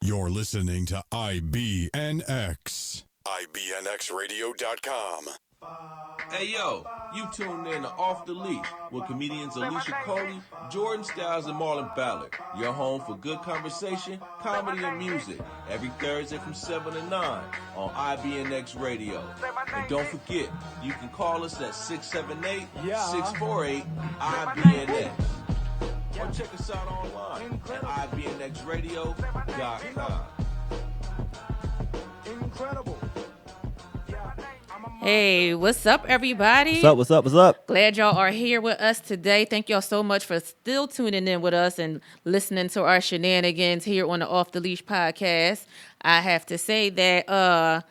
You're listening to IBNX. IBNXradio.com. Hey yo, you tuned in to Off the Leash with comedians Alisha, Coley, Jordan Styez, and Marlan Ballard. Your home for good conversation, comedy, and music. Every Thursday from 7 to 9 on IBNX Radio. And don't forget, you can call us at 678-648-IBNX. Or check us out online at IBNXradio.com. Incredible. Hey, what's up, everybody? What's up? Glad y'all are here with us today. Thank y'all so much for still tuning in with us and listening to our shenanigans here on the Off the Leash podcast. I have to say that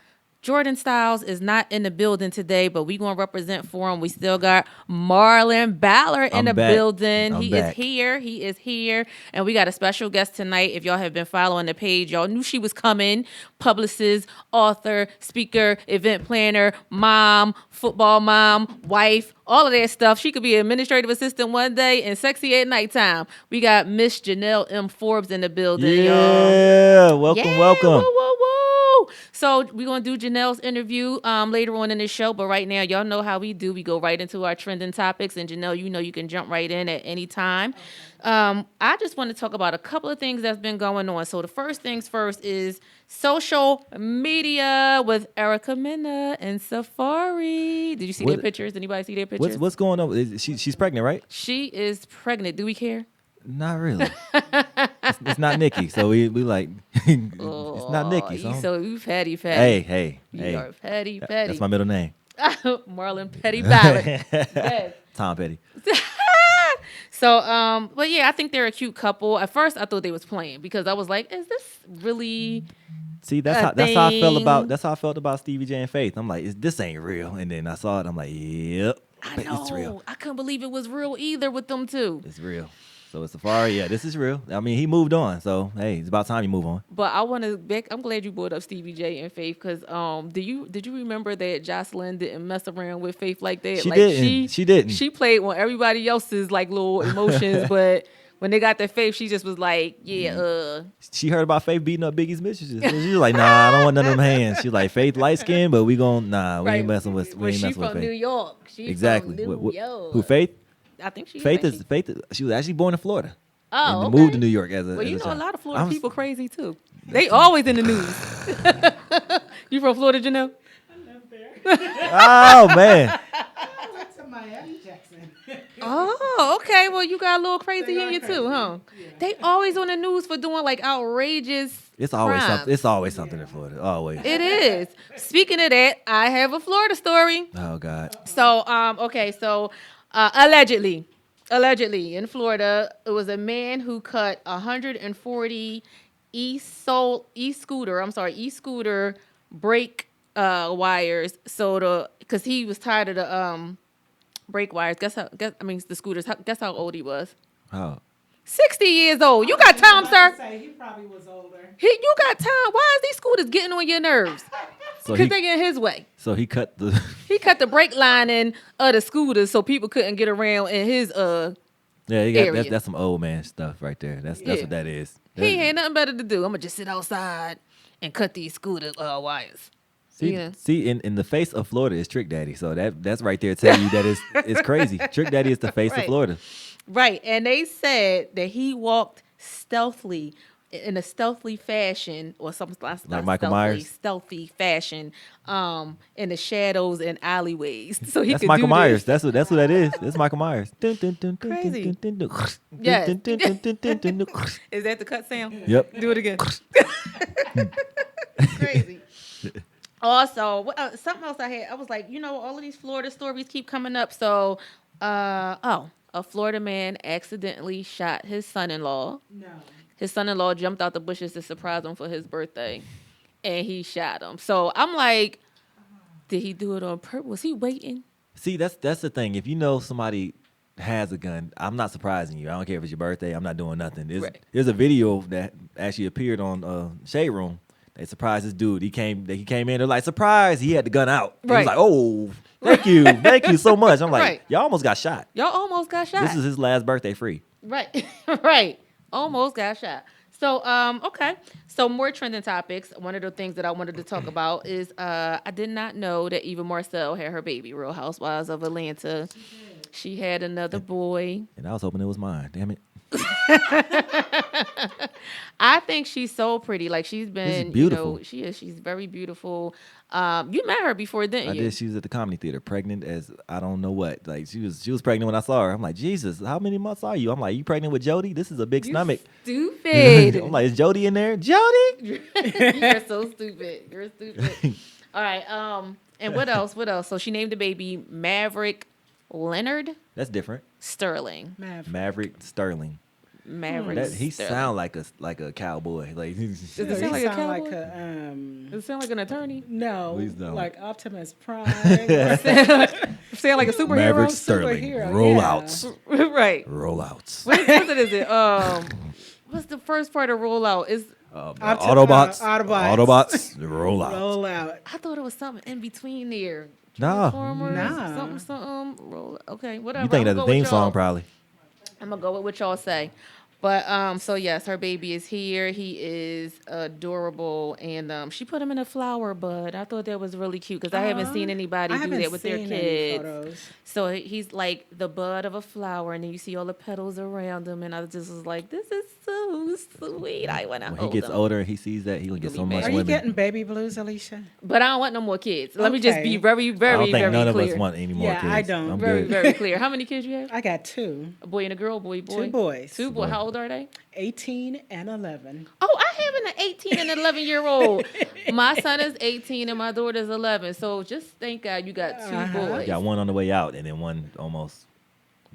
Jordan Styles is not in the building today, but we going to represent for him. We still got Marlan Ballard in the building. He is here. And we got a special guest tonight. If y'all have been following the page, y'all knew she was coming. Publicist, author, speaker, event planner, mom, football mom, wife, all of that stuff. She could be an administrative assistant one day and sexy at nighttime. We got Miss Janelle M. Forbes in the building, y'all. Welcome. Woo, woo, woo. So we're going to do Janelle's interview later on in the show. But right now, y'all know how we do. We go right into our trending topics. And Janelle, you know you can jump right in at any time. I just want to talk about a couple of things that's been going on. So the first things first is social media with Erica Mena and Safari. Did you see their pictures? Anybody see their pictures? What's going on? She's pregnant, right? She is pregnant. Do we care? Not really. it's not Nikki, so we like it's not Nikki. So you fatty. Hey. You are fatty. That's my middle name. Marlan Petty Ballard. Yes. Tom Petty. So, but yeah, I think they're a cute couple. At first, I thought they was playing because I was like, "Is this really?" See, that's how I felt about. That's how I felt about Stevie J and Faith. I'm like, this ain't real. And then I saw it. I'm like, yep, I know. It's real. I couldn't believe it was real either with them two. It's real. So it's Safari. Yeah, this is real. I mean, he moved on. So hey, it's about time you move on. But I want to. I'm glad you brought up Stevie J and Faith because did you remember that Jocelyn didn't mess around with Faith like that? She didn't. She didn't. She played on everybody else's like little emotions, but when they got their Faith, she just was like, yeah. She heard about Faith beating up Biggie's mistresses. So she was like, nah, I don't want none of them hands. She like, Faith light skin, but we ain't messing with. We ain't messing with Faith. She's from New York. Exactly. From New York. Who Faith? I think she's Faith. She was actually born in Florida. Oh, and okay. moved to New York as a. Well, you as know, a a lot of Florida people crazy too. They always in the news. You from Florida, Janelle? I live there. Oh man. I went to Miami, Jackson. Oh, okay. Well, you got a little crazy in you too, huh? Yeah. They always on the news for doing like outrageous. It's always crimes. something. It's always something in Florida. Always. It is. Speaking of that, I have a Florida story. Oh God. So, okay. So, allegedly in Florida, it was a man who cut 140 e-scooter brake wires. So because he was tired of the brake wires. The scooters. Guess how old he was? Oh. 60 years old. You got time, sir. He probably was older. You got time. Why is these scooters getting on your nerves? So Because they get in his way. So he cut the. He cut the brake lining of the scooters so people couldn't get around in his area. That's some old man stuff right there. That's what that is. He had nothing better to do. I'm gonna just sit outside and cut these scooter wires. See, in the face of Florida is Trick Daddy. So that's right there telling you that it's crazy. Trick Daddy is the face of Florida. Right, and they said that he walked stealthily. In a stealthy fashion, or something like Michael Myers, stealthy fashion, in the shadows and alleyways. So that's Michael Myers. That's what that is. That's Michael Myers. Crazy. Yes. Is that the cut sound? Yep. Do it again. Crazy. Also, something else I had. I was like, all of these Florida stories keep coming up. So, a Florida man accidentally shot his son-in-law. No. His son-in-law jumped out the bushes to surprise him for his birthday, and he shot him. So I'm like, did he do it on purpose? Was he waiting? See, that's the thing. If you know somebody has a gun, I'm not surprising you. I don't care if it's your birthday. I'm not doing nothing. There's a video that actually appeared on Shade Room. They surprised this dude. He came in. They're like, surprise! He had the gun out. Right. He was like, oh, thank you so much. I'm like, y'all almost got shot. Y'all almost got shot. This is his last birthday free. Right, right. Almost got shot. So, okay. So more trending topics. One of the things that I wanted to talk about is I did not know that Eva Marcel had her baby, Real Housewives of Atlanta. She had another boy. And I was hoping it was mine. Damn it. I think she's so pretty. Like she's been, beautiful. she is. She's very beautiful. You met her before, didn't I you? did. She was at the comedy theater, pregnant as I don't know what. Like she was pregnant when I saw her. I'm like, Jesus, how many months are you? I'm like, you pregnant with Jody? This is a big stomach. Stupid. I'm like, is Jody in there? Jody? You're so stupid. You're stupid. All right. And what else? What else? So she named the baby Maverick Leonard That's different. Sterling. Maverick Sterling. Maverick. He Sterling. sound like a cowboy. Like Does it sound like a cowboy? Does it sound like an attorney? No, Please don't. like Optimus Prime. Sound like a superhero? Maverick Sterling. superhero, Rollouts. Right. Rollouts. What is it? What's the first part of rollout? Is Autobots. Autobots. Rollouts. Roll out. I thought it was something in between there. Nah. Transformers, Nah. something. Roll. Okay, whatever. You think I'ma that's go the theme with song y'all. probably. I'm gonna go with what y'all say. But so yes, her baby is here. He is adorable, and she put him in a flower bud. I thought that was really cute because I haven't seen anybody do that with their kids. So he's like the bud of a flower, and then you see all the petals around him, and I just was like, "This is so sweet. I want to When hold he gets him." older and he sees that, he'll get so much Are you women. getting baby blues, Alisha? But I don't want no more kids. Let me just be Okay. very, I very, don't think very none clear. of us want any more Yeah, kids. I don't. I'm Very, good. very clear. How many kids you have? I got two. A boy and a girl. Boy. Two boys. Two boys. How old are they? 18 and 11. Oh, I have an 18 and 11-year-old. My son is 18 and my daughter's 11. So just thank God you got two boys. Got one on the way out and then one almost.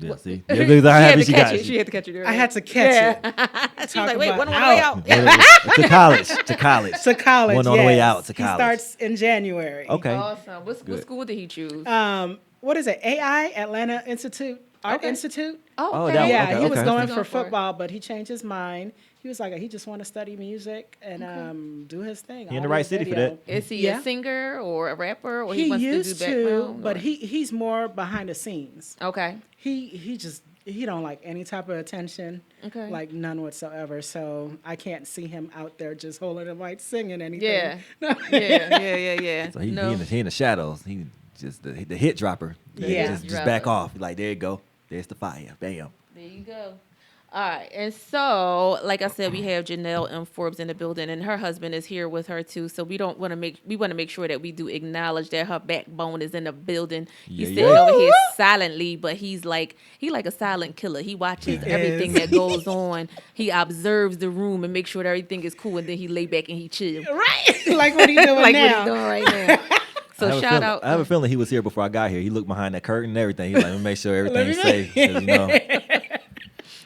Yeah, see? She Yeah, had how happy to she catch got it. She had to catch it. I had to catch it. She's Talk like, wait, about one on the way out. out. to college. To college. To college. One on the way yes. out to He college. starts in January. Okay. Awesome. What Good. school did he choose? What is it? AI, Atlanta Institute, Art Okay. Institute. Oh, okay. that one. Yeah, Okay, he was okay. going He's for going for it. football, but he changed his mind. He was like, he just want to study music and do his thing. He in the right city for that. Is he Yeah. a singer or a rapper, or He he wants used to do background? but or- he's more behind the scenes. Okay. He don't like any type of attention, Okay. like none whatsoever. So I can't see him out there just holding a mic singing anything. Yeah. No. Yeah. So he no. in the shadows. He just the hit dropper. Yeah. Just back off. Like, there you go. There's the fire. Bam. There you go. All right. And so, like I said, we have Janelle M. Forbes in the building, and her husband is here with her too. So we want to make sure that we do acknowledge that her backbone is in the building. He's Yeah, sitting yeah. over here silently, but he like a silent killer. He watches everything that goes on. He observes the room and makes sure that everything is cool, and then he lay back and he chill. Right. Like what he doing Like now. what he's doing right now. So shout out. I have a feeling he was here before I got here. He looked behind that curtain and everything. He was like, let me make sure everything's safe. 'Cause,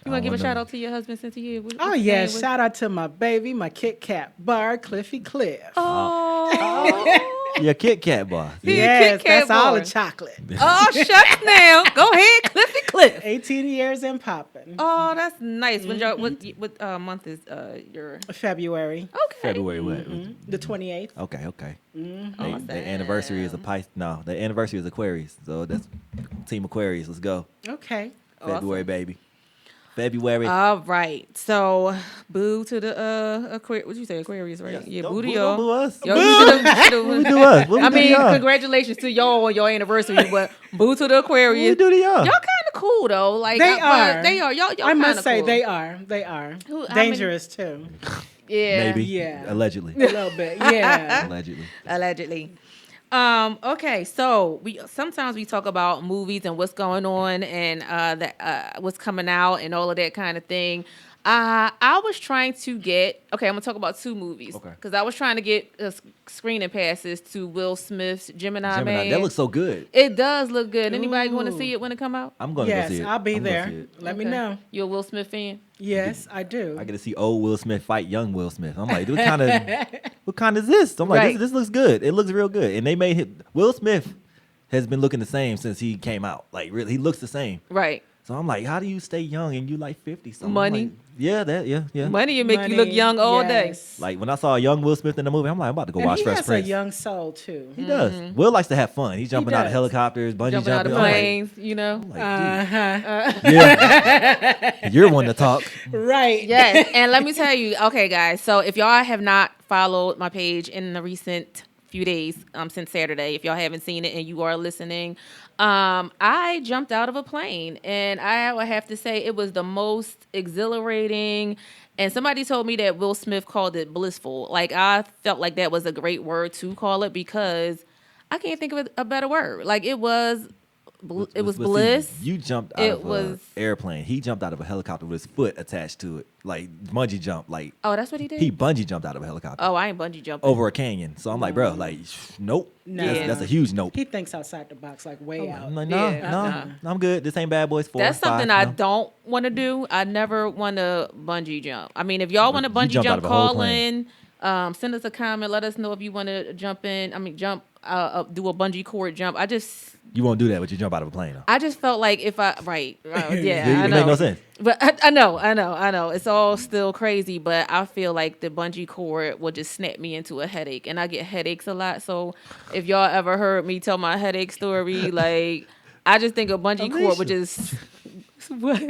You want to give a shout out to your husband since he here? Oh yeah, shout out to my baby, my Kit Kat bar, Cliffy Cliff. Oh, Yeah, Kit Kat bar. He a Yes, Kit Kat that's all bar. the chocolate. oh, shucks now. Go ahead, Cliffy Cliff. 18 years and popping. Oh, that's nice. When y'all, what month is your? February, Mm-hmm. Okay. February what? the 28th. Okay. Awesome. The anniversary is the anniversary is Aquarius. So that's Team Aquarius. Let's go. Okay. February, baby. February. All right. So, boo to the Aquarius. What you say, Aquarius, right? Yes. Yeah, Don't boo to boo- y'all. don't boo us. Yo, Boo! you should've- What we do us? What we I do mean, y'all? congratulations to y'all on your anniversary, but boo to the Aquarius. What we do to y'all? Y'all kind of cool though. Like They but are. They are. Y'all I must kinda say cool. they are. They are. Who- how many- Dangerous too. Yeah. Maybe. Yeah. Allegedly. A little bit. Yeah. Allegedly. Allegedly. Okay, so sometimes we talk about movies and what's going on and what's coming out and all of that kind of thing. I was trying to get I'm gonna talk about two movies Okay. because I was trying to get screening passes to Will Smith's Gemini Man. That looks so good. It does look good. Anybody going to Ooh. see it when it come out? I'm going to go Yes, see it. I'll be I'm gonna there. see it. Let me Okay. know. You a Will Smith fan? Yes, I do. I get to see old Will Smith fight young Will Smith. I'm like, what kind is this? I'm like, Right. this looks good. It looks real good. And they made him. Will Smith has been looking the same since he came out. Like, really, he looks the same. Right. So I'm like, how do you stay young and you like 50 something? Money. Like, yeah. Money will make you look young all day. yes. Like when I saw a young Will Smith in the movie, I'm like, I'm about to go And watch he Fresh has Prince. a young soul too. He does. Will likes to have fun. He's jumping out of does. helicopters, bungee Jumping out of I'm like- planes, you know. I'm like, Uh-huh. dude. Yeah. You're one to talk. Right. Yes, and let me tell you, okay, guys. So if y'all have not followed my page in the recent few days, since Saturday, if y'all haven't seen it and you are listening, I jumped out of a plane, and I would have to say it was the most exhilarating. And somebody told me that Will Smith called it blissful. Like, I felt like that was a great word to call it because I can't think of a better word. Like, it was But see, bliss. you jumped out of an airplane. He jumped out of a helicopter with his foot attached to it, like bungee jump. Like Oh, that's what he did? he bungee jumped out of a helicopter Oh, I ain't bungee jumping. over a canyon. So I'm like, bro, like, nope. No. That's a huge nope. He thinks outside the box, like way out. I'm like, no, Yeah. no, I'm good. This ain't Bad Boys 4. That's 5, something I no. don't want to do. I never want to bungee jump. I mean, if y'all want to You bungee jumped out jump, of a whole call plane. in. Send us a comment. Let us know if you want to jump in. I mean, do a bungee cord jump. You won't do that, but you jump out of a plane. Though. I just felt like if I yeah, It I know. make no sense. But I know. It's all still crazy, but I feel like the bungee cord will just snap me into a headache, and I get headaches a lot. So if y'all ever heard me tell my headache story, like I just think a bungee cord would just what?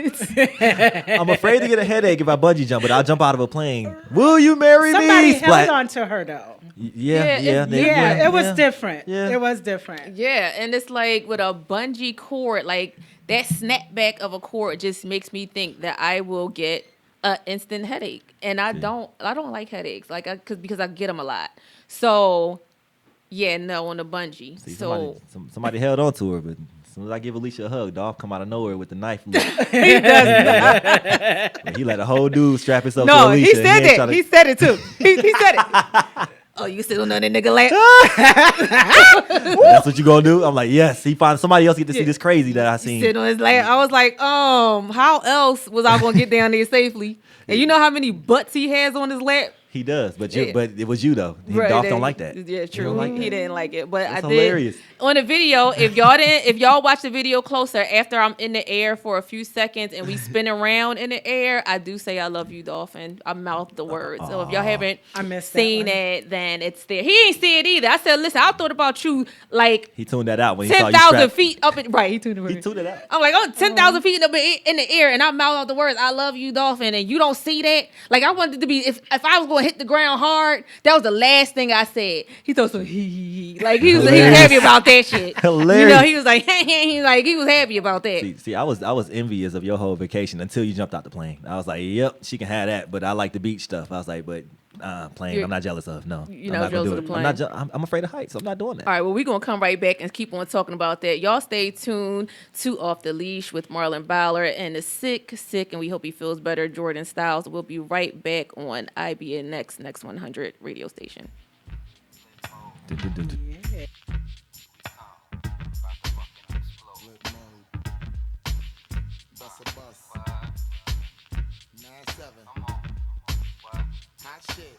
I'm afraid to get a headache if I bungee jump, but I'll jump out of a plane. Will you marry Somebody me? held Splat. on to her though. Yeah, Yeah, it was different. Yeah. It was different. Yeah, and it's like with a bungee cord, like that snapback of a cord just makes me think that I will get an instant headache, and I don't like headaches, like because I get them a lot. So yeah, no on the bungee. See, So somebody held on to her, but as soon as I give Alisha a hug, Dolph come out of nowhere with the knife. He does Like, he let a whole dude strap himself to no, Alisha. he and said ain't it. tryna- He said it too. He said it. Oh, you sit on that nigga lap? That's what you gonna do? I'm like, yes. He find somebody else get to see this crazy that I seen. Sit on his lap. I was like, how else was I gonna get down there safely? And you know how many butts he has on his lap? He does, but Yeah. but it was you though. Right, Dolph don't like that. Yeah, He true. don't like He that. didn't like it, but That's I did hilarious. on the video. If y'all watch the video closer, after I'm in the air for a few seconds and we spin around in the air, I do say I love you, Dolphin. I mouth the words. So if y'all haven't I missed that seen one. it, then it's there. He ain't see it either. I said, listen, I thought about you like He tuned that out when he saw you 10,000 strapped. feet up. Right, he tuned it. He tuned it out. I'm like, 10,000 feet up in the air, and I mouth out the words, I love you, Dolphin, and you don't see that? Like, I wanted to be, if I was going to hit the ground hard, that was the last thing I said. He thought so, he. Like, he was Hilarious. happy about that shit. Hilarious. You know, he was like, he was happy about that. See, I was envious of your whole vacation until you jumped out the plane. I was like, yep, she can have that, but I like the beach stuff. I was like, but plane, You're- I'm not jealous of. No, you're I'm not gonna jealous do of it. the I'm not. plane? I'm afraid of heights. So I'm not doing that. All right, well, we're going to come right back and keep on talking about that. Y'all stay tuned to Off the Leash with Marlan Ballard and the sick, and we hope he feels better, Jordan Styles. We'll be right back on IBNX Next 100 radio station. Hot shit.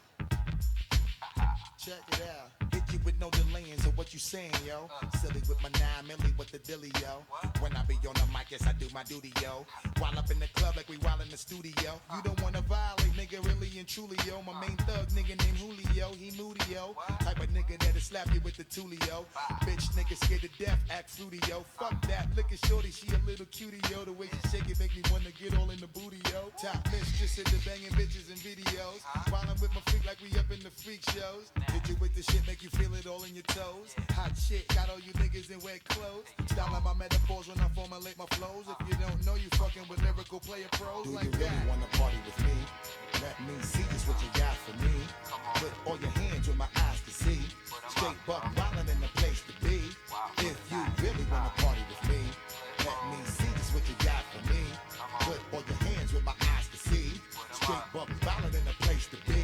Check it out. Hit you with no delaying, so what you saying, yo? Silly with my 9 milli with the dilly, yo. When I be on the mic, yes, I do my duty, yo. While up in the club like we while in the studio. You don't wanna violate, nigga, really and truly, yo. My main thug, nigga named Julio, he moody, yo. Type of nigga that'll slap you with the tulio. Bitch, nigga scared to death, act fruity, yo. Fuck that, look at shorty, she a little cutie, yo. The way she shake it make me wanna get all in the booty, yo. Top mistress in the banging bitches and videos. While I'm with my freak like we up in the freak shows. Hit you with the shit, make you feel it all in your toes. Hot shit, got all you niggas in wet clothes. Styling my metaphors when I formulate my flows. If you don't know, you fucking with lyrical player pros. Do like you really that. Wanna party with me? Let me see just what you got for me. Put all your hands where my eyes can see. Straight buck wildin' in the place to be. If you really wanna party with me, let me see just what you got for me. Put all your hands where my eyes can see. Straight buck wildin' in the place to be.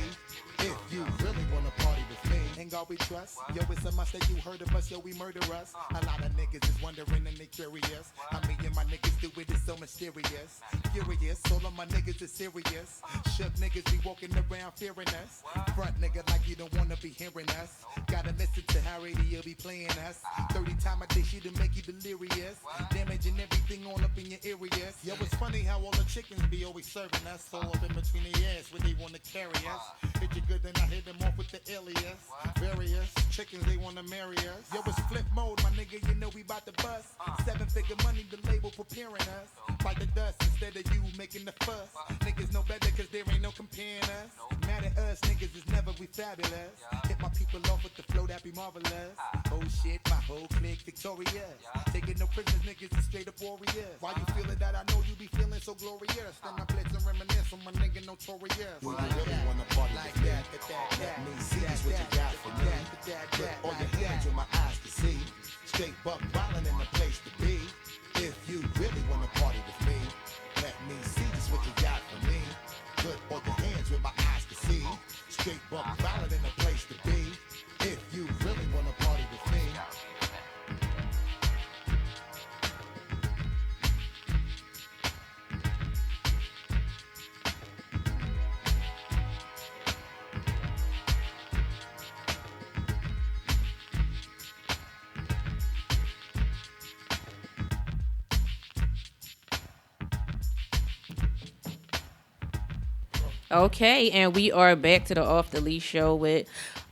If you really wanna party with me, ain't God we trust. Yo, it's a must that you heard of us, yo, we murder us. A lot of niggas is wondering and they curious. How me and my niggas do it is so mysterious. Furious, all of my niggas is serious. Shook niggas be walking around fearing us. Front nigga like you don't wanna be hearing us. Gotta listen to how radio be playing us. 30 times a day, she to make you delirious. Damaging everything all up in your areas. Yo, it's funny how all the chickens be always serving us. So up in between the ass when they want to carry us. Hit you good, then I hit them off with the alias. Various chickens, they want to marry us. Yo, it's flip mode, my nigga, you know we bout to bust. 7-figure money, the label preparing us. Fight the dust instead of you making the fuss. Niggas know better cause there ain't no comparing us. Mad at us, niggas is never we fabulous. Hit my people off with the flow that be marvelous. Oh shit, my whole clique victorious. Taking no prisoners, niggas is straight up warriors. Why you feeling that? I know you be feeling so glorious. Then I blitz and reminisce on my nigga notorious. Do you really wanna party like that? Let me see what you got for me. Put all your hands where my eyes can see. Straight buck violin in the place to be. If you really wanna party with me, let me see just what you got for me. Put all your hands where my eyes can see. Straight buck violin in the place to be. If you really wanna party with me. Okay, and we are back to the Off the Leash show with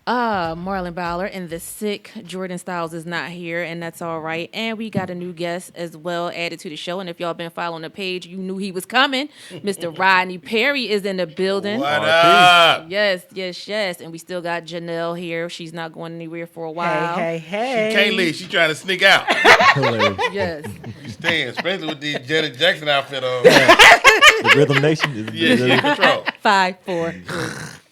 Marlan Ballard, and the sick Jordan Styles is not here, and that's all right. And we got a new guest as well added to the show, and if y'all been following the page, you knew he was coming. Mr. Rodney Perry is in the building. What up? Yes, and we still got Janelle here. She's not going anywhere for a while. Hey. She can't leave. She trying to sneak out. Yes. You staying, especially with the Janet Jackson outfit on. The Rhythm Nation is Yeah, she in control. 5, 4.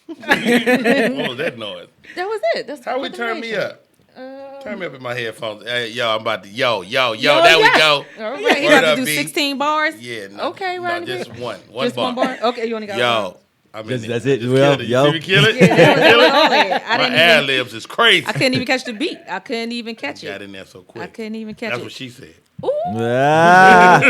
What was that noise? That was it. That's How we the turn me information. up? Turn me up in my headphones. Hey, yo, I'm about to yo. There we go. All right, he Word got to up, do B. 16 bars. Yeah, Okay, Rodney. No, just one Just bar. one bar. Okay, you only got one. Yo, I mean, That's it, just Joel. kill it. Yo. You see me kill it? Yeah, that Kill was it? all it. My ad libs is crazy. I couldn't even catch the beat. I couldn't even catch Got it. in there so quick. I couldn't even catch That's it. what she said. Ooh. Ah.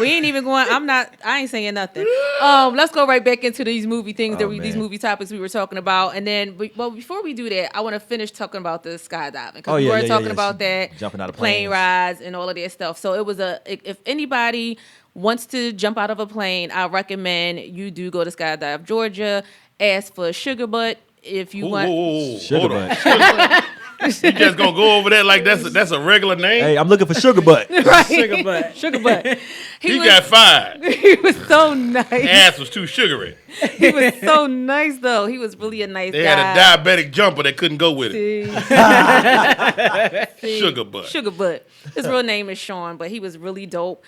We ain't even going. I ain't saying nothing. Let's go right back into these movie things these movie topics we were talking about, and then before we do that, I want to finish talking about the skydiving because we were talking about that, jumping out of plane planes. rides and all of that stuff. So it was if anybody wants to jump out of a plane, I recommend you do go to Skydive Georgia. Ask for Sugar Butt if you want. Sugar Hold on. butt. You just gonna go over that like that's a regular name? Hey, I'm looking for sugar butt. Right. Sugar butt. He got fired. He was so nice. Ass was too sugary. He was so nice, though. He was really a nice They guy. had a diabetic jumper that couldn't go with it. See? Sugar butt. Sugar Butt. His real name is Sean, but he was really dope.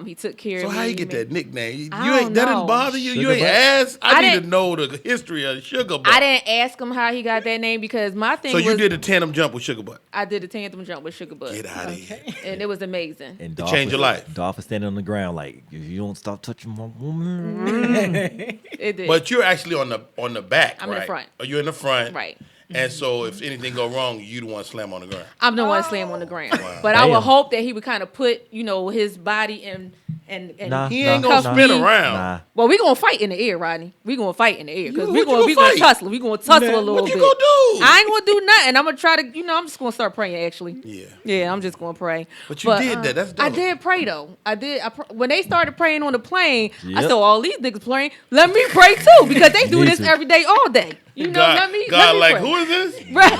He took care So of me. how you get that nickname? I You don't ain't that know. didn't bother you? You Sugar ain't butt? asked? I I need to didn't- know the history of Sugar Butt. I didn't ask him how he got that name because my thing So was you did a tandem jump with Sugar Butt. I did a tantrum jump with Sugar Butt. Get out of here. And it was amazing. And changed your life. Dolph is standing on the ground like, if you don't stop touching my woman. It did. But you're actually on the back, I'm in right? the front. Or you're in the front. Right. And so if anything go wrong, you the one slam on the ground. I'm the one slam on the ground. But I would Damn. hope that he would kind of put, his body and Nah, He nah, ain't gonna nah. spin me. around. Nah. Well, we gonna fight in the air, Rodney. We gonna fight in the air because You- we what you gonna gonna fight? tussle. We gonna tussle a little What bit. you gonna do? I ain't gonna do nothing. I'm gonna try to, I'm just gonna start praying. Actually, Yeah. yeah, I'm just gonna pray. But you did that. That's dope. I did pray though. I did. When they started praying on the plane, I Yep. saw all these niggas praying. Let me pray too because they do Me this too. every day, all day. You know, God, let me. God let me like, pray. who is this? Right.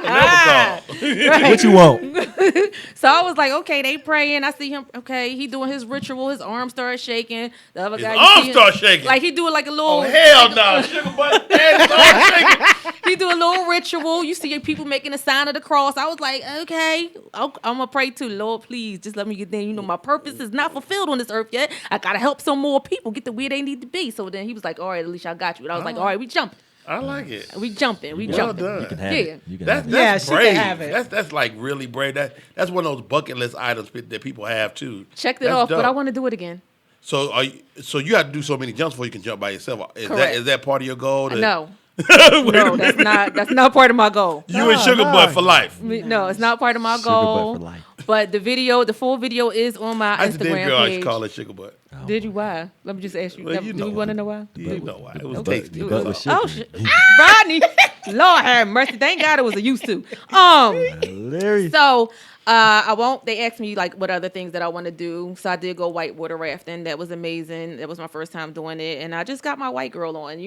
Never call. What you want? So I was like, okay, they praying. I see him. Okay, he doing his ritual. His arm started shaking. The other His guy, you arm see him- start shaking. Like he doing like a little. Oh, hell no. Sugar Butt and his arm shaking. He do a little ritual. You see people making a sign of the cross. I was like, okay, I'm gonna pray too. Lord, please, just let me get there. You know, my purpose is not fulfilled on this earth yet. I gotta help some more people get to where they need to be. So then he was like, all right, Alisha, I got you. And I was like, all right, we jumping. I like it. We jumping. We Well jumping. done. You can have Yeah. it. You can That's have it. that's Yeah, she can brave. have it. That's like really brave. That's one of those bucket list items that people have too. Checked it That's off, but I dope. want to do it again. So you have to do so many jumps before you can jump by yourself. Correct. Is that part of your goal? No, Wait a no, minute. that's not part of my goal. You and Sugar Butt for life. No, it's not part of my Sugar butt goal. for life. But the full video is on my I just did Instagram girl. I page. used to call it Sugar Butt. Did you? Why? Let me just ask you. Well, you do know you want to why. know why? You know why? It was Okay. tasty. The butt was Oh, sugar. Rodney, Lord have mercy. Thank God it was a used to. Hilarious. So I won't. They asked me like what other things that I want to do, so I did go whitewater rafting. That was amazing. That was my first time doing it, and I just got my white girl on.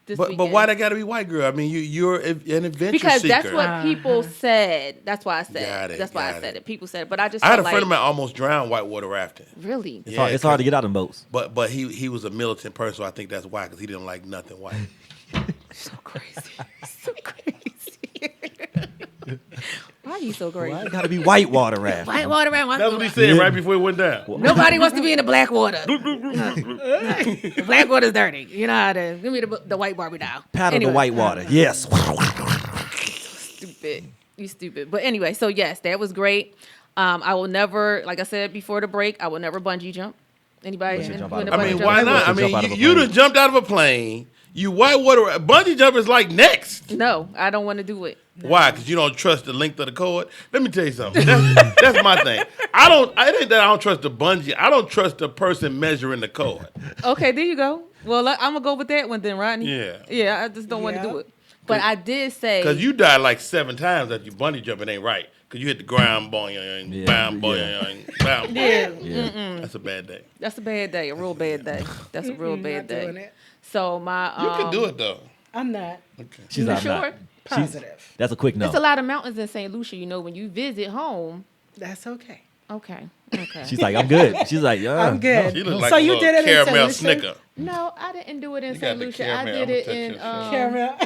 This But weekend. why that got to be white girl? I mean, you're an adventure Because seeker. that's what people said. That's why I said. Got it, That's why I got said it. it. People said, but I just. I had a felt friend of like, mine almost drowned whitewater rafting. Really? It's hard, it's hard to get out of boats. But he was a militant person, so I think that's why, because he didn't like nothing white. So crazy. So crazy. Why are you so crazy? Why it gotta be whitewater raft? Whitewater raft. That's what he said right before he went down. Nobody wants to be in the black water. The black water's dirty. You know how it is. Give me the white Barbie doll. Paddle Anyway. the white water. Yes. Stupid. You stupid. But anyway, so yes, that was great. I will never, like I said before the break, I will never bungee jump. Anybody? What's your jump out of I Bungee mean, jump. why not? I Jump mean, out of a you plane. done jumped out of a plane. You whitewater bungee jump is like next. No, I don't want to do it. Why? Because you don't trust the length of the cord. Let me tell you something. That's my thing. It ain't that I don't trust the bungee. I don't trust the person measuring the cord. Okay, there you go. Well, I'm gonna go with that one then, Rodney. Yeah. Yeah, I just don't want to do it. But I did say Because you died like 7 times after you bungee jumping ain't right. Because you hit the ground, boing, Yeah, bam, boing, bam, boing. Yeah. That's a bad day. That's a bad day, a real bad day. That's a real bad Not doing day. it. So my You can do it though. I'm not Okay. She's You not. sure? Not. positive. That's a quick no. It's a lot of mountains in St. Lucia. When you visit home. That's okay. Okay. She's like, I'm good. She's like, yeah. I'm good. She look like So a you little did it in St. caramel Lucia? snicker. No, I didn't do it in You St. got the Lucia. I caramel. did I'ma it touch in your shit. Caramel.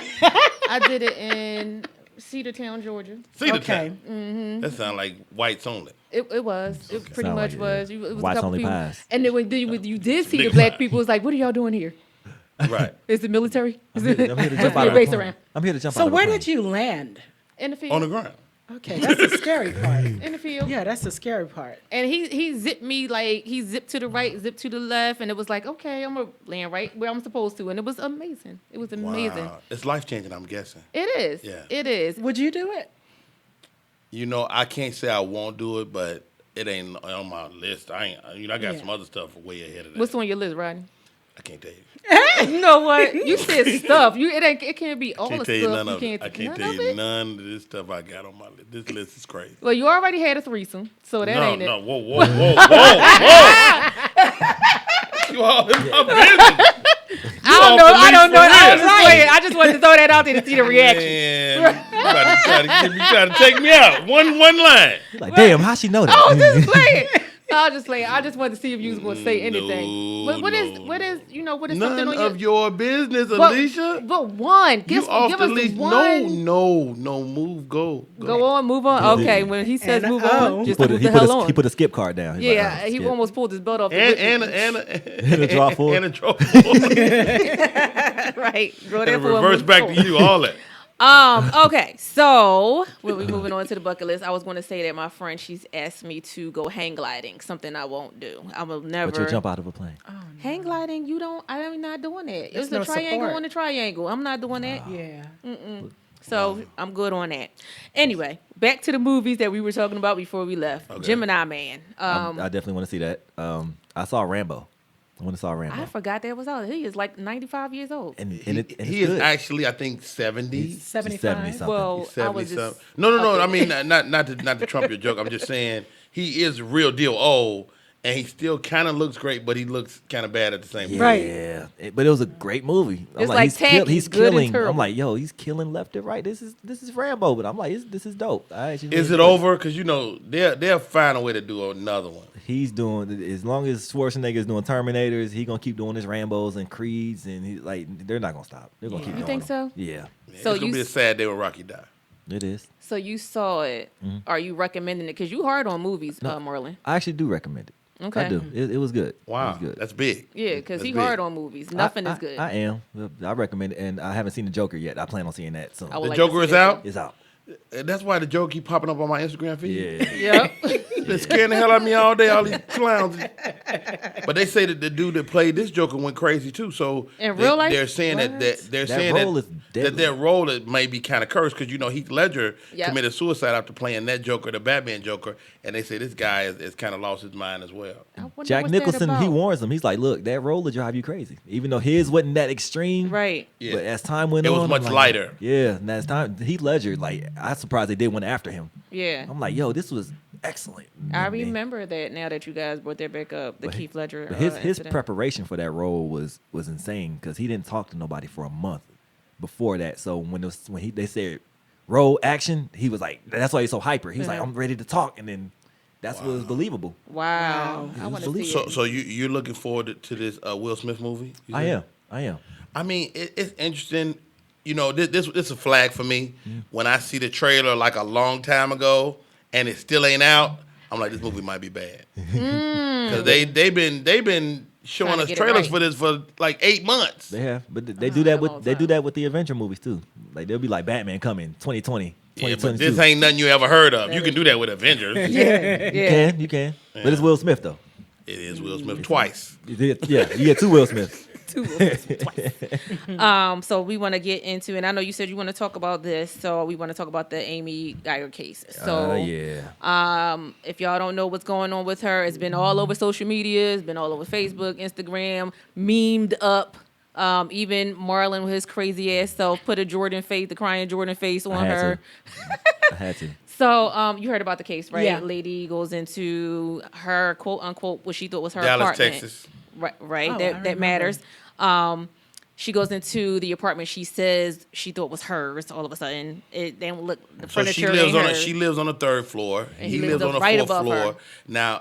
I did it in Cedartown, Georgia. See the Okay. time. That sound like whites only. It was. It pretty Sound much like it, was. yeah. It was a Whites couple only people. pies. And then when you did see the Nigga black pie. people, it was like, what are y'all doing here? Right. Is it military? Is I'm here to What's jump out your of a base plane. around? I'm here to jump out So of a where plane. did you land? In the field. On the ground. Okay, that's the scary part. In the field. Yeah, that's the scary part. And he zipped me like he zipped to the right, zipped to the left, and it was like, okay, I'm gonna land right where I'm supposed to, and it was amazing. It was amazing. Wow. It's life changing, I'm guessing. It is. Yeah. It is. Would you do it? You know, I can't say I won't do it, but it ain't on my list. I got Yeah. some other stuff way ahead of that. What's on your list, Rodney? I can't tell you. You know what? You said stuff. It can't be all Can't the tell you stuff. none You of can't. it. I can't none tell of you it? none of this stuff I got on my list. This list is crazy. Well, you already had a threesome, so that ain't it. No, whoa. You all in my business. I don't know. I was for just playing. I just wanted to throw that out there to see the reaction. Man, you try to take me out. One line. Like, damn, how she know that? I was just playing. I was just playing. I just wanted to see if you was going to say anything. No, What is no, what is something None on of your business, But- Alicia. But one. You Give off give the us leash. one. No, move, go. Go on, move on. Okay, when he says And move oh. on, He just put, move he, the put hell a, on. he put a skip card down. He's Yeah, like, oh, he skip. almost pulled his belt off. And a draw for it. And a draw for it. right. Go And there a for a reverse move back forward. to you, all that. Okay, so we'll be moving on to the bucket list. I was going to say that my friend, she's asked me to go hang gliding, something I won't do. I will never. But you'll jump out of a plane. Hang gliding, I'm not doing that. There's It's a no triangle support. on a triangle. I'm not doing that. Yeah. So I'm good on that. Anyway, back to the movies that we were talking about before we left. Okay. Gemini Man. I definitely want to see that. I saw Rambo. I want to saw Rambo. I forgot that was out. He is like 95 years old. And He it's is good. actually, I think, 70. 75. 70 something. Well, He's I 70 was just something. No. okay. I mean, not to trump your joke. I'm just saying he is real deal old, and he still kind of looks great, but he looks kind of bad at the same time. Right. Yeah, but it was a great movie. I'm It's like he's, tacky, he's good and killing. terrible. I'm like, yo, he's killing left and right. This is Rambo, but I'm like, this is dope. I actually Is really it enjoyed over? Because they'll find a way to do another one. He's doing as long as Schwarzenegger's doing Terminators, he gonna keep doing his Rambos and Creeds, and he like they're not gonna stop. They're gonna keep You doing think them. so? Yeah, So it's gonna be a sad day when Rocky die. it is. So you saw it. Are you recommending it? Because you hard on movies, Marlan. I actually do recommend it. Okay. I do. It was good. Wow, it was good. that's big. Yeah, because he That's hard big. on movies. Nothing I, is good. I am. I recommend it, and I haven't seen the Joker yet. I plan on seeing that soon. I would The like to Joker see is that out? too. It's out. That's why the joke keep popping up on my Instagram feed. Yeah. Yep. Been scaring the hell out of me all day, all these clowns. But they say that the dude that played this Joker went crazy too. So In real life? they're saying that they're saying role is that deadly. their role may be kind of cursed because Heath Ledger Yep. committed suicide after playing that Joker, the Batman Joker, and they say this guy has kind of lost his mind as well. I wonder Jack what's that Nicholson, he about. warns him. He's like, look, that role will drive you crazy. Even though his wasn't that extreme. Right. Yeah. But as time went It on. was I'm much like, lighter. Yeah. And as time, Heath Ledger, like, I'm surprised they did one after him. Yeah. I'm like, yo, this was excellent. I And then- remember that now that you guys brought that back up, the But Keith Ledger But his incident. preparation for that role was insane because he didn't talk to nobody for a month before that. So they said roll action, he was like, that's why he's so hyper. He was like, I'm ready to talk, and then that's what was believable. Wow. I It want was to see So, it. so you're looking forward to this Will Smith movie? You I think? am. I mean, it's interesting. You know, this is a flag for me. When I see the trailer like a long time ago and it still ain't out, I'm like, this movie might be bad. Because they've been showing Trying to us get it trailers right. for this for like 8 months. They have, but they do that a long with time. the Avenger movies too. Like they'll be like Batman coming 2020, Yeah, but 2022. this ain't nothing you ever heard of. You can do that with Avengers. Yeah. You can. But it's Will Smith though. It is Will Smith twice. Yeah, you get two Will Smiths. Two of us twice. So we want to get into, and I know you said you want to talk about this, so we want to talk about the Amy Geiger case. So Yeah. if y'all don't know what's going on with her, it's been all over social media, it's been all over Facebook, Instagram, memed up. Even Marlan with his crazy ass self put a the crying Jordan face on her. I had to. So you heard about the case, right? Yeah. Lady goes into her quote unquote what she thought was her Dallas, apartment. Texas. Right. Oh, I that remember. matters. She goes into the apartment she says she thought was hers. All of a sudden, it don't look. The So furniture she lives ain't on hers. she lives on the 3rd floor. And he he lives lives on the right 4th above floor. her.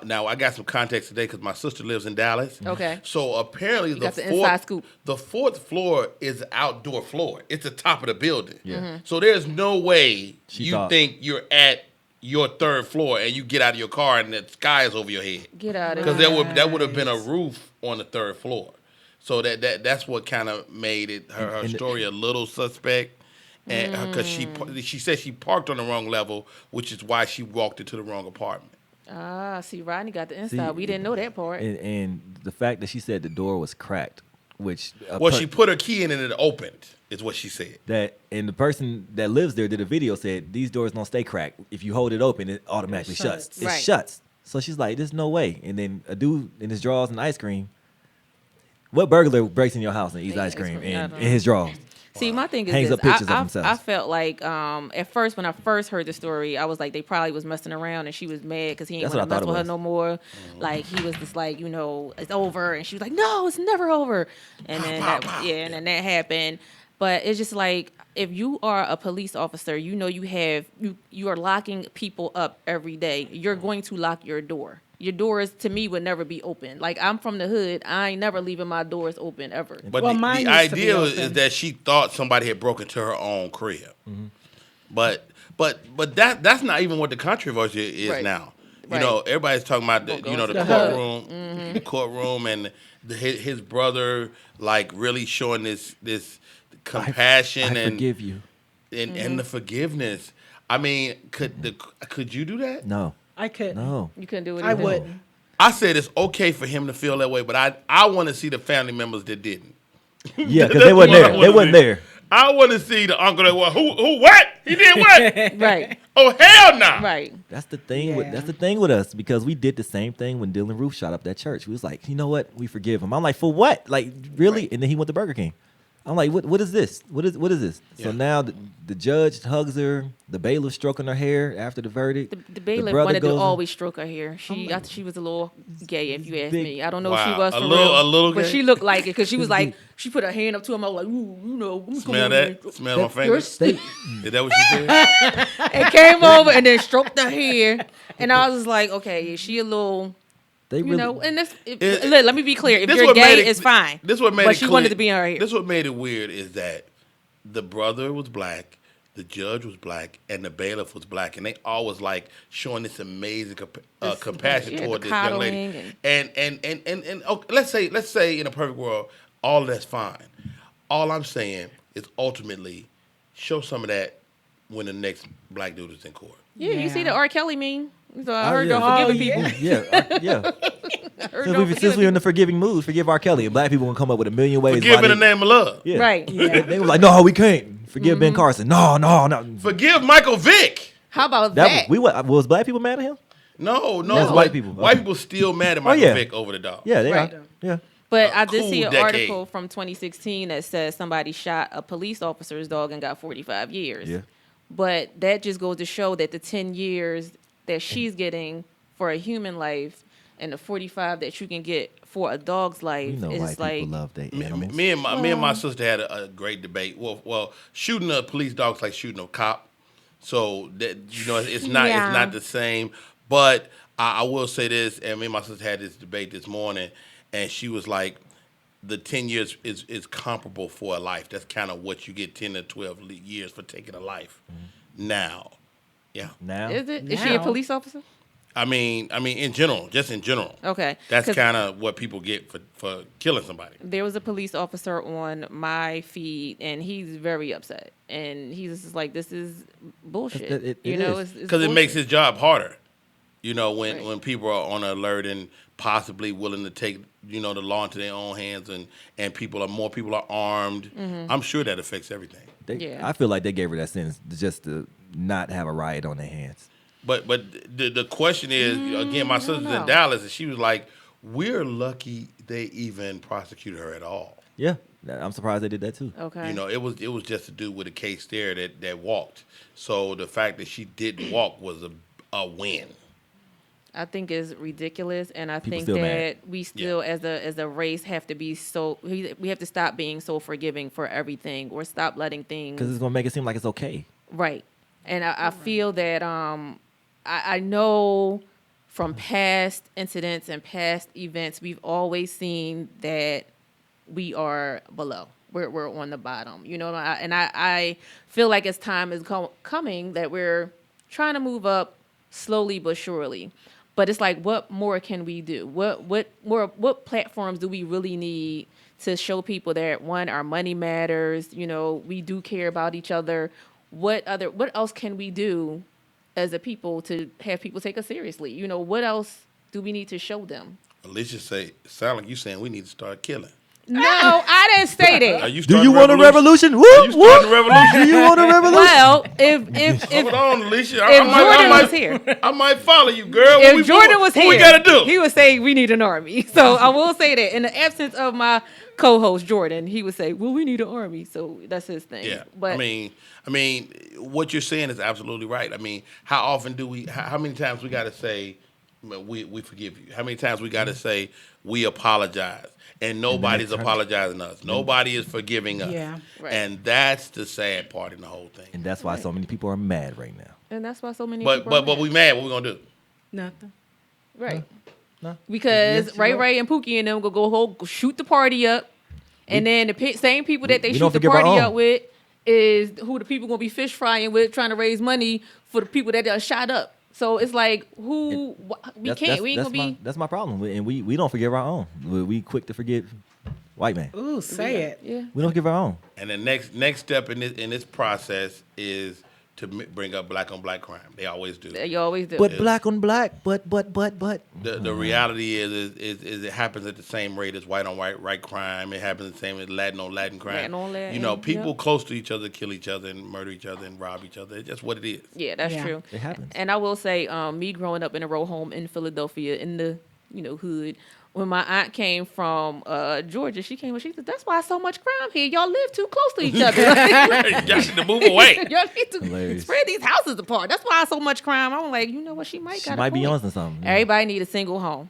Now I got some context today because my sister lives in Dallas. Okay. So apparently the got the inside 4th scoop. the 4th floor is the outdoor floor. It's the top of the building. Yeah. Mm-hmm. So there's no way She you thought- think you're at your 3rd floor and you get out of your car and the sky is over your head. Get out of Because here. that would have been a roof on the 3rd floor. So that's what kind of made it her And the- story a little suspect, and because she said she parked on the wrong level, which is why she walked into the wrong apartment. See, Rodney got the inside. See, We didn't know that part. And the fact that she said the door was cracked, which Well, she put her key in and it opened, is what she said. and the person that lives there did a video said these doors don't stay cracked. If you hold it open, it automatically shuts. shuts. It Right. shuts. So she's like, "There's no way." And then a dude in his drawers and ice cream. What burglar breaks in your house and eats ice cream I in don't his drawers? See, my thing is Hangs this. up pictures of I themselves. felt like at first when I first heard the story, I was like they probably was messing around and she was mad because he ain't That's want what to I mess thought with it her was. no more. Like he was just like it's over, and she was like no, it's never over. And then and then that happened. But it's just like if you are a police officer, you know you are locking people up every day. You're going to lock your door. Your doors to me would never be open. Like I'm from the hood, I ain't never leaving my doors open ever. But Well, the mine used to be idea is open. that she thought somebody had broken into her own crib. Mm-hmm. But that's not even what the controversy is Right. now. You Right. know, everybody's talking about Go the into the courtroom, the courtroom, and his brother like really showing this compassion I and forgive you. and the forgiveness. I mean, could you do that? No, I could. no. You couldn't do it. I either. wouldn't. I said it's okay for him to feel that way, but I want to see the family members that didn't. Yeah, because That's they wasn't what I there. wanna They wasn't see. there. I want to see the uncle that was who what he did what? Right, Oh hell no! right. That's the thing. Yeah. That's the thing with us because we did the same thing when Dylan Roof shot up that church. We was like, you know what? We forgive him. I'm like, for what? Like, really? And then he went to Burger King. I'm like, what is this? What is this? Yeah. So now the judge hugs her. The bailiff stroking her hair after the verdict. The bailiff brother wanted to goes in- always stroke her hair. I thought she was a little gay, if you ask Big- me. I don't know if Wow. she was A for little- real, a little but gay? she looked like it because she was like, she put her hand up to him. I was like, ooh, you know, let me come Smell over here. that? Smell my fingers? They, Is that what you said? And came over and then stroked her hair, and I was just like, okay, is she a little, they you really. know? And this, It- let me be clear: if This you're what made gay, it- it's fine. This what made but it she clear. wanted to be in her hair. This what made it weird is that the brother was black, the judge was black, and the bailiff was black, and they all was like showing this amazing compassion yeah, toward the this young lady. coddling And okay, let's say in a perfect world, all that's fine. All I'm saying is ultimately show some of that when the next black dude is in court. Yeah, you see Yeah. the R. Kelly meme? So I heard yeah. y'all forgiving Oh, people. yeah. I heard y'all Since forgiving we're in the forgiving mood, forgive R. Kelly. And black people gonna come up with a million ways. Forgive why in the they- name of love. Yeah. Right. They were like, no, we can't. Forgive Ben Carson. No. Forgive Michael Vick. How about That that? was black people mad at him? No. That's white people. White Okay. people still mad at Michael yeah. Vick over the dog. Yeah, they Right. are. Yeah. But A I did cool see an decade. article from 2016 that says somebody shot a police officer's dog and got 45 years. Yeah. But that just goes to show that the 10 years that she's getting for a human life and the 45 that you can get for a dog's life You know, is white like people love their animals. Me and my sister had a great debate. Well, shooting a police dog is like shooting a cop. So that it's not the same. But I will say this, and me and my sister had this debate this morning, and she was like, the 10 years is comparable for a life. That's kind of what you get 10 to 12 years for taking a life. Now, yeah. Now, is it? Is she a Now. police officer? I mean, in general, just in general. Okay. That's 'Cause kind of what people get for killing somebody. there was a police officer on my feed, and he's very upset. And he's just like, this is bullshit. It you know, is. it's Because it makes bullshit. his job harder. When Right. when people are on alert and possibly willing to take the law into their own hands, and more people are armed. Mm-hmm. I'm sure that affects everything. Yeah. I feel like they gave her that sentence just to not have a riot on their hands. But the question is, again, my sister's know. in Dallas, and she was like, "We're lucky they even prosecuted her at all." Yeah, I'm surprised they did that too. Okay. It was just to do with a case there that walked. So the fact that she didn't walk was a win. I think is ridiculous, and I People think still that mad. we still, as a race, have to be we have to stop being so forgiving for everything, or stop letting things Because it's gonna make it seem like it's okay. right. And I feel that I know from past incidents and past events, we've always seen that we are below. We're on the bottom, I feel like as time is coming that we're trying to move up slowly but surely. But it's like, what more can we do? What platforms do we really need to show people that, one, our money matters, we do care about each other. What else can we do as a people to have people take us seriously? What else do we need to show them? Alicia sound like you saying we need to start killing. No, I didn't say Are that. you Do starting you want a revolution? Are Whoop, you starting a whoop. revolution? Do you want a revolution? Well, if Hold on, Alicia. if Jordan was here. I might follow you, girl. if Jordan was here, what we gotta do? he would say we need an army. So I will say that in the absence of my co-host Jordan, he would say, "Well, we need an army." So that's his thing. Yeah, But I mean, what you're saying is absolutely right. I mean, how often how many times we got to say, we forgive you? How many times we got to say, we apologize? And nobody's apologizing to us. Nobody is forgiving us. Yeah. Right. And that's the sad part in the whole thing. And that's why so many people are mad right now. and that's why so many. But people are but we mad. What we gonna do? Nothing. right. No. Because Yes, you're Ray and Pookie and them go shoot the party up, and then the same people that they we don't shoot the forgive our party own. up with is who the people gonna be fish frying with, trying to raise money for the people that are shot up. So it's like, we ain't gonna be. That's my problem. And we don't forgive our own. We quick to forgive white man. Ooh, say it. Yeah. We don't forgive our own. And the next step in this process is to bring up black on black crime. They always do. You always do. But black on black, but. The reality is it happens at the same rate as white on white crime. It happens the same as Latin on Latin crime. Latin on Latin, People yep. close to each other kill each other and murder each other and rob each other. It's just what it is. Yeah, that's Yeah. true. It happens. And I will say, me growing up in a row home in Philadelphia, in the hood, when my aunt came from Georgia, she said, "That's why so much crime here. Y'all live too close to each other. Y'all need to move away. Y'all need to Hilarious. spread these houses apart. That's why so much crime." I'm like, you know what? She might She got might a be point. onto something. Everybody need a single home.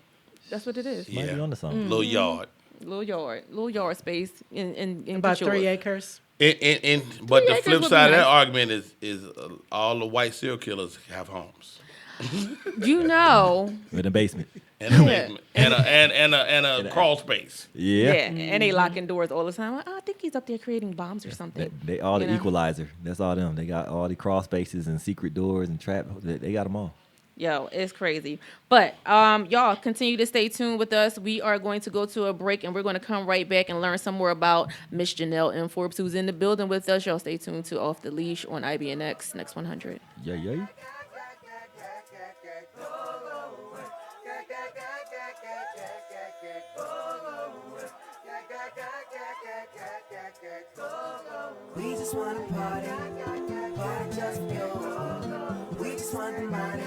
That's what it is. Might be onto something. Little yard. Little yard space in About get yours. 3 acres. But 3 the acres flip would side be of that nice. argument is all the white serial killers have homes You know, In the basement. and a basement and a crawl space. yeah, Yeah. and they locking doors all the time. I think he's up there creating bombs or something. They all the You know? equalizer. That's all them. They got all the crawl spaces and secret doors and trap. They got them all. Yo, it's crazy. But y'all continue to stay tuned with us. We are going to go to a break, and we're going to come right back and learn some more about Miss Janelle M. Forbes, who's in the building with us. Y'all stay tuned to Off the Leash on IBNX Next 100. Yeah. We just wanna party, party just for you. We just want the money,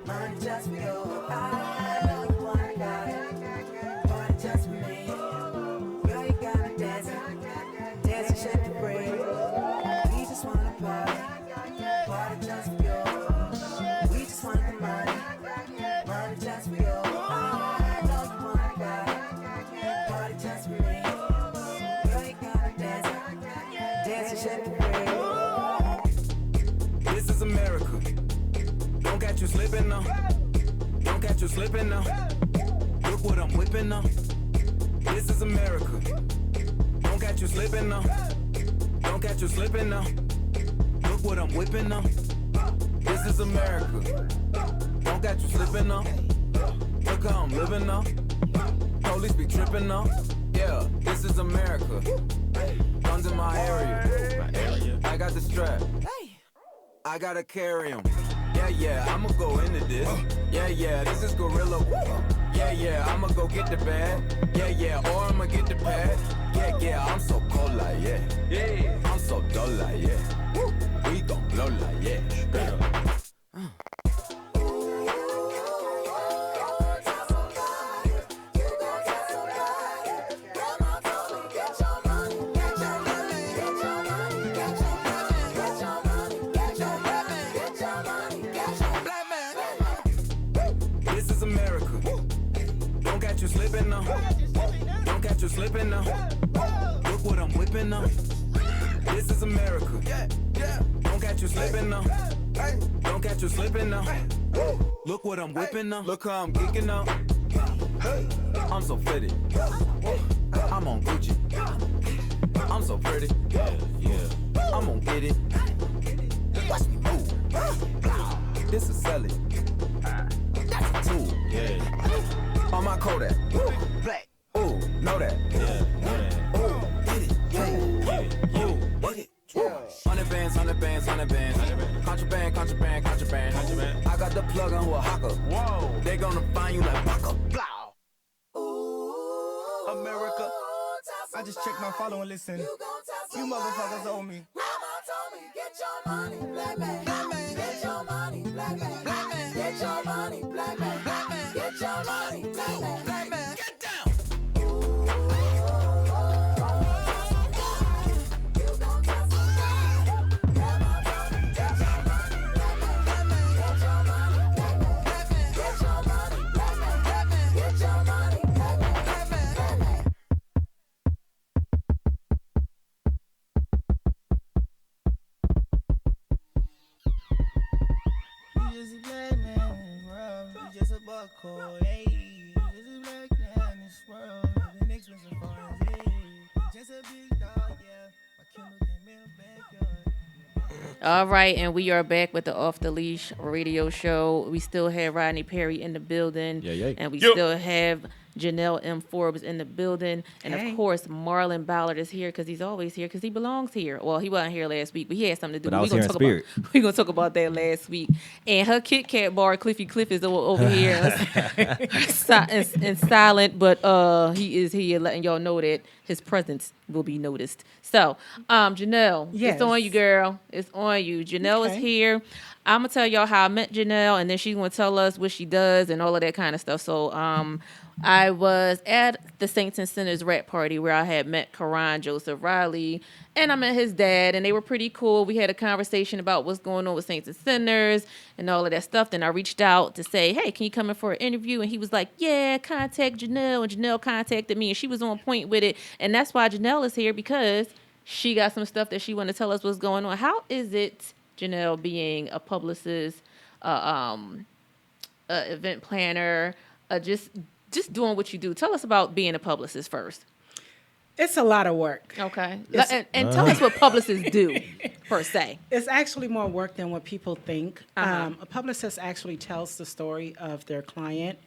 money just for you. I know you wanna party, party just for me. Girl, you gotta dance, dance and shake the brain. We just wanna party, party just for you. We just want the you slipping now. Don't catch you slipping now. Look what I'm whipping now. This is America. Don't catch you slipping now. Don't catch you slipping now. Look what I'm whipping now. This is America. Don't catch you slipping now. Look how I'm living now. Police be tripping now. Yeah, this is America. Guns in my area. I got the strap. I gotta carry 'em. Yeah, I'ma go into this. Yeah, this is gorilla. Yeah, I'ma go get the bag. Yeah, or I'ma get the pad. Yeah, I'm so cold like yeah. I'm so dull like yeah. We gon' blow like yeah. This is America. Don't catch you slipping now. Don't catch you slipping now. Look what I'm whipping now. This is America. Don't catch you slipping now. Don't catch you slipping now. Look what I'm whipping now. Look how I'm geeking now. I'm so pretty. I'm on Gucci. I'm so pretty. I'm gonna get it. Watch me move. This is Sally. That's a tool. On my Kodak. Black. Ooh, know that. Ooh, get it. Ooh, get it. 100 bands, 100 bands, 100 bands. Contraband. I got the plug on who a hawker. Whoa. They gonna find you like Baka. America. I just checked my follow and listen. You motherfuckers owe me. Mama told me, get your money, black man. Get your money, black man. Get your money, black man. Get your money, black man. Get down. All right, and we are back with the Off the Leash radio show. We still have Rodney Perry in the building, and we still have Janelle M. Forbes in the building, and of course Marlan Ballard is here because he's always here because he belongs here. Well, he wasn't here last week, but he had something to do. But I was here in spirit. We're gonna talk about that last week. And her Kit Kat bar, Cliff is over here and silent, but he is here letting y'all know that his presence will be noticed. So, Janelle, it's on you, girl. It's on you. Janelle is here. I'm gonna tell y'all how I met Janelle, and then she's gonna tell us what she does and all of that kind of stuff. So, I was at the Saints and Sinners rap party where I had met Karan Joseph Riley, and I met his dad, and they were pretty cool. We had a conversation about what's going on with Saints and Sinners and all of that stuff. Then I reached out to say, hey, can you come in for an interview? And he was like, yeah, contact Janelle. And Janelle contacted me, and she was on point with it. And that's why Janelle is here, because she got some stuff that she wanted to tell us what's going on. How is it, Janelle, being a publicist, event planner, just doing what you do? Tell us about being a publicist first. It's a lot of work. Okay. And tell us what publicists do, per se. It's actually more work than what people think. A publicist actually tells the story of their client.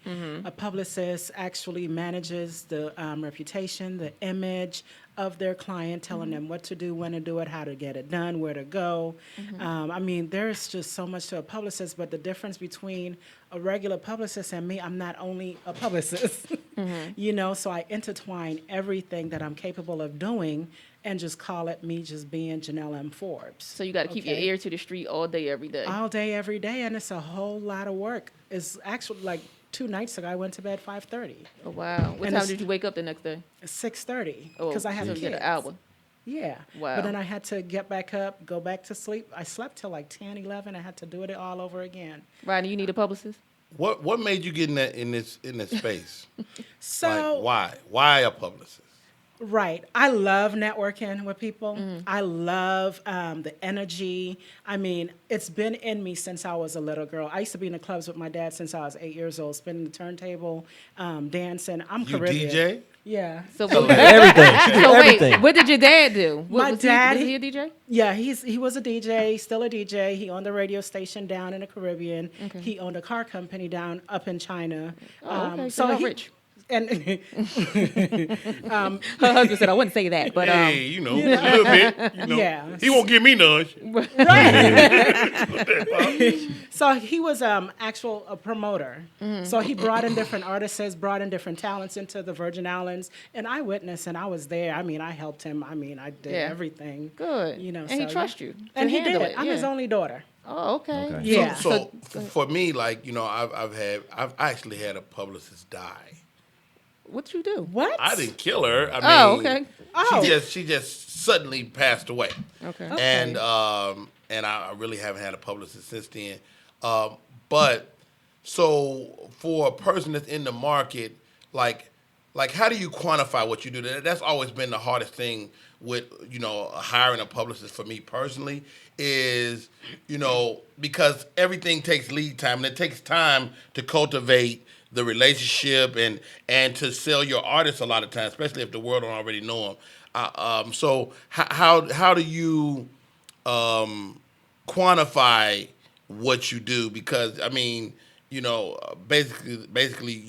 A publicist actually manages the reputation, the image of their client, telling them what to do, when to do it, how to get it done, where to go. I mean, there's just so much to a publicist, but the difference between a regular publicist and me, I'm not only a publicist, you know, so I intertwine everything that I'm capable of doing and just call it me just being Janelle M. Forbes. So you got to keep your ear to the street all day, every day. All day, every day, and it's a whole lot of work. It's actually like 2 nights ago, I went to bed 5:30. Oh, wow. What time did you wake up the next day? 6:30, because I had to kids. get an hour. Yeah. Wow. But then I had to get back up, go back to sleep. I slept till like 10, 11. I had to do it all over again. Rodney, you need a publicist? What made you get in this space? So like, why a publicist? Right. I love networking with people. I love the energy. I mean, it's been in me since I was a little girl. I used to be in the clubs with my dad since I was 8 years old, spinning the turntable, dancing. I'm You Caribbean. DJ? Yeah. So, Everything. She do so wait, everything. what did your dad do? What, My was dad, was he a DJ? Yeah, he was a DJ, still a DJ. He owned a radio station down in the Caribbean. Okay. He owned a car company down up in China. Oh, okay. So y'all rich. And Her husband said I wouldn't say that, but Hey, a little bit. Yeah. He won't give me none. so he was actual a promoter. So he brought in different artists, brought in different talents into the Virgin Islands, and I witnessed and I was there. I mean, I helped him. I mean, I did everything. Good. And he trusts you. And to he did. handle it. I'm his only daughter. Oh, okay. Yeah. So for me, like, I've actually had a publicist die. What'd you do? What? I didn't kill her. I mean, okay. She just suddenly passed away. Okay. And I really haven't had a publicist since then. But so for a person that's in the market, like how do you quantify what you do? That's always been the hardest thing with hiring a publicist for me personally is because everything takes lead time and it takes time to cultivate the relationship and to sell your artists a lot of times, especially if the world don't already know them. So how do you quantify what you do? Because I mean, basically,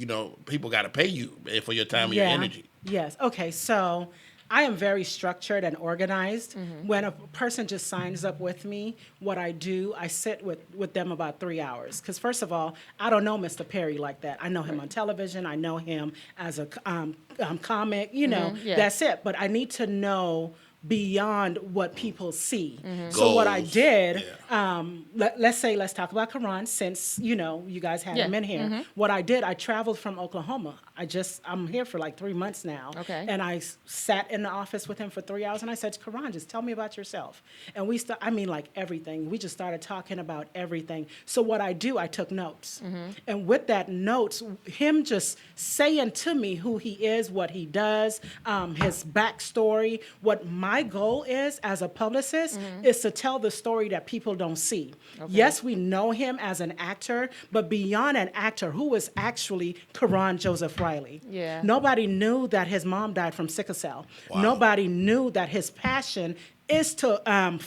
people got to pay you for your time and your energy. Yes. Okay. So I am very structured and organized. When a person just signs up with me, what I do, I sit with them about 3 hours. Because first of all, I don't know Mr. Perry like that. I know him on television. I know him as a comic. That's it. But I need to know beyond what people see. So what I did, let's talk about Karan since, you guys had him in here. What I did, I traveled from Oklahoma. I'm here for like 3 months now. Okay. And I sat in the office with him for 3 hours and I said, Karan, just tell me about yourself. And everything. We just started talking about everything. So what I do, I took notes. And with that notes, him just saying to me who he is, what he does, his backstory, what my goal is as a publicist is to tell the story that people don't see. Okay. Yes, we know him as an actor, but beyond an actor, who is actually Karan Joseph Riley? Yeah. Nobody knew that his mom died from sickle cell. Wow. Nobody knew that his passion is to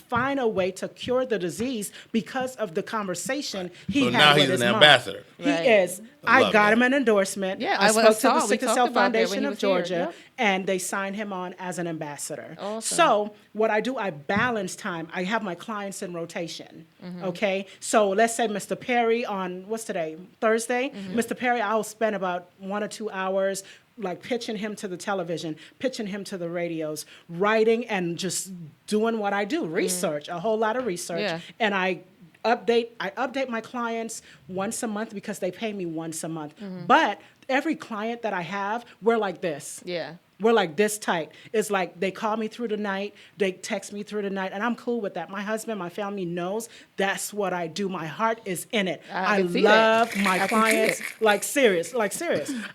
find a way to cure the disease because of the conversation he had with his mom. So now he's an ambassador. He is. I got him an endorsement. Yeah, I spoke to the we Sickle talked Cell about that when Foundation he of was here. Georgia, Yep. and they signed him on as an ambassador. Awesome. So what I do, I balance time. I have my clients in rotation, okay? So let's say Mr. Perry on, what's today, Thursday? Mr. Perry, I'll spend about 1 or 2 hours like pitching him to the television, pitching him to the radios, writing and just doing what I do, research, a whole lot of research. Yeah. And I update my clients once a month because they pay me once a month. But every client that I have, we're like this. Yeah. We're like this tight. It's like they call me through the night, they text me through the night, and I'm cool with that. My husband, my family knows that's what I do. My heart is in it. I love my clients. Like serious.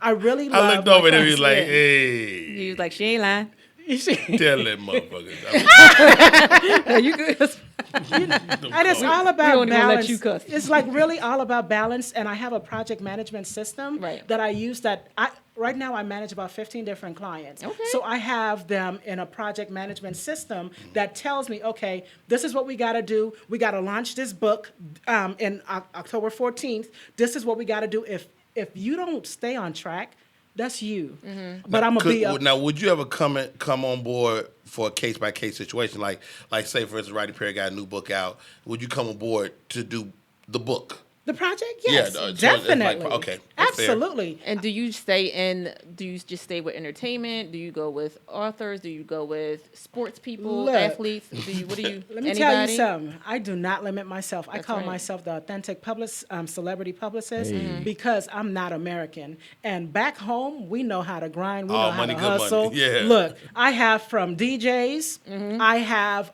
I really love I looked over my and he was like, clients. hey. He was like, she ain't lying. Tell that motherfucker. No, you good. And it's all about don't even balance. let you cuss. It's like really all about balance. And I have a project management system that I use right now I manage about 15 different clients. Okay. So I have them in a project management system that tells me, okay, this is what we got to do. We got to launch this book in October 14th. This is what we got to do. If you don't stay on track, that's you. But I'm gonna be now. Would you ever come on board for a case by case situation? Like say for instance, Rodney Perry got a new book out. Would you come on board to do the book? The project, yes, Yeah, definitely. Okay, that's fair. Absolutely. And do you just stay with entertainment? Do you go with authors? Do you go with sports people, Look, athletes? Let me tell you something. I do not limit myself. I call right. myself the authentic celebrity publicist because I'm not American. And back home, we know how to grind. We know how money, to good hustle. money. Yeah. Look, I have from DJs, I have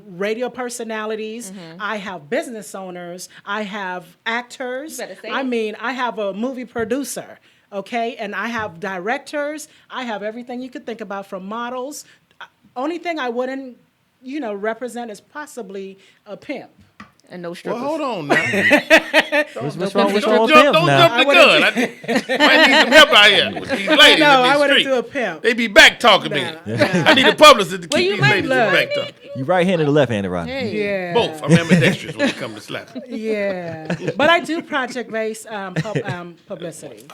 radio personalities, I have business owners, I have actors. You better say I it. mean, I have a movie producer. okay? And I have directors. I have everything you could think about, from models. Only thing I wouldn't, represent is possibly a pimp. And no strippers. Well, hold on now. What's wrong with Don't pimp jump now? the gun. I might need some help out here with these ladies. No, in I these wouldn't streets. do a pimp. They be back talking me. I need a publicist to keep you these might ladies look. back talking. You right-handed or left-handed, Rodney? Hey. Yeah. Both. I'm ambidextrous when it comes to slapping. Yeah. But I do project-based publicity.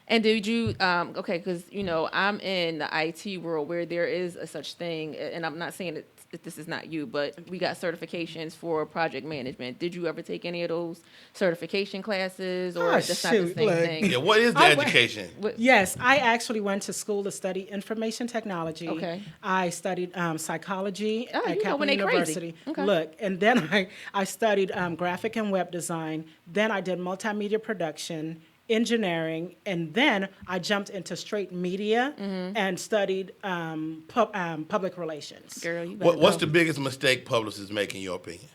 And did you, okay, because, I'm in the IT world where there is a such thing, and I'm not saying that this is not you, but we got certifications for project management. Did you ever take any of those certification classes, or that's not the shoot, same look. thing? Yeah, what is the education? Yes, I actually went to school to study information technology. Okay. I studied psychology Oh, at you know when Kaplan they crazy. University. Okay. Look, and then I studied graphic and web design. Then I did multimedia production, engineering, and then I jumped into straight media and studied public relations. Girl, you better What's go. the biggest mistake publicists make in your opinion?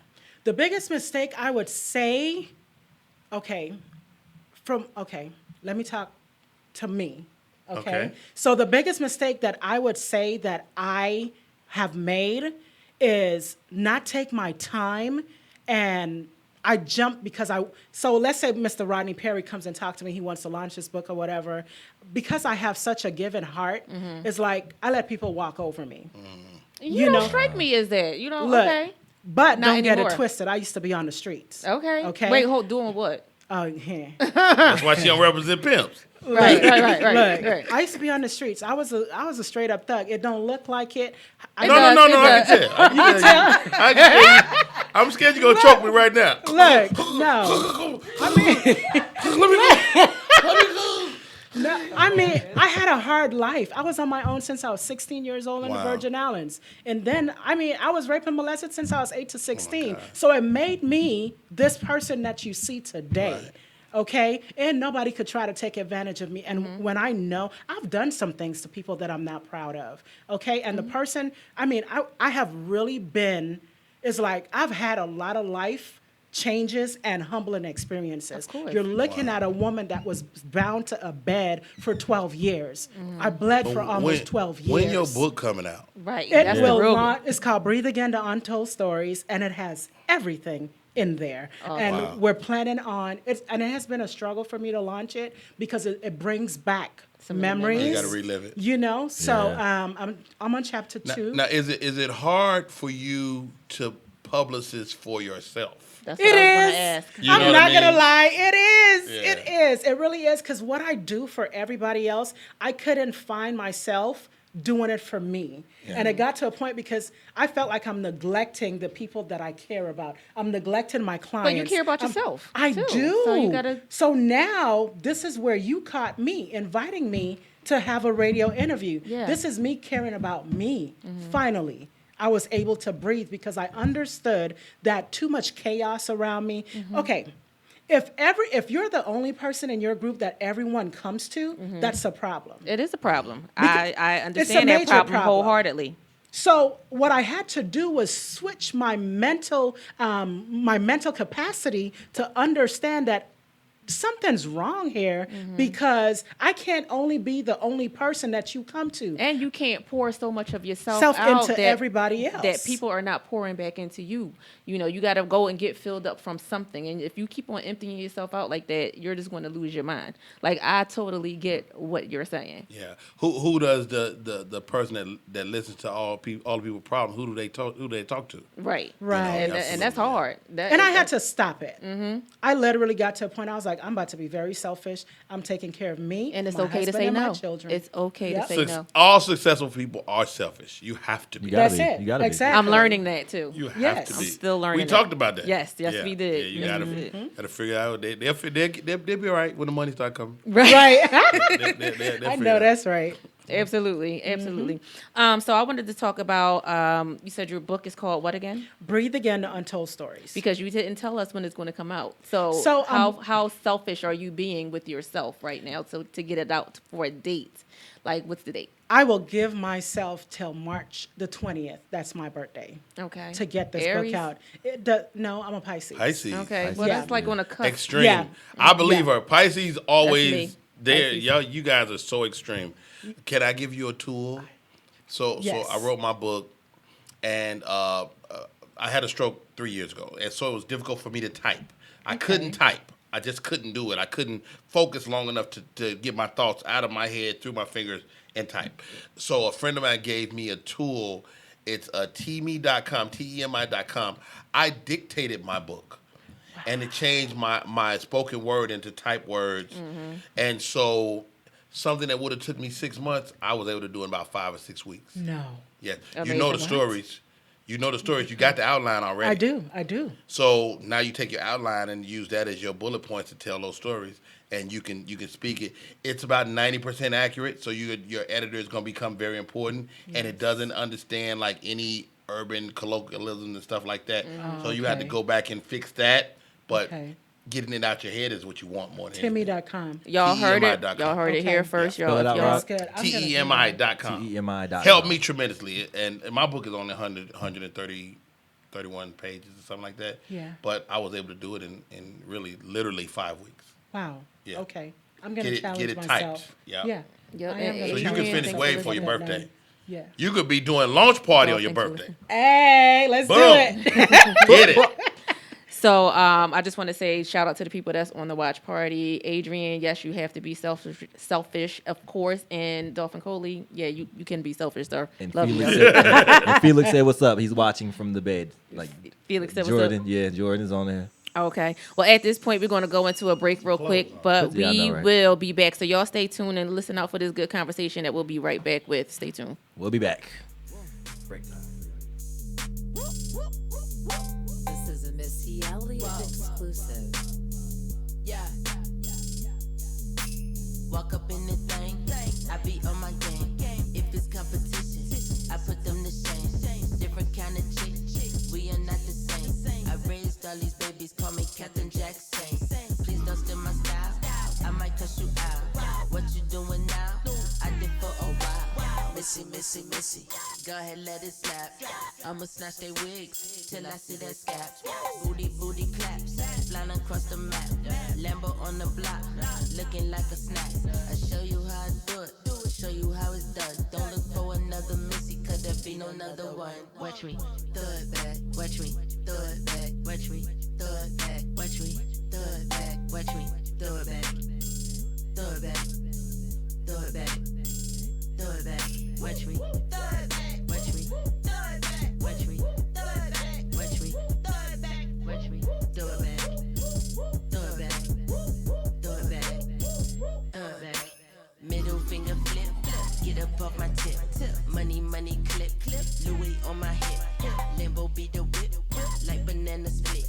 The biggest mistake I would say, let me talk to me. Okay. So the biggest mistake that I would say that I have made is not take my time, and I jump so let's say Mr. Rodney Perry comes and talks to me, he wants to launch his book or whatever. Because I have such a given heart, it's like I let people walk over me. You don't strike me as that. Look, Okay. But Not don't get anymore. it twisted. I used to be on the streets. Okay. Okay. Wait, doing what? Oh, yeah. That's why she don't represent pimps. Right. Look, I used to be on the streets. I was a straight up thug. It don't look like it. No, I can tell. I can tell you. I'm scared you're going to choke me right now. Look, no. I mean, I had a hard life. I was on my own since I was 16 years old in the Wow. Virgin Islands. And then, I was raped and molested since I was 8 to 16. So it made me this person that you see today. Right. Okay? And nobody could try to take advantage of me. And when I know, I've done some things to people that I'm not proud of. Okay? And the person, I have really been, it's like I've had a lot of life changes and humbling experiences. Of course. You're looking at a woman that was bound to a bed for 12 years. I bled for almost 12 years. When your book coming out? Right. It That's will the real launch. It's called Breathe Again: The Untold Stories, and it has everything in there. And Wow. we're planning on it. And it has been a struggle for me to launch it because it brings back some memories. You got to relive it. So Yeah. I'm on chapter 2. Now, is it hard for you to publicist for yourself? That's what It I was is. going to ask. You know I'm what not I gonna mean? lie. It is. Yeah. It is. It really is. Because what I do for everybody else, I couldn't find myself doing it for me. And it got to a point because I felt like I'm neglecting the people that I care about. I'm neglecting my clients. But you care about yourself, I too. do. So you gotta. So now this is where you caught me, inviting me to have a radio interview. Yeah. This is me caring about me. Finally, I was able to breathe because I understood that too much chaos around me. Okay. If you're the only person in your group that everyone comes to, that's a problem. It is a problem. Because I understand that major problem problem. wholeheartedly. So what I had to do was switch my mental capacity to understand that something's wrong here because I can't only be the only person that you come to. And you can't pour so much of yourself Self out into that everybody else. that people are not pouring back into you. You got to go and get filled up from something. And if you keep on emptying yourself out like that, you're just going to lose your mind. Like, I totally get what you're saying. Yeah. Who does the person that listens to all the people's problems? Who do they talk to? Right. Right. And that's hard. And I had to stop it. I literally got to a point I was like, I'm about to be very selfish. I'm taking care of me, And it's my okay to husband say and my no. children. It's okay Yep. to say no. All successful people are selfish. You have to be. You gotta That's be. it. You gotta be. Exactly. I'm learning that too. You have Yes. to I'm be. still learning We that. talked about that. Yes, we Yeah, did. you gotta figure out. They'll be all right when the money start coming. Right. They'll I figure know it out. that's right. Absolutely. So I wanted to talk about, you said your book is called what again? Breathe Again: The Untold Stories. Because you didn't tell us when it's going to come out. So, So, how selfish are you being with yourself right now? So to get it out for a date, like what's the date? I will give myself till March the 20th. That's my birthday. Okay. To get this Aries? book out. No, I'm a Pisces. Pisces. Okay. Pisces. Well, Yeah. that's like on a cusp. Extreme. Yeah. I believe Yeah. her. Pisces That's always me. There, y'all, you guys are so extreme. Can I give you a tool? So I wrote my book, and I had a stroke 3 years ago, and so it was difficult for me to type. I couldn't type. I just couldn't do it. I couldn't focus long enough to get my thoughts out of my head, through my fingers, and type. So a friend of mine gave me a tool. It's temi.com, temi.com. I dictated my book. And it changed my spoken word into type words. Mm-hmm. And so something that would have took me 6 months, I was able to do in about 5 or 6 weeks. No. Yeah. Amazing. You know the stories. You know the stories. You got the outline already. I do. So now you take your outline and use that as your bullet points to tell those stories, and you can speak it. It's about 90% accurate, so your editor is going to become very important, and it doesn't understand like any urban colloquialism and stuff like that. So you have to go back and fix that. But getting it out your head is what you want more than Temi.com. Y'all heard it. Y'all heard it here first, y'all. That's good. TEMI.com. TEMI.com. Helped me tremendously. And my book is only 131 pages or something like that. Yeah. But I was able to do it in really, literally 5 weeks. Wow. Yeah. Okay. I'm going to challenge myself. Typed. Yeah. So you can finish way before your birthday. Yeah. You could be doing launch party on your birthday. Hey, let's do it. Get it. So I just want to say shout out to the people that's on the watch party. Adrian, yes, you have to be selfish, of course. And Dolphin Coley, yeah, you can be selfish, sir. And Love Felix you. and Felix said, "What's up?" He's watching from the bed. Like Felix said, Jordan, "What's up?" yeah, Jordan is on there. Okay. Well, at this point, we're going to go into a break real quick, but Yeah, I we know, right? will be back. So y'all stay tuned and listen out for this good conversation that we'll be right back with. Stay tuned. We'll be back. Break time. This is a Missy Elliott exclusive. Yeah. Walk up in the thing, I be on my game. If it's competition, I put them to shame. Different kind of chick, we are not the same. I raised all these babies, call me Captain Jackson. Please don't steal my style, I might cuss you out. What you doing now? I did for a while. Missy, Missy, Missy, go ahead, let it snap. I'ma snatch they wigs till I see that scap. Booty, booty claps, flying across the map. Lambo on the block, looking like a snack. I show you how I do it, show you how it's done. Don't look for another Missy, cause there be no another one. Watch me, throw it back, watch me, throw it back, watch me, throw it back, watch me, throw it back, watch me, throw it back, throw it back, throw it back, throw it back, watch me, throw it back, watch me, throw it back, watch me, throw it back, watch me, throw it back, watch me, throw it back, throw it back, throw it back, throw it back. Middle finger flip, get up off my tip. Money, money clip, Louis on my hip. Lambo be the whip, like banana split.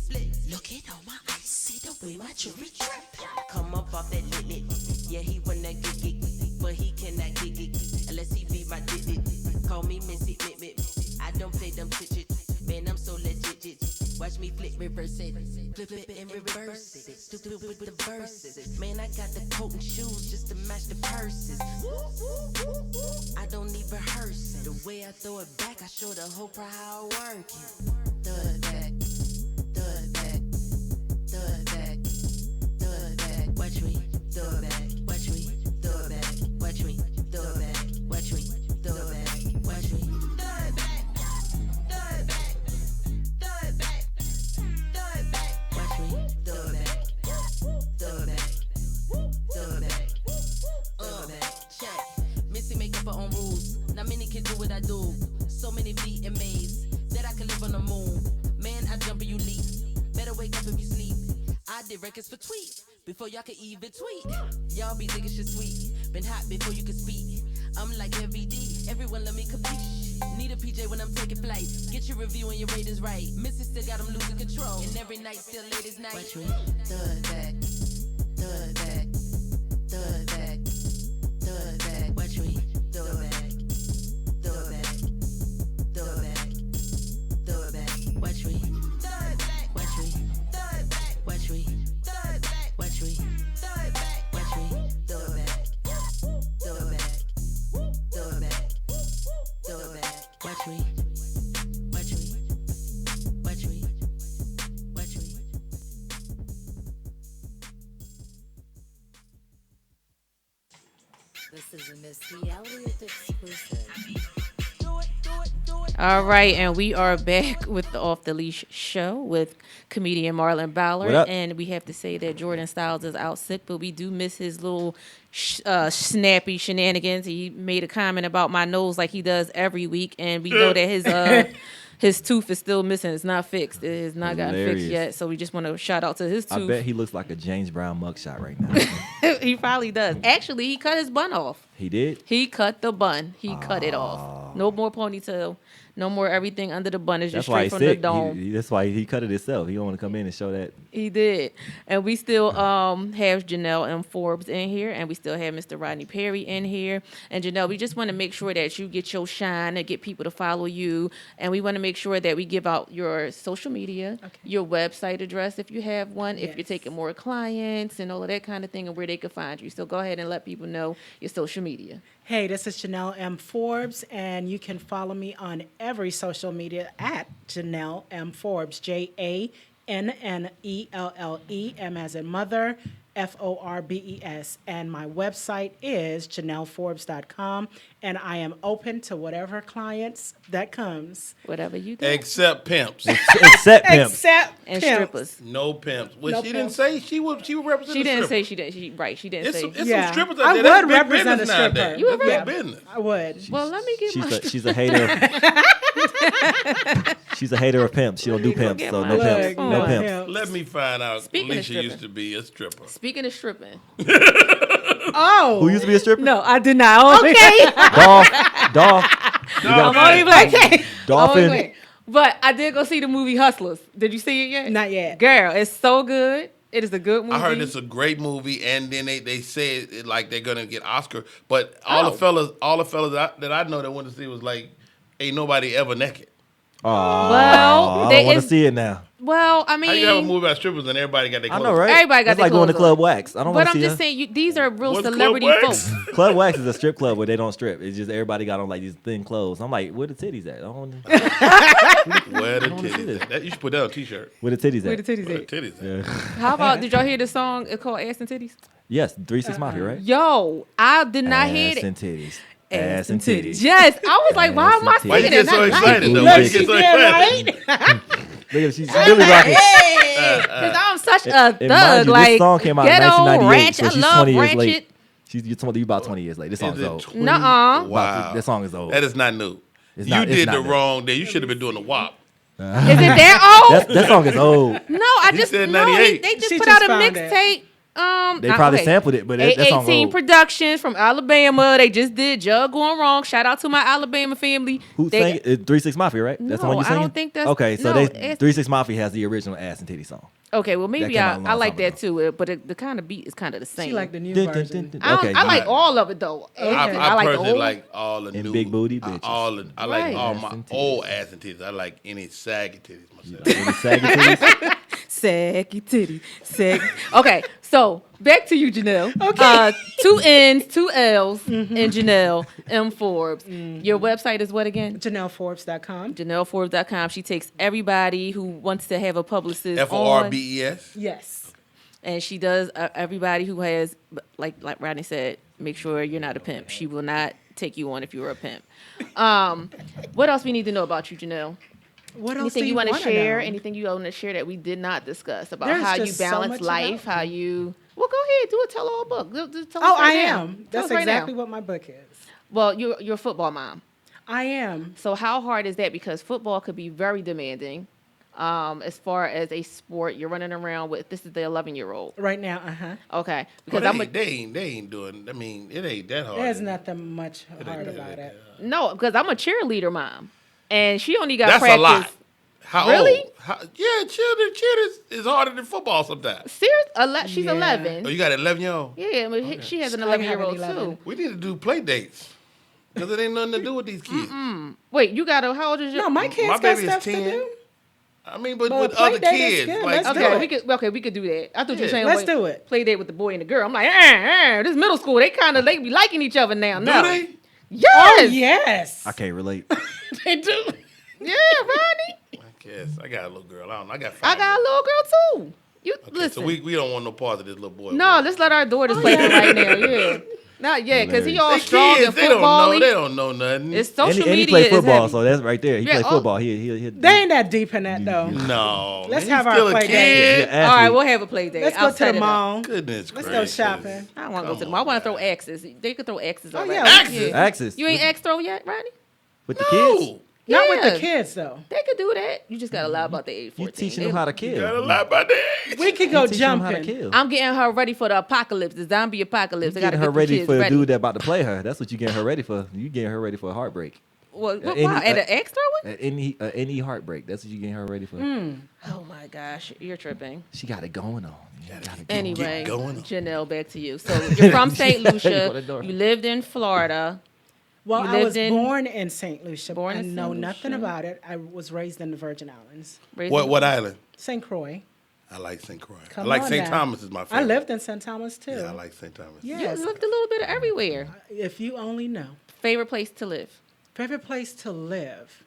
Look at all my eyes, see the way my jewelry drip. Come up off that lit, yeah he wanna get it, but he cannot get it unless he be my digit. Call me Missy, I don't play them shit. Man, I'm so legit. Watch me flip, reverse it, flip it and reverse it. Stupid with the verses. Man, I got the coat and shoes just to match the purses. I don't need rehearse it. The way I throw it back, I show the whole crowd how I work it. Throw it back, throw it back, throw it back, throw it back. Watch me, throw it back, watch me, throw it back, watch me, throw it back, watch me, throw it back, watch me. What I do, so many VMAs that I can live on the moon. Man, I jump and you leap. Better wake up if you sleep. I did records for tweet before y'all could even tweet. Y'all be thinking shit sweet, been hot before you could speak. I'm like Heavy D, everyone let me compete. Need a PJ when I'm taking flight. Get your review and your ratings right. Missy still got them losing control, and every night still late as night. Watch me, throw it back, throw it back, throw it back, throw it back. Watch me, throw it back. Watch me, watch me, watch me, watch me, watch me, throw it back, throw it back, throw it back, throw it back. Watch me, watch me, watch me, watch me. This is a Missy Elliott exclusive. All right, and we are back with the Off the Leash show with comedian Marlan Ballard. What up? And we have to say that Jordan Styles is out sick, but we do miss his little snappy shenanigans. He made a comment about my nose like he does every week, and we know that his tooth is still missing. It's not fixed. It has not gotten fixed yet. So we just want to shout out to his tooth. I bet he looks like a James Brown mugshot right now. He probably does. Actually, he cut his bun off. He did? He cut the bun. He cut it off. No more ponytail. No more everything under the bun. It's just straight from the dome. That's why he cut it himself. He don't want to come in and show that. He did. And we still have Janelle M. Forbes in here, and we still have Mr. Rodney Perry in here. And Janelle, we just want to make sure that you get your shine and get people to follow you. And we want to make sure that we give out your social media, your website address if you have one, if you're taking more clients and all of that kind of thing, and where they can find you. So go ahead and let people know your social media. Hey, this is Janelle M. Forbes, and you can follow me on every social media at Janelle M. Forbes, JANNELLE, M as in mother, FORBES. And my website is JanelleForbes.com, and I am open to whatever clients that comes. Whatever you do. Except pimps. Except pimps. Except And pimps. strippers. No pimps. Well, No she pimps. didn't say she would represent She a didn't stripper. say she did. She didn't It's, say. it's Yeah. some strippers I out there. That's would big represent business a stripper. nowadays. You would That's big business. I would. Well, let me get my. She's a hater. She's a hater of pimps. She don't do pimps, so no Look, pimps. No look. pimps. Let me find out. Speaking of Alisha stripping. used to be a stripper. Speaking of stripping. Oh. Who used to be a stripper? No, I did not. Okay. Dolph. I'm only playing. Dolphin. But I did go see the movie Hustlers. Did you see it yet? Not yet. Girl, it's so good. It is a good movie. I heard it's a great movie, and then they say it like they're gonna get Oscar. But all the fellas that I know that went to see was like, ain't nobody ever naked. Well, I there don't want to is- see it now. Well, I How you have a mean, movie about strippers and everybody got their I clothes? know, right? Everybody got It's their like going to clothes on. Club Wax. I don't but want to I'm see just that. saying, these are real What's celebrity Club folks. Wax? Club Wax is a strip club where they don't strip. It's just everybody got on like these thin clothes. I'm like, where the titties at? I don't want Where the wanna see titties this. at? That, you should put that on a t-shirt. where the titties at. Where the titties Where the at? titties at? Yeah. How about, did y'all hear the song called Ass and Titties? Yes, 3-6 Mafia, right? Yo, I did not hear Ass it. and titties. Ass and titties. Yes, I was like, why am I Ass and Why you singing get it? so Not excited like though? it. Why you get so excited? Look at she's really rocking. Because I'm such a And mind thug. you, Like, this song came out in ghetto, 1998, ratchet, so she's I love 20 years ratchet. late. You about 20 years late. This song's Is it old. 20? Nuh-uh. Wow. That song is old. That is not new. It's You not- it's did not the new. wrong thing. You should have been doing the WAP. Is it that old? That song is old. No, I He just said no. 98. They just She put just out a found it. mixtape. They probably sampled it, but that song A18 old. Productions from Alabama. They just did Jug Going Wrong. Shout out to my Alabama family. Who They- sang it? 3-6 Mafia, right? That's the one No, you I singing? don't think that's- Okay, so no, they it's- 3-6 Mafia has the original Ass and Titty song. Okay, well maybe came out a I long like time that too, but the kind of beat is kind of the same. She like the new Dun, dun, version. dun, dun. I, don't- Okay, I like good. all of it though. I I like the personally old. like all the And new big booty bitches. I like Right. all Ass my and titties. old ass and titties. I like any saggy titties myself. Any saggy titties? Saggy titty, saggy. Okay, so back to you, Janelle. Okay. 2 N's, 2 L's, and Janelle M. Forbes. Your website is what again? JanelleForbes.com. JanelleForbes.com. She takes everybody who wants to have a publicist on. FORBES. Yes. And she does everybody who has, like Rodney said, make sure you're not a pimp. She will not take you on if you're a pimp. What else we need to know about you, Janelle? What else Anything do you want to wanna share? know? Anything you want to share that we did not discuss about There's how you just so balance much life, about how you... Well, go ahead. Do a tell-all book. Just tell Oh, us right I now. am. Tell That's us right now. exactly what my book is. Well, you're a football mom. I am. So how hard is that? Because football could be very demanding as far as a sport. You're running around with... This is the 11-year-old. Right now, Okay. Because But they ain't doing. I mean, it ain't that hard. There's nothing much hard about it. No, because I'm a cheerleader mom. And she only got That's practice... a lot. How Really? old? Yeah, cheer is harder than football sometimes. Serious? She's Yeah. 11. Oh, you got an 11-year-old? Yeah, but she has an I have an 11-year-old 11. too. We need to do play dates. Because it ain't nothing to do with these kids. Wait, you got a... How old is your... No, my kids My got baby is stuff to 10. do. I mean, but But with play other date is kids. good. Like, Let's Okay, do we could do that. I thought you were Yeah. saying Let's do it. Play date with the boy and the girl. I'm like, this middle school, they be liking each other now. do No. they? Yes. Oh, yes. I can't relate. They do. Yeah, Ronnie. I guess. I got a little girl. I don't know. I got 5. I got a little girl too. You Okay, listen. so we don't want no part of this little boy. No, let's let our daughters play them right now. Yeah. Not yet, because he Hilarious. all They strong kids, and they don't know. football. They don't know nothing. It's social And he media play is football, heavy. so that's right there. He Yeah, play oh. football. He They ain't that deep in that though. no. Let's man, have he's our still a play date. kid. Yeah, All right, athlete. we'll have a play date. Let's I'll go to set the it up. mall. Goodness Let's gracious. go shopping. I don't want to go to the Come mall. I on, want to throw man. axes. They could throw axes. Oh, already. yeah. Axes? Axes. You ain't axe throw yet, Rodney? With the kids. Not with Yeah. the kids though. They could do that. You just got to lie about the age 14. You teaching them how to kill. Got a lot about that. We could go You teaching them how to jumping. kill. I'm getting her ready for the apocalypse, the zombie apocalypse. I got to Getting get her the ready kids for a ready. dude that about to play her. That's what you getting her ready for. You getting her ready for a heartbreak. Well, Any- why? At an axe throwing? Any heartbreak. That's what you getting her ready for. Oh my gosh, you're tripping. She got it going on. Anyway, going on. Janelle, back to you. So you're from St. What Lucia. a door. You lived in Florida. Well, You I was lived in- born in St. Lucia. Born I in know St. nothing Lucia. about it. I was raised in the Virgin Islands. raised What in- what island? St. Croix. I like St. Croix. I Come like on St. now. Thomas is my favorite. I lived in St. Thomas too. Yeah, I like St. Thomas. You Yes. lived a little bit of everywhere. If you only know. Favorite place to live? Favorite place to live?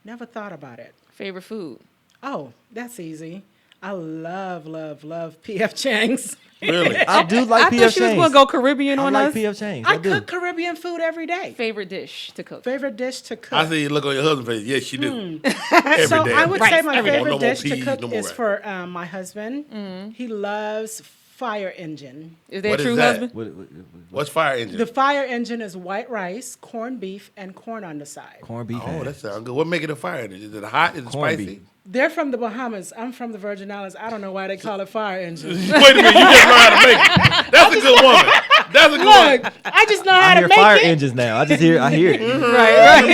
Never thought about it. Favorite food? Oh, that's easy. I love, love, love P.F. Chang's. Really? I do like I P.F. thought she was Chang's. gonna go Caribbean I on like us. P.F. Chang's. I I do. cook Caribbean food every day. Favorite dish to cook? Favorite dish to cook. I see you look on your husband's face. Yes, you do. Every So day. I would Rice say my every day. favorite No more dish to peas, cook no more is rice. for my husband. He loves fire engine. Is that What is true, that? husband? What's fire engine? The fire engine is white rice, corned beef, and corn on the side. Corned beef. Oh, that sounds good. What make it a fire engine? Is it hot? Is it Corned spicy? beef. They're from the Bahamas. I'm from the Virgin Islands. I don't know why they call it fire engine. Wait a minute, you just learned how to make it. That's a good woman. That's a good Look, woman. I just know how I to hear make fire it. engines now. I hear it. Right.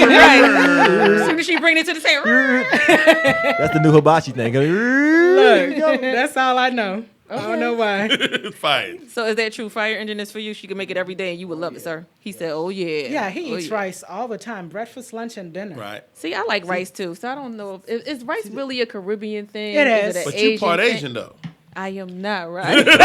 As soon as she bring it to the table. That's the new hibachi thing. Look, that's all I know. I don't know why. It's fine. So is that true? Fire engine is for you. She can make it every day, and you would love it, sir. He said, "Oh yeah." Yeah, he Oh, eats yeah. rice all the time, breakfast, lunch, and dinner. Right. See, I like rice too, so I don't know if is rice really a Caribbean thing. It is. it an But you part thing? Asian, though. I am not right, But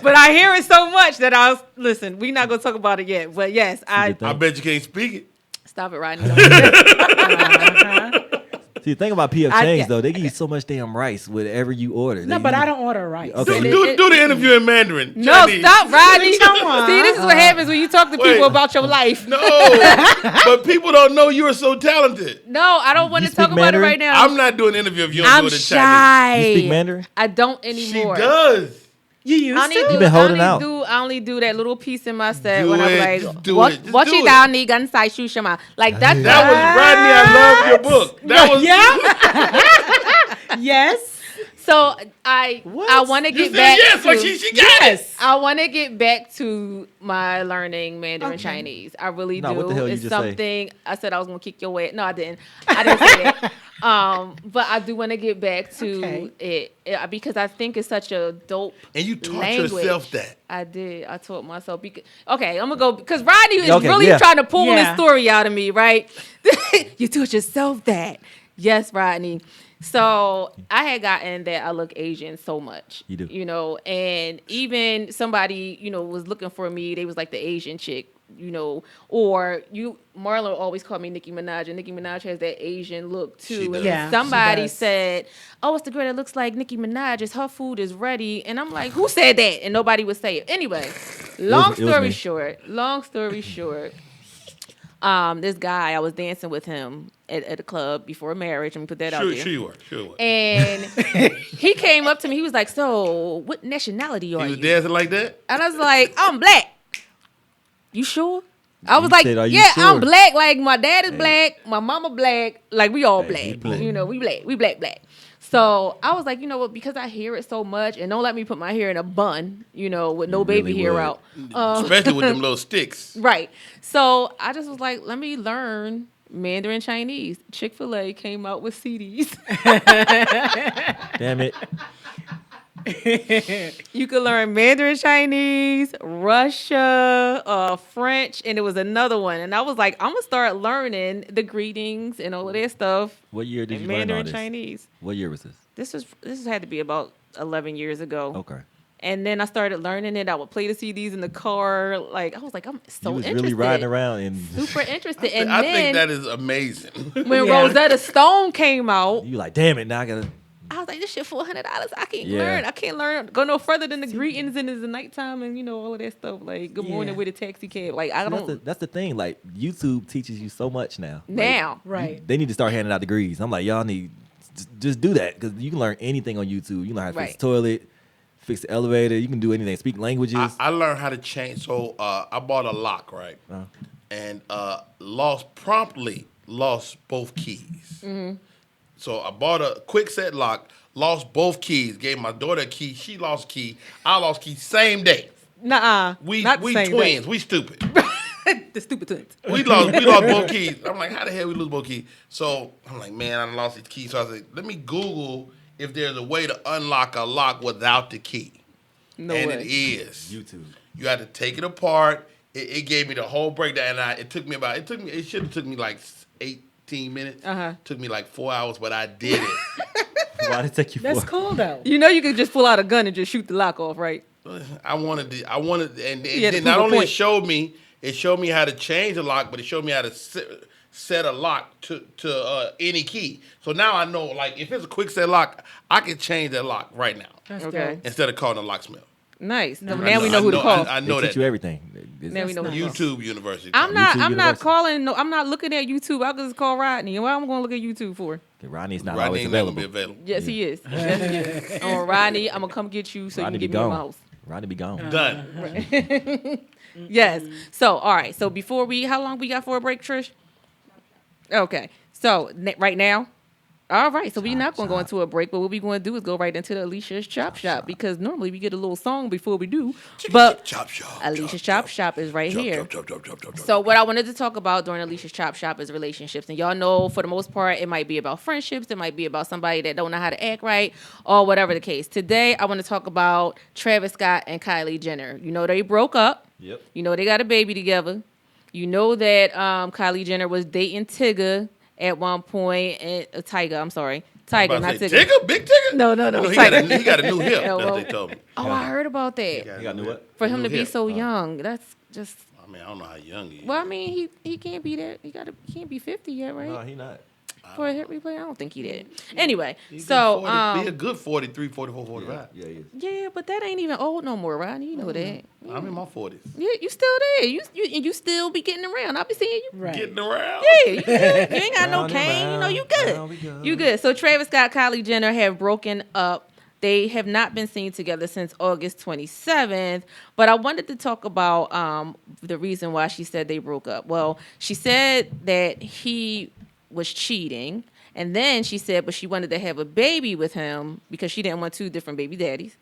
but I hear it so much that I was listen. We're not gonna talk about it yet, but yes, I the I bet you can't speak it. stop it right now. See, the thing about P.F. I- Chang's, yeah. though, they give you so much damn rice, whatever you order. no, but I don't order rice. Okay. Do the interview in Mandarin. No, Chinese. stop, Rodney. Come on. See, this is what happens when you talk to people Wait. about your life. No, but people don't know you are so talented. No, I don't want You to talk speak about it Mandarin? right now. I'm not doing an interview if you don't I'm do it in Chinese. shy. You speak Mandarin? I don't She anymore. does. You used I only to? do, been holding I out. only do that little piece in my set Do when I'm it. like, Just do what it. Just what do you it. down need gun size shoe shama. Like that's That was Rodney. I love your book. That was Yes. so I want to You get said back yes, to like she got it. I want to get back to my learning Mandarin Chinese. I really Nah, do. what the hell you It's just say? something I said I was gonna kick your ass. No, I didn't. I didn't say that. But I do want to get back to it because I think it's such a dope. And you taught language. yourself that. I did. I taught myself. Okay, I'm gonna go because Rodney is Okay, really yeah. trying to pull this Yeah. story out of me, right? You taught yourself that. Yes, Rodney. So I had gotten that I look Asian so much. You do. You know, and even somebody, was looking for me. They was like the Asian chick, or Marlan always called me Nicki Minaj, and Nicki Minaj has that Asian look She too. does. And Yeah, she somebody does. said, "Oh, it's the girl that looks like Nicki Minaj. Her food is ready." And I'm like, "Who said that?" And nobody would say it. Anyway, long it was story me. short, this guy, I was dancing with him at a club before marriage. Let me put that out there. Sure you were. And he came up to me. He was like, "So, what nationality are You was you?" dancing like that? And I was like, "I'm black." You sure? I was You like, said, "Are you "Yeah, I'm sure?" black. Like my dad is black, my mama black. Like we all Hey, black. he black. We black. So I was like, you know what? Because I hear it so much, and don't let me put my hair in a bun, with no baby really hair would. out. Especially with them little sticks. Right. So I just was like, let me learn Mandarin Chinese. Chick-fil-A came out with CDs. Damn it. You could learn Mandarin Chinese, Russia, French, and it was another one. And I was like, I'm gonna start learning the greetings and all of that stuff. What year did in you learn all Mandarin this? Chinese. What year was this? This had to be about 11 years ago. Okay. And then I started learning it. I would play the CDs in the car. Like I was like, I'm so You was interested. really riding around and Super interested. And I then think that is amazing. when Yeah. Rosetta Stone came out, you like, damn it, now I gotta I was like, this shit $400. I can't Yeah. learn. I can't learn. Go no further than the greetings and it's the nighttime and all of that stuff. Like good morning with a taxi cab. Like I don't. That's the thing. Like YouTube teaches you so much now. Now, Right. They need to start handing out degrees. I'm like, y'all need just do that because you can learn anything on YouTube. You can learn how to fix the toilet, fix the elevator. You can do anything. Speak languages. I learned how to change. So I bought a lock, right? And promptly lost both keys. So I bought a quick set lock, lost both keys, gave my daughter a key. She lost key. I lost key same day. Nuh-uh. We Not the same twins. day. We stupid. The stupid twins. We lost both keys. I'm like, how the hell we lose both keys? So I'm like, man, I lost these keys. So I said, let me Google if there's a way to unlock a lock without the key. No and way. it is. YouTube. You had to take it apart. It gave me the whole breakdown. And it should have took me like 18 minutes. Took me like 4 hours, but I did it. Why did it take you? That's cool though. You know you could just pull out a gun and just shoot the lock off, right? I wanted, and had to then not prove a only point. it showed me how to change a lock, but it showed me how to set a lock to any key. So now I know, like, if it's a quick set lock, I can change that lock right now. That's Okay. dope. Instead of calling a locksmith. Nice. So No. now we know who to call. I know They that. teach you everything. Now we know who to call. YouTube University. I'm YouTube not University. calling. No, I'm not looking at YouTube. I'll just call Rodney. And what I'm going to look at YouTube for? Okay, Rodney's not Rodney always ain't never available. be available. Yes, he is. Yes, he is. Oh, Rodney, I'm gonna come get you so Rodney you be can get me in my gone. house. Rodney be gone. Done. Yes. So, all right. So before how long we got for a break, Trish? Okay. So right now. All right, so we're not going to go into a break, but what we're going to do is go right into the Alicia's Chop Shop because normally we get a little song before we do, but Chop Shop. Alicia's Chop Shop is right here. Chop. So what I wanted to talk about during Alicia's Chop Shop is relationships, and y'all know for the most part it might be about friendships, it might be about somebody that don't know how to act right, or whatever the case. Today I want to talk about Travis Scott and Kylie Jenner. You know they broke up. Yep. You know they got a baby together. You know that Kylie Jenner was dating Tigger at one point, and Tiger. I'm sorry, Tiger, not Tigger. Tigger? Big Tigger? No, He Tiger. got a new hip. Yeah, That's well, what they told me. Oh, I heard about that. You got new what? For him new to be hip. so young, that's just. I mean, I don't know how young he is. Well, I mean, he can't be that. He can't be 50 yet, right? No, he not. For a hip replay, I don't think he did. Anyway, He's so be a good 43, 44, 45. Yeah, he is. yeah, but that ain't even old no more, Rodney. You know that. I'm in my 40s. Yeah, you still there. You still be getting around. I'll be seeing you. Right. Getting around. Yeah, you good. You ain't got no Round and cane. You know you round we good. go. You good. So Travis Scott, Kylie Jenner have broken up. They have not been seen together since August 27th. But I wanted to talk about the reason why she said they broke up. Well, she said that he was cheating. And then she said, but she wanted to have a baby with him because she didn't want two different baby daddies.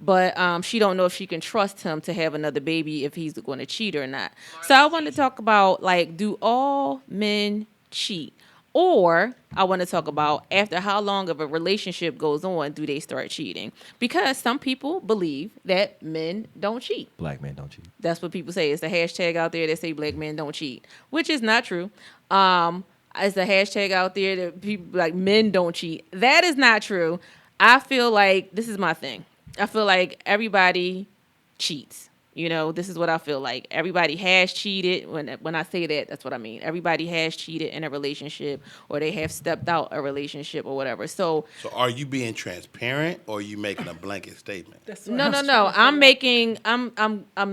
But she don't know if she can trust him to have another baby if he's going to cheat or not. So I want to talk about, like, do all men cheat? Or I want to talk about after how long of a relationship goes on, do they start cheating? Because some people believe that men don't cheat. Black men don't cheat. That's what people say. It's a hashtag out there that say black men don't cheat, which is not true. It's a hashtag out there that people like men don't cheat. That is not true. I feel like this is my thing. I feel like everybody cheats. You know, this is what I feel like. Everybody has cheated. When I say that, that's what I mean. Everybody has cheated in a relationship, or they have stepped out a relationship, or whatever. So are you being transparent, or are you making a blanket statement? no. I'm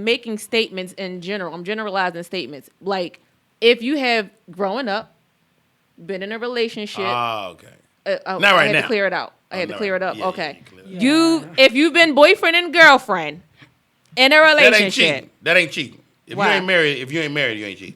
making statements in general. I'm generalizing statements. Like, if you have growing up, been in a relationship. Ah, okay. I Not right had now. to clear it out. I had to not clear it right- up. yeah, Okay. you clear it up. If you've been boyfriend and girlfriend in a That ain't relationship, cheating. That ain't cheating. If Why? you ain't married, you ain't cheating.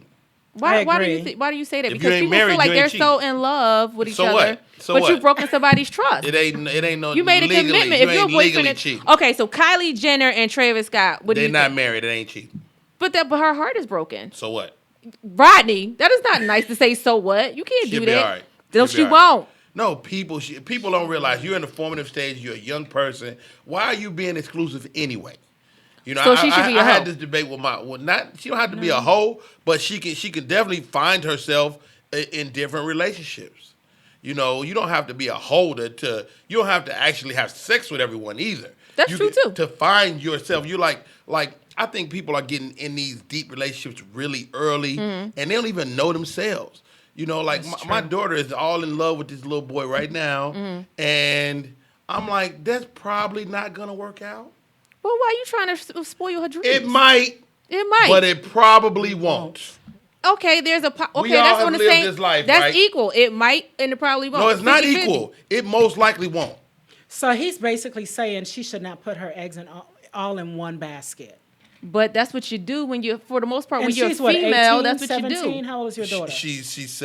I why agree. do you say that? If Because you ain't people married, feel like you they're ain't so in love with each So other, what? So but what? you've broken somebody's trust. It ain't no. You made a legally, commitment. You If you're a ain't boyfriend, legally and, cheating. okay. So Kylie Jenner and Travis Scott, what do They're you not think? married. It ain't cheating. But her heart is broken. So what? Rodney, that is not nice to say. So what? You can't She'll do be that. all right. No, She'll she be all right. won't. No, people don't realize you're in the formative stage. You're a young person. Why are you being exclusive anyway? You know, So she should be a I had hoe. this debate with she don't have to be a hoe, but she can definitely find herself in different relationships. You know, you don't have to be a holder you don't have to actually have sex with everyone either. That's true, too. To find yourself, you're like I think people are getting in these deep relationships really early, and they don't even know themselves. You know, like my daughter is all in love with this little boy right now, and I'm like, that's probably not gonna work out. Well, why are you trying to spoil her dreams? It might, but it probably won't. Okay, there's a okay. We all That's have on the lived same. this life, that's right? equal. It might and it probably won't. No, it's not 50-50. equal. It most likely won't. So he's basically saying she should not put her eggs all in one basket. But that's what you do when you're, for the most part, And when you're she's what, female. 18, That's what 17? you do. How old is your daughter? She's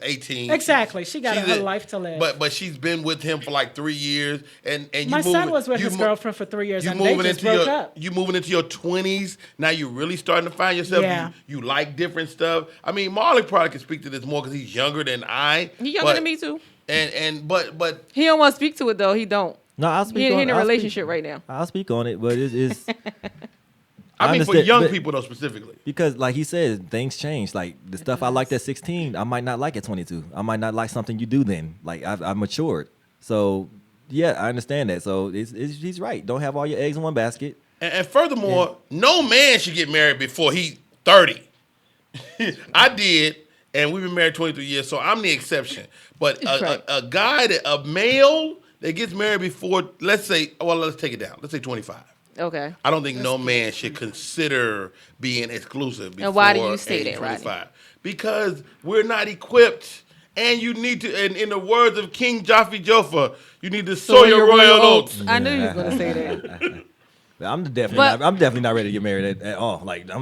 18. Exactly. She got her life to live. But she's been with him for like 3 years, and you My son was with his girlfriend for 3 years, and they just broke up. You moving into your 20s now. You're really starting to find yourself. Yeah. You like different stuff. I mean, Marlon probably can speak to this more because he's younger than I. He's younger than me too. But he don't want to speak to it though. He don't. No, I'll speak. He on in a I'll relationship speak, right now. I'll speak on it, but it's. I mean, for understand, young but- people though, specifically. Because, like he said, things change. Like the stuff I liked at 16, I might not like at 22. I might not like something you do then. Like I've matured. So yeah, I understand that. So he's right. Don't have all your eggs in one basket. And furthermore, no man should get married before he's 30. I did, and we've been married 23 years, so I'm the exception. But a male that gets married before, let's take it down. Let's say 25. Okay. I don't think no man should consider being exclusive before And why do you say age that, Rodney? 25. Because we're not equipped, and you need to, and in the words of King Jaffe Joffa, you need to sow your royal oats. I knew you were going to say that. I'm definitely not ready to get married at all. Like you're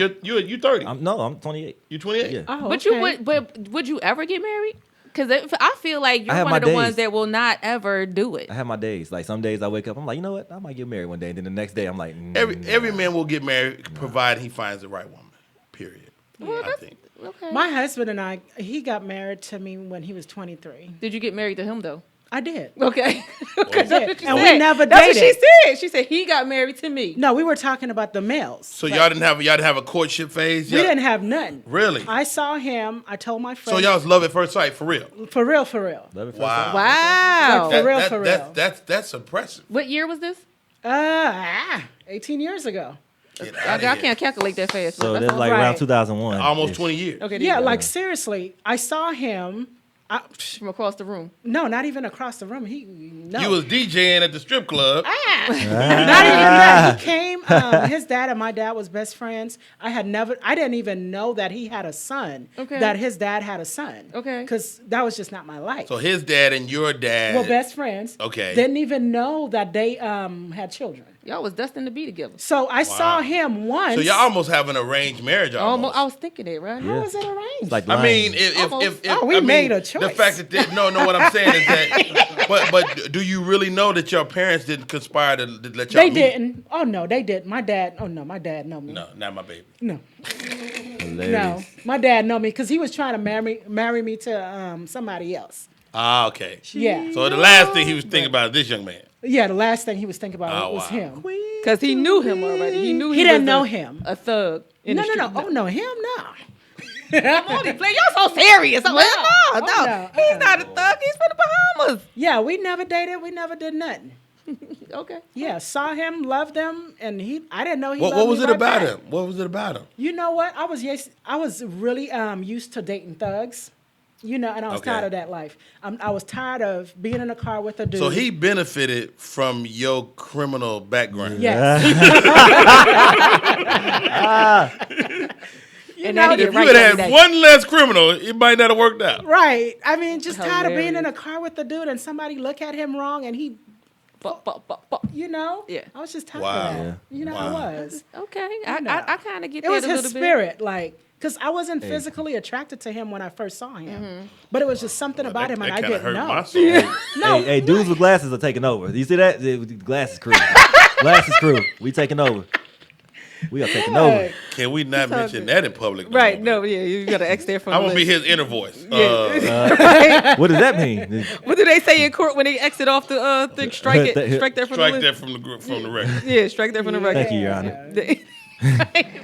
30. I'm 28. You 28? Yeah. Oh, But okay. would you ever get married? Because I feel like I you're have one my of the days. ones that will not ever do it. I have my days. Like some days I wake up, I'm like, you know what? I might get married one day. And then the next day I'm like, Every man will get married provided he finds the right woman. Period. I think. Okay. My husband and he got married to me when he was 23. Did you get married to him though? I did. Okay. I did. That's what you And said. we never That's what dated. she said. She said he got married to me. No, we were talking about the males. So y'all didn't have a courtship phase? We didn't have nothing. Really? I saw him. I told my friend. So y'all was love at first sight, for real? For real, for real. Wow. Wow. Like, for real. That's impressive. What year was this? 18 years ago. I can't calculate that fast. So that's like around 2001. Almost 20 years. Okay. Yeah, like seriously, I saw him. From across the room. No, not even across the room. No. You was DJing at the strip club. Not even that. He came. His dad and my dad was best friends. I didn't even know that he had a son. Okay. That his dad had a son. Okay. Because that was just not my life. So his dad and your dad were best friends. Okay. Didn't even know that they had children. Y'all was destined to be together. So I saw him once. So y'all almost have an arranged marriage almost. I was thinking it, right? How was it arranged? Like I mean, if we made a choice. The fact that what I'm saying is that, but do you really know that your parents didn't conspire to let y'all They meet? didn't. Oh no, they did. My dad know me. No, not my baby. No. Hilarious. No, my dad know me because he was trying to marry me to somebody else. Ah, okay. Yeah. So the last thing he was thinking about is this young man. Yeah, the last thing he was thinking about was wow. him. Because he knew him already. He knew He was didn't know him. A thug. In No, the no, street. no. Oh no, him no. Come on, he play. Y'all so serious. I'm like, no. no. He's not a thug. He's from the Bahamas. Yeah, we never dated. We never did nothing. Okay. Yeah, saw him, loved him, and I didn't know he. What loved was me it right about back. him? What was it about him? You know what? I was really used to dating thugs. You know, and I was Okay. tired of that life. I was tired of being in a car with a dude. So he benefited from your criminal background. Yes. And know, now he If get you right had every had day. one less criminal, it might not have worked out. Right. I mean, just tired of being in Hilarious. a car with the dude and somebody look at him wrong and he, you know? Yeah. I was just tired Wow. of that. Yeah. You know, I was. Okay. I know. I kind of get It that was a his little spirit, like, because I wasn't physically attracted to him when I first saw him. But it was just something about him and I kinda didn't hurt know. my soul. No, Hey, dudes with glasses are taking over. You see that? The glasses crew. Glasses crew. We taking over. We are taking over. Can we not mention that in public? Right. No, yeah. You got to X there from I'm the gonna be list. his inner voice. What does that mean? What do they say in court when they exit off the thing? Strike it. Strike there from Strike the that list. from the record. Yeah, strike there from the record. Thank you, Your Honor.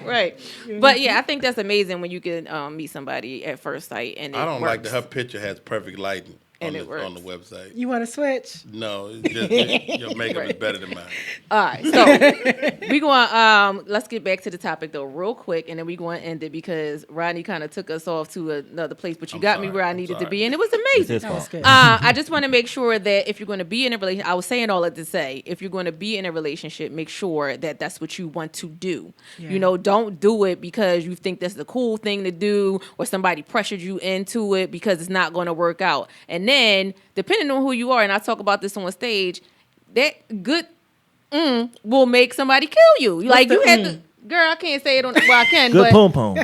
Right. But yeah, I think that's amazing when you can meet somebody at first sight. And I it don't like works. that her picture has perfect lighting. And on it works. on the website. You want to switch? No, it's just your makeup is better than mine. All right, so we going. Let's get back to the topic though, real quick, and then we going to end it because Rodney kind of took us off to another place, but you got me where I needed to be, and it was amazing. That was good. I just want to make sure that if you're going to be in a relationship, I was saying all that to say, if you're going to be in a relationship, make sure that that's what you want to do. Yeah. You know, don't do it because you think that's the cool thing to do, or somebody pressured you into it because it's not going to work out. And then, depending on who you are, and I talk about this on stage, that good will make somebody kill you. Like you had to, girl, I can't say it on. Well, I can, Good but pom pom.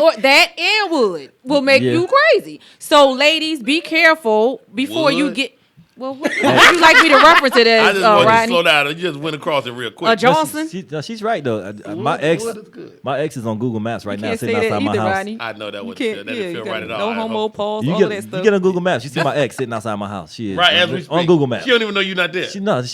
or that and wood will make you crazy. So, ladies, be careful before you Wood? get. Well, what would you like me to reference it as, I just wanted to Rodney? slow down. I just went across it real quick. Johnson? She's right though. My ex Wood is good. my ex is on Google Maps right now, Can't sitting say that outside my either, house. Rodney. I know that You wouldn't can't. feel, that didn't you feel got right at all. no I homo hope- pause. You All get of that stuff. you get on Google Maps. You see my ex sitting outside my house. She is Right as we speak. on Google Maps. She don't even know you're not there. She don't.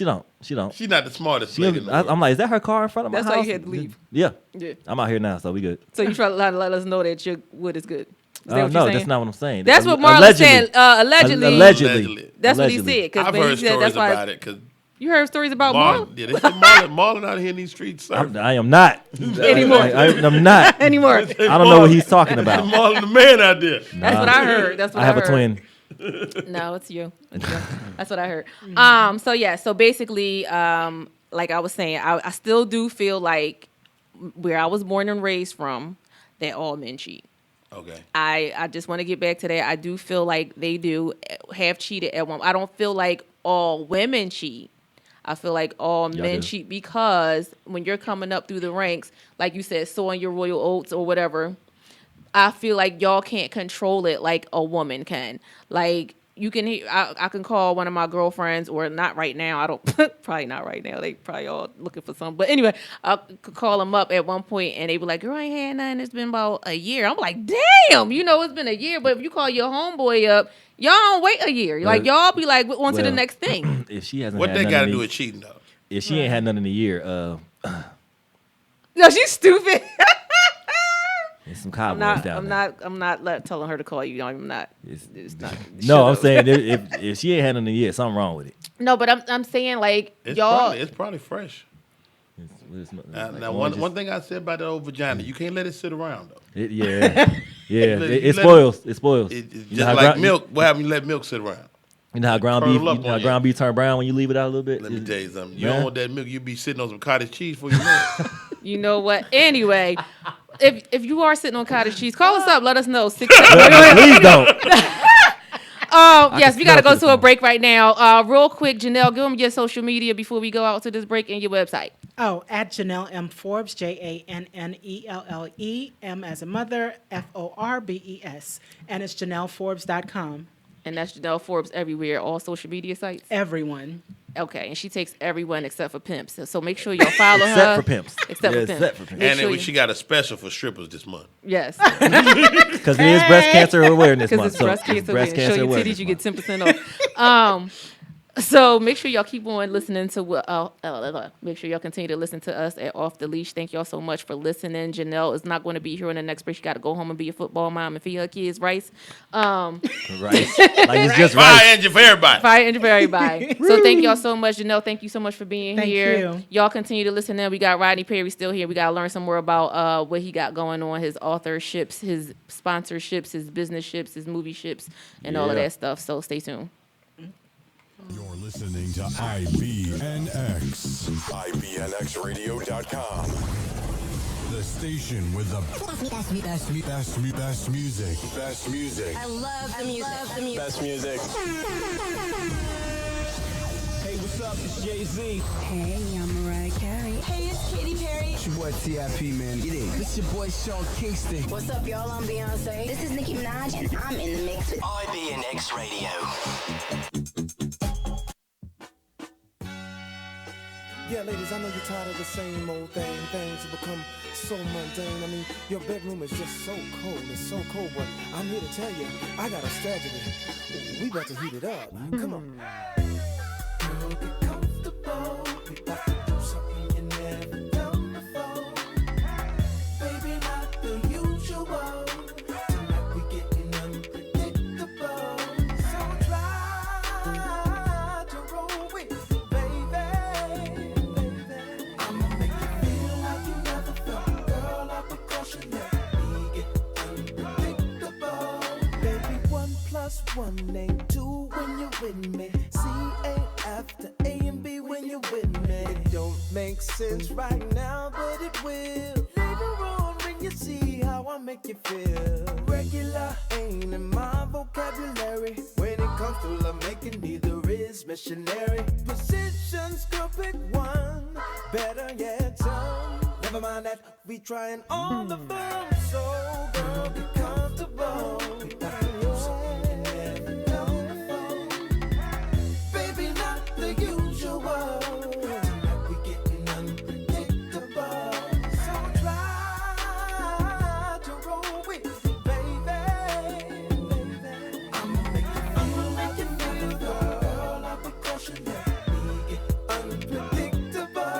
She's not the smartest She lady don't- in the world. I'm like, is that her car in front of my That's house? why you had to leave. Yeah. Yeah. I'm out here now, so we good. So you try to let us know that your wood is good. Is that what No, you're saying? that's not what I'm saying. That's what Marlan said. Allegedly. Allegedly. That's what he Allegedly. said. 'cause I've when heard he said stories that's why about it because you heard stories about Marlan yeah, they say Marlan out here in these streets. Surfing. I am not. Anymore. I'm not. anymore. I don't know what he's talking about. Marlan the man out there. That's what I heard. That's what I have heard. a twin. No, it's you. It's you. That's what I heard. So yeah, so basically, like I was saying, I still do feel like where I was born and raised from, that all men cheat. Okay. I just want to get back to that. I do feel like they do have cheated at one. I don't feel like all women cheat. I feel like all men do. cheat because when you're coming up through the ranks, like you said, sowing your royal oats or whatever, I feel like y'all can't control it like a woman can. Like you can, I can call one of my girlfriends, or not right now. I don't, probably not right now. They probably all looking for something. But anyway, I could call them up at one point and they be like, girl, I ain't had nothing. It's been about a year. I'm like, damn, it's been a year. But if you call your homeboy up, y'all don't wait a year. Like y'all be like, on to the next thing. If she hasn't What had they nothing got to in do a- with cheating though? If she ain't had nothing in a year, No, she's stupid. it's some I'm cowboys not. down there. I'm not telling her to call you. No, I'm not. It's not. No, I'm shut up. saying if she ain't had nothing in a year, something wrong with it. No, but I'm saying like It's y'all. probably fresh. It's Now one thing I said about the old vagina, you can't let it sit around though. Yeah. let It spoils. It spoils. It's You just know how like milk. What happens when you let milk sit around? You know how ground Curl beef, up on you. ground beef turn brown when you leave it out a little bit. Let me tell you something. You Man. don't want that milk. You be sitting on some cottage cheese for you know it. You know what? Anyway, if you are sitting on cottage cheese, call us up. Let us know. Please don't. Yes, we got to smell go the to a break right now. Real quick, Janelle, give them your social media before we go out to this break and your website. Oh, at Janelle M. Forbes, JANNELLE, M as a mother, FORBES. And it's JanelleForbes.com. And that's Janelle Forbes everywhere, all social media sites. Everyone. Okay, and she takes everyone except for pimps. So make sure y'all follow her. Except for pimps. Except Yeah, for pimps. except for pimps. Make And sure then you- she got a special for strippers this month. Yes. Because it is breast cancer awareness Because month. it's breast cancer. breast Show cancer your awareness titties, you month. get 10% off. So make sure y'all keep on listening to make sure y'all continue to listen to us at Off the Leash. Thank y'all so much for listening. Janelle is not going to be here in the next break. She got to go home and be a football mom and feed her kids rice. Right. Like it's just Fire right. engine for everybody. Fire engine for everybody. So thank y'all so much, Janelle. Thank you so much for being Thank here. you. Y'all continue to listen in. We got Rodney Perry still here. We got to learn some more about what he got going on, his authorships, his sponsorships, his business ships, his movie ships, and all of Yeah. that stuff. So stay tuned. You're listening to IBNX. IBNXradio.com. The station with the best music. Best music. I love the music. Best music. Hey, what's up? It's Jay-Z. Hey, I'm Mariah Carey. Hey, it's Katy Perry. It's your boy T.I.P., man. Get in. This your boy Sean Kingston. What's up, y'all? I'm Beyonce. This is Nicki Minaj, and I'm in the mix with IBNX Radio. Yeah, ladies, I know you're tired of the same old thing. Things have become so mundane. I mean, your bedroom is just so cold. It's so cold, but I'm here to tell you, I got a strategy. We about to heat it up. Come on. Girl, get comfortable. We about to do something you never done before. Baby, not the usual. Tonight we getting unpredictable. So drive. just one ain't two when you're with me. C ain't after A and B when you're with me. It don't make sense right now, but it will later on when you see how I make you feel. Regular ain't in my vocabulary. When it comes to love making, neither is missionary. Positions, girl, pick one. Better yet, some. Never mind that, we trying all of them. So, girl, get comfortable. We got to do something you never done before. Baby, not the usual. Tonight we getting unpredictable. So try to roll with me, baby. I'ma make you feel, girl. I'll be caution that we get unpredictable.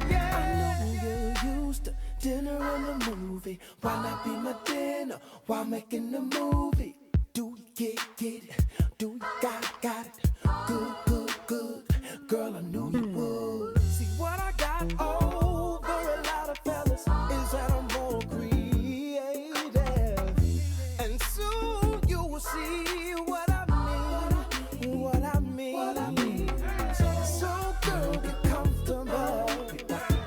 Yeah. I know you're used to dinner and a movie. Why not be my dinner while making the movie? Do you get it? Do you got it? Good. Girl, I knew you would. See what I got over a lot of fellas is that I'm more creative. And soon you will see what I mean. So girl, get comfortable.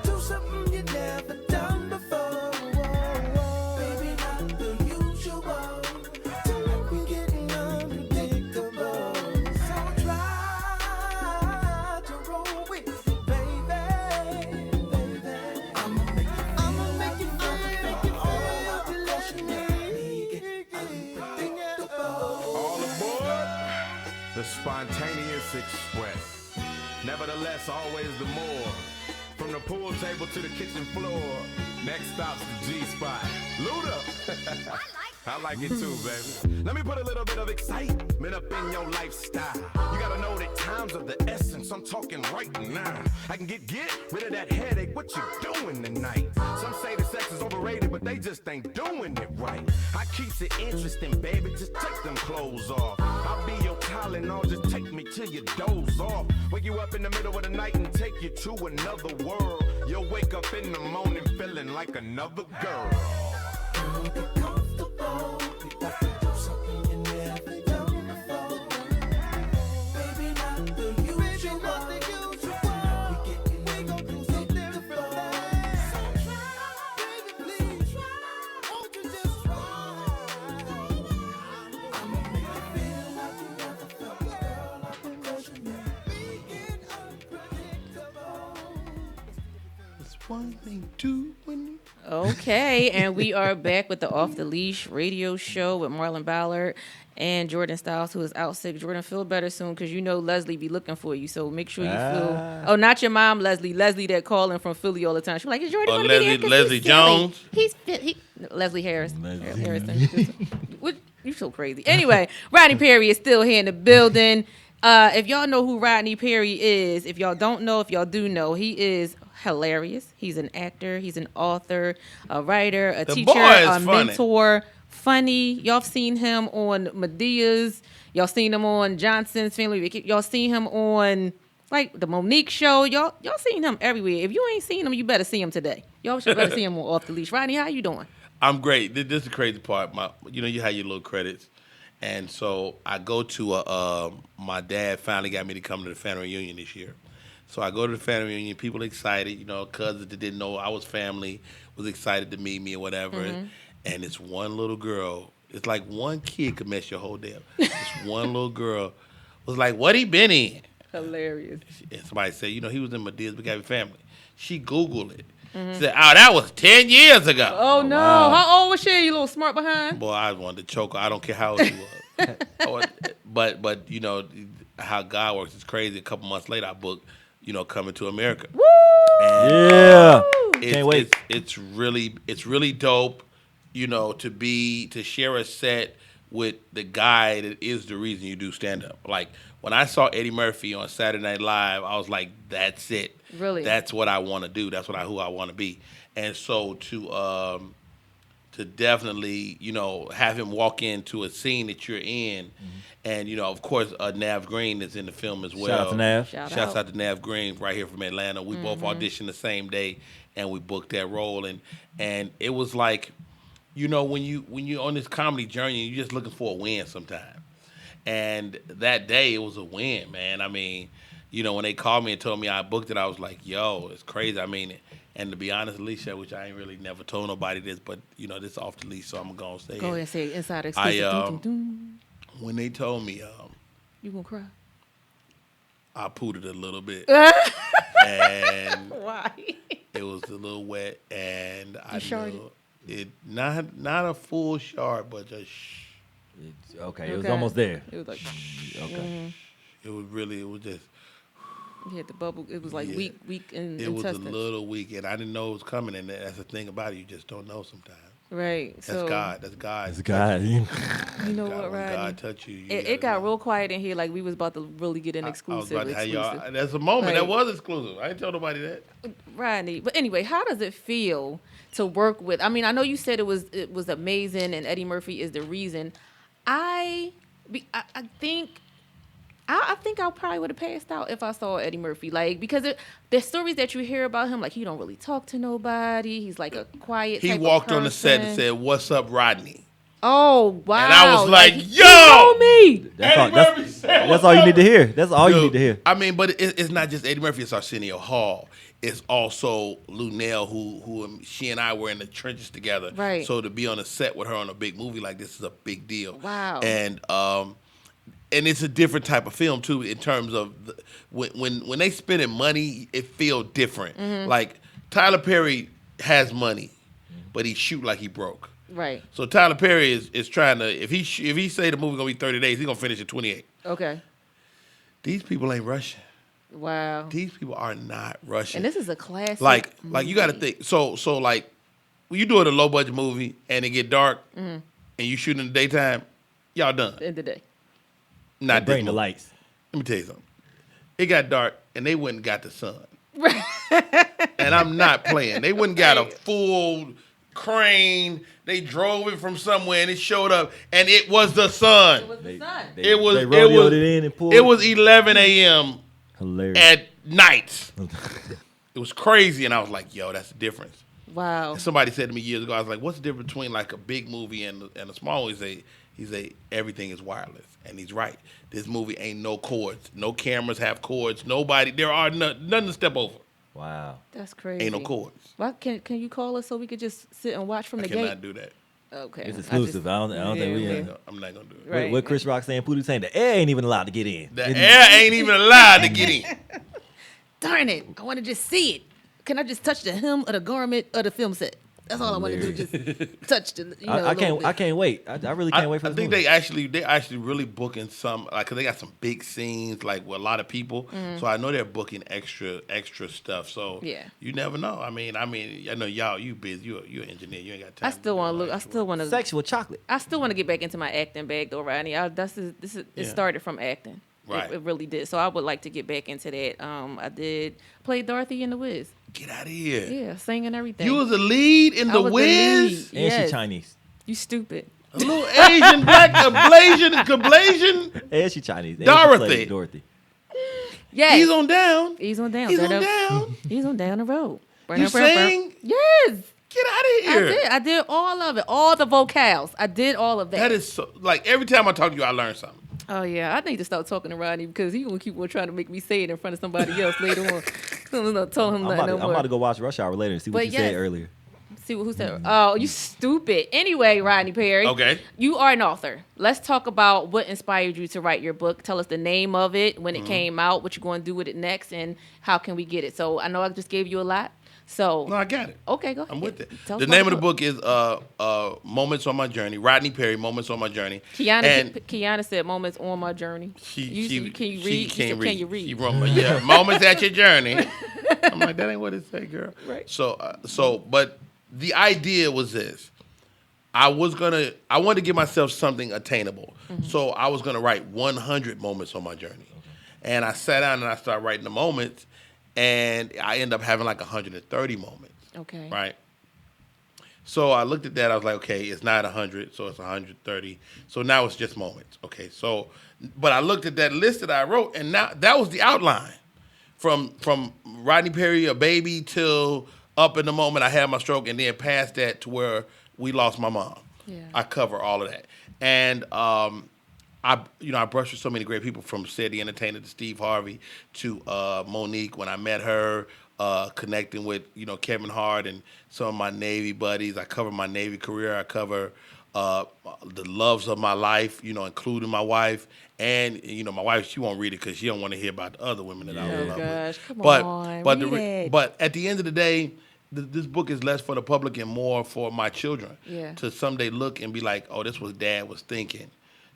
Do something you never done before. Baby, not the usual. Tonight we getting unpredictable. So try to roll with me, baby. I'ma make you feel to let me get unpredictable. All aboard the spontaneous express. Nevertheless, always the more. From the pool table to the kitchen floor. Next stop's the G-spot. Luda. I like it too, baby. Let me put a little bit of excitement up in your lifestyle. You gotta know that time's of the essence. I'm talking right now. I can get rid of that headache. What you doing tonight? Some say the sex is overrated, but they just ain't doing it right. I keeps it interesting, baby. Just take them clothes off. I'll be your Tylenol. Just take me till you doze off. Wake you up in the middle of the night and take you to another world. You'll wake up in the morning feeling like another girl. Get comfortable. We got to do something you never done before. Baby, not the usual. We gon' do something different. So try, baby, please try. Won't you just try? I'ma make you feel like you never felt. Girl, I've been rushing you. We get unpredictable. It's one thing, two, when Okay, and we are back with the Off the Leash radio show with Marlan Ballard and Jordan Styles, who is out sick. Jordan, feel better soon because you know Leslie be looking for you. So make sure you feel. Oh, not your mom, Leslie. Leslie that calling from Philly all the time. She's like, is Jordan gonna be there? 'Cause Leslie he's silly. Jones? Leslie Harris. Harrison. What? You so crazy. Anyway, Rodney Perry is still here in the building. If y'all know who Rodney Perry is, if y'all don't know, if y'all do know, he is hilarious. He's an actor. He's an author, a writer, a teacher, a mentor. Funny. Y'all seen him on Medea's. Y'all seen him on Johnson's Family Vacation. Y'all seen him on like the Monique Show. Y'all seen him everywhere. If you ain't seen him, you better see him today. Y'all should better see him on Off the Leash. Rodney, how you doing? I'm great. This is the crazy part. You have your little credits. And so I go to my dad finally got me to come to the family reunion this year. So I go to the family reunion. People excited, cousins that didn't know I was family was excited to meet me or whatever. Mm-hmm. And it's one little girl. It's like one kid could mess your whole day up. This one little girl was like, "What he been in?" Hilarious. And somebody said, he was in Medea's Big Happy Family. She Googled it. Mm-hmm. She said, "Oh, that was 10 years ago." Oh no! Wow. How old was she? You little smart behind? Boy, I wanted to choke her. I don't care how old she was. But how God works is crazy. A couple months later, I booked, Coming to America. Woo! And, can't wait. It's really dope, to share a set with the guy that is the reason you do stand up. Like when I saw Eddie Murphy on Saturday Night Live, I was like, that's it. Really? That's what I want to do. That's who I want to be. And so to definitely, have him walk into a scene that you're in. Mm-hmm. And, of course, Nav Green is in the film as well. Shout out to Nav. Shouts out to Nav Green right here from Atlanta. We both auditioned the same day, and we booked that role. And it was like, when you're on this comedy journey, you're just looking for a win sometimes. And that day, it was a win, man. I mean, when they called me and told me I booked it, I was like, yo, it's crazy. I mean, and to be honest, Alisha, which I ain't really never told nobody this, but, this off the leash, so I'm going to say Go it. ahead and say inside exclusive. When they told me, You gonna cry? I pooted a little bit. And why? It was a little wet, and I sharded? knew it. Not a full shard, but just Okay, it was almost there. It was like Okay. It was just. You had the bubble. It was like weak and It was intestines. a little weak, and I didn't know it was coming. And that's the thing about it; you just don't know sometimes. Right. That's So God. That's God. It's God. you know God, what, when Rodney? God touch you. It got real quiet in here. Like we was about to really get an I was exclusive. about to have y'all. That's a moment. That was exclusive. I ain't tell nobody that. Rodney. But anyway, how does it feel to work with? I mean, I know you said it was amazing, and Eddie Murphy is the reason. I think I probably would have passed out if I saw Eddie Murphy, like, because the stories that you hear about him, like he don't really talk to nobody. He's like a quiet. He type walked of on the set and person. said, "What's up, Rodney?" Oh wow! And I was like, he "Yo, told me." That's all you need to hear. That's all you need to hear. I mean, but it's not just Eddie Murphy. It's Arsenio Hall. It's also Lunel, who she and I were in the trenches together. Right. So to be on a set with her on a big movie like this is a big deal. Wow. And it's a different type of film too in terms of when they spending money, it feel different. Mm-hmm. Like Tyler Perry has money, but he shoot like he broke. Right. So Tyler Perry is trying to if he say the movie gonna be 30 days, he's gonna finish in 28. Okay. These people ain't rushing. Wow. These people are not rushing. And this is a classic. like movie. you got to think. So like when you doing a low budget movie and it get dark and you shoot in the daytime, y'all done. At the end of the day. Not Bring the movie. lights. Let me tell you something. It got dark and they went and got the sun. And I'm not playing. They went and got a full crane. They drove it from somewhere and it showed up and it was the sun. It was the sun. They it rodeoed it in and pulled. It was 11 a.m. Hilarious. at night. It was crazy, and I was like, "Yo, that's the difference." Wow. And somebody said to me years ago, I was like, "What's the difference between like a big movie and a small one?" He say everything is wireless, and he's right. This movie ain't no cords, no cameras have cords, nobody. There are nothing to step over. Wow. That's crazy. Ain't no cords. Why can you call us so we could just sit and watch from I the cannot gate? do that. Okay. It's exclusive. I don't think we. I'm not gonna do it. Right. What Chris Rock saying? Pootie saying the air ain't even allowed to get in. The air ain't even allowed to get in. Darn it! I want to just see it. Can I just touch the hem of the garment of the film set? That's all I want to do. Just touch the. I can't wait. I really can't wait for I this think movie. they actually really booking some cause they got some big scenes like with a lot of people. So I know they're booking extra stuff. So Yeah. you never know. I mean I know y'all you busy. You're an engineer. You ain't got time. I still want to look. I still want to. Sexual chocolate. I still want to get back into my acting bag though, Rodney. It started from acting. Right. It really did. So I would like to get back into that. I did play Dorothy in The Wiz. Get out of here. Yeah, singing and everything. You was a lead in I The was the Wiz. lead. And Yes. she Chinese. You stupid. A little Asian black ablation. And she Chinese. And Dorothy. She played Dorothy. Yes. He's on down. He's on down. He's on Turn up. down. He's on down the road. You sing? Yes. Get out of here. I did all of it. All the vocals. I did all of that. That is so like every time I talk to you, I learn something. Oh yeah, I need to start talking to Rodney because he's gonna keep on trying to make me say it in front of somebody else later on. I'm not telling him I'm nothing no about more. to go watch Rush Hour later and see what But you yes. said earlier. See who said? Oh, you stupid. Anyway, Rodney Perry. Okay. You are an author. Let's talk about what inspired you to write your book. Tell us the name of it, when it came out, what you're going to do with it next, and how can we get it. So I know I just gave you a lot. So No, I got it. okay, go. I'm with it. Tell us The about name of the book is Moments on My Journey. Rodney Perry, Moments on My Journey. Kiana said moments on my journey. Can you read? She can't read. Can you read? She wrote, yeah, moments at your journey. I'm like, that ain't what it say, girl. Right. But the idea was this. I wanted to give myself something attainable. So I was gonna write 100 moments on my journey. And I sat down and I started writing the moments, and I ended up having like 130 moments. Okay. Right. So I looked at that. I was like, okay, it's not 100, so it's 130. So now it's just moments. Okay. So, but I looked at that list that I wrote, and now that was the outline from Rodney Perry, a baby, till up in the moment I had my stroke, and then past that to where we lost my mom. Yeah. I cover all of that, and I brushed with so many great people, from Sid the Entertainer to Steve Harvey to Monique when I met her, connecting with, Kevin Hart and some of my Navy buddies. I cover my Navy career. I cover the loves of my life, including my wife. And, my wife, she won't read it because she don't want to hear about the other women that I was in love with. Oh, gosh. Come on. But at the end of the day, this book is less for the public and more for my children to someday look and be like, oh, this was Dad was thinking,